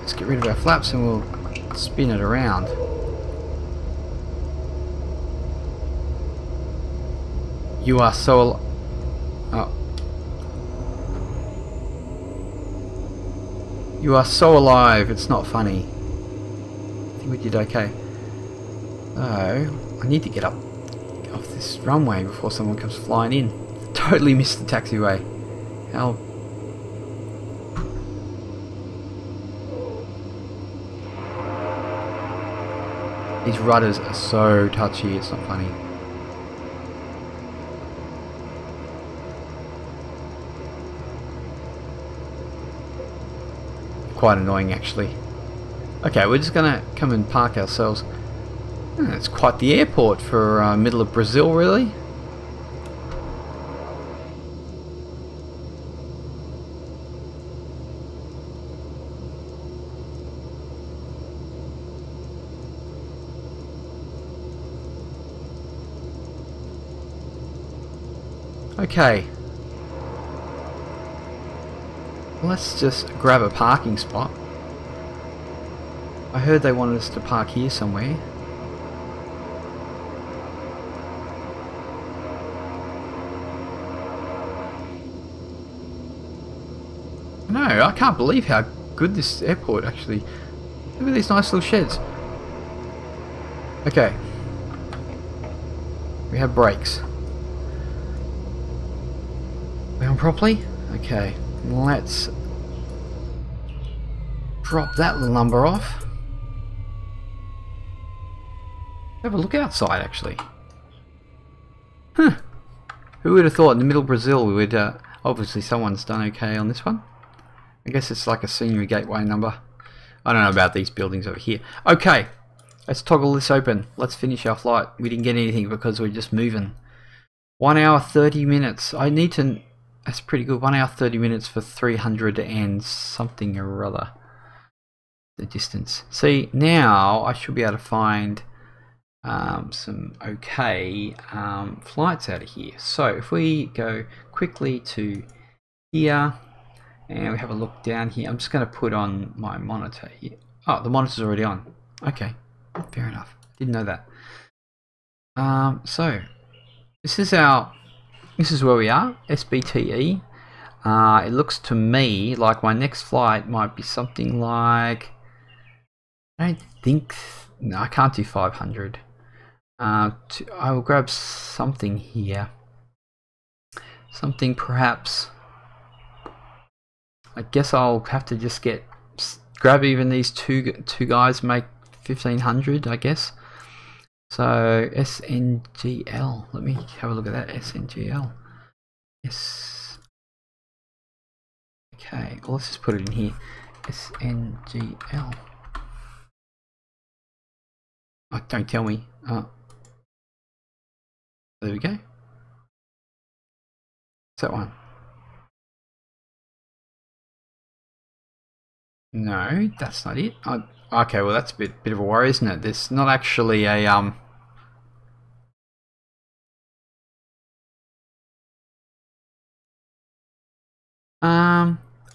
Let's get rid of our flaps and we'll spin it around. You are so... Oh. You are so alive, it's not funny. I think we did okay. Oh, I need to get up off this runway before someone comes flying in. Totally missed the taxiway. How... These rudders are so touchy, it's not funny. Quite annoying actually. Okay, we're just gonna come and park ourselves. It's quite the airport for middle of Brazil, really. Okay. Let's just grab a parking spot. I heard they wanted us to park here somewhere. No, I can't believe how good this airport actually. Look at these nice little sheds. Okay. We have brakes. We on properly? Okay. Let's drop that little number off. Have a look outside actually. Huh. Who would have thought in the middle of Brazil we would, obviously someone's done okay on this one. I guess it's like a scenery gateway number. I don't know about these buildings over here. Okay, let's toggle this open. Let's finish our flight. We didn't get anything because we're just moving. 1 hour 30 minutes. I need to... That's pretty good. 1 hour 30 minutes for 300 and something or other. The distance. See, now I should be able to find some okay flights out of here. So if we go quickly to here and we have a look down here, I'm just going to put on my monitor here. Oh, the monitor's already on. Okay, fair enough. Didn't know that. So this is where we are, SBTE. It looks to me like my next flight might be something like, I don't think, no, I can't do 500. I will grab something here. Something perhaps, I guess I'll have to just grab even these two guys, make 1500, I guess. So SNGL, let me have a look at that. SNGL. Yes. Okay, well, let's just put it in here. SNGL. Oh, don't tell me. Oh. There we go. What's that one? No, that's not it. Oh, okay, well that's a bit of a worry, isn't it? There's not actually a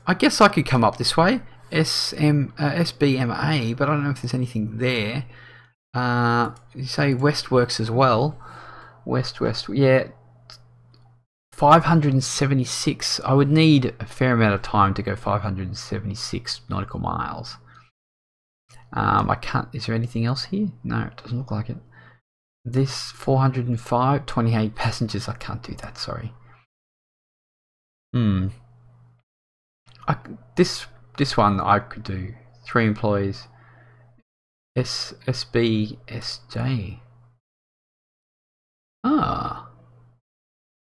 I guess I could come up this way, SBMA, but I don't know if there's anything there. You say West works as well. West, yeah. 576. I would need a fair amount of time to go 576 nautical miles. I can't. Is there anything else here? No, it doesn't look like it. This 405, 28 passengers. I can't do that, sorry. This one I could do. 3 employees. SB SJ. Ah,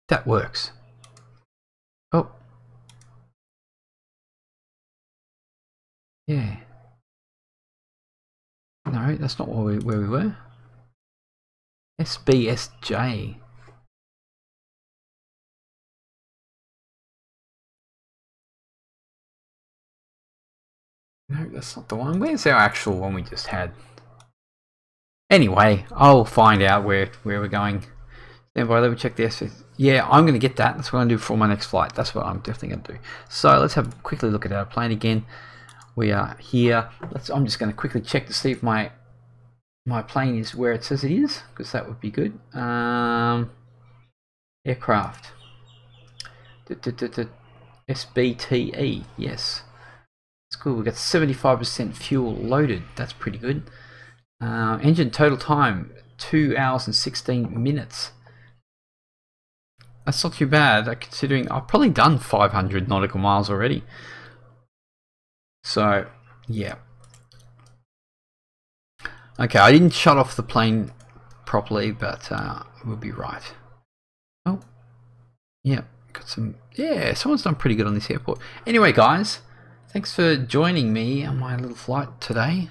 that works. Oh, yeah. No, that's not where we were. SBSJ. No, that's not the one. Where's our actual one we just had? Anyway, I'll find out where we're going. Stand by, let me check this. Yeah, I'm going to get that. That's what I'm going to do for my next flight. That's what I'm definitely going to do. So let's have a quickly look at our plane again. We are here. I'm just going to quickly check to see if my plane is where it says it is, because that would be good. Aircraft. SBTE. Yes. It's cool. We've got 75% fuel loaded. That's pretty good. Engine total time 2 hours and 16 minutes. That's not too bad, considering I've probably done 500 nautical miles already. So yeah. Okay, I didn't shut off the plane properly, but we'll be right. Oh, yeah, got some. Yeah, someone's done pretty good on this airport. Anyway, guys, thanks for joining me on my little flight today.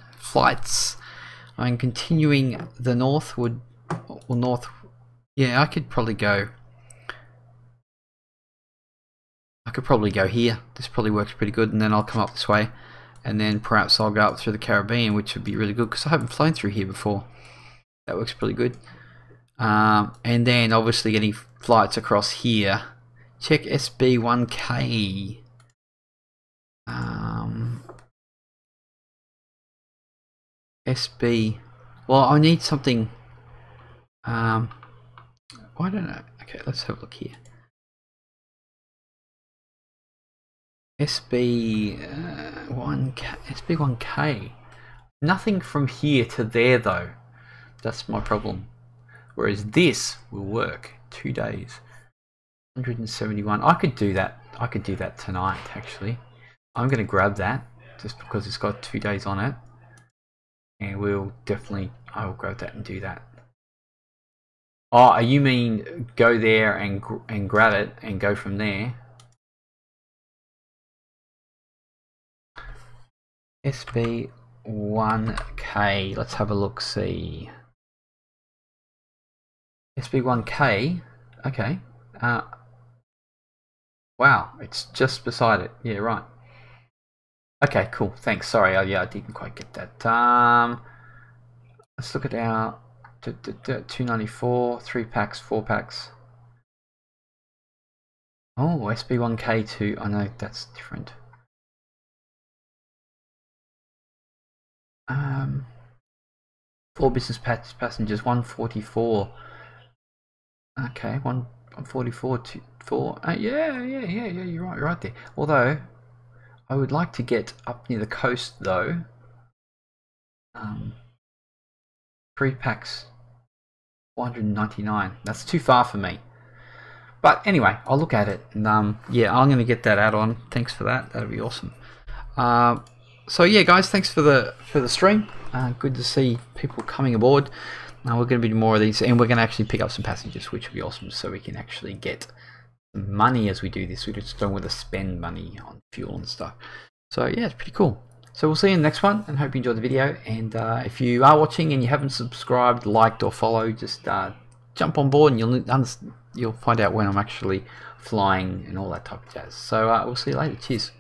I'm continuing the northward, or north. Yeah, I could probably go here. This probably works pretty good, and then I'll come up this way, and then perhaps I'll go up through the Caribbean, which would be really good because I haven't flown through here before. That works pretty good. And then obviously getting flights across here. Check SB1K. SB. Well, I need something. I don't know. Okay, let's have a look here. SB1K. Nothing from here to there though. That's my problem. Whereas this will work. 2 days. 171. I could do that. I could do that tonight actually. I'm going to grab that just because it's got 2 days on it. And I will grab that and do that. Oh, you mean go there and grab it and go from there? SB1K. Let's have a look. See. SB1K. Okay. Wow, it's just beside it. Yeah, right. Okay, cool. Thanks. Sorry. Yeah, I didn't quite get that. Let's look at our 294, 3 packs, 4 packs. Oh, SB1K2. I know that's different. 4 business passengers, 144. Okay, 144 to 4. Yeah. You're right there. Although I would like to get up near the coast though. 3 packs, 499. That's too far for me. But anyway, I'll look at it. And yeah, I'm going to get that add-on. Thanks for that. That'll be awesome. So yeah, guys, thanks for the stream. Good to see people coming aboard. We're going to be more of these, and we're going to actually pick up some passengers, which will be awesome. So we can actually get money as we do this. We just don't want to spend money on fuel and stuff. So yeah, it's pretty cool. So we'll see you in the next one, and hope you enjoyed the video. And if you are watching and you haven't subscribed, liked, or followed, just jump on board, and you'll find out when I'm actually flying and all that type of jazz. So we'll see you later. Cheers.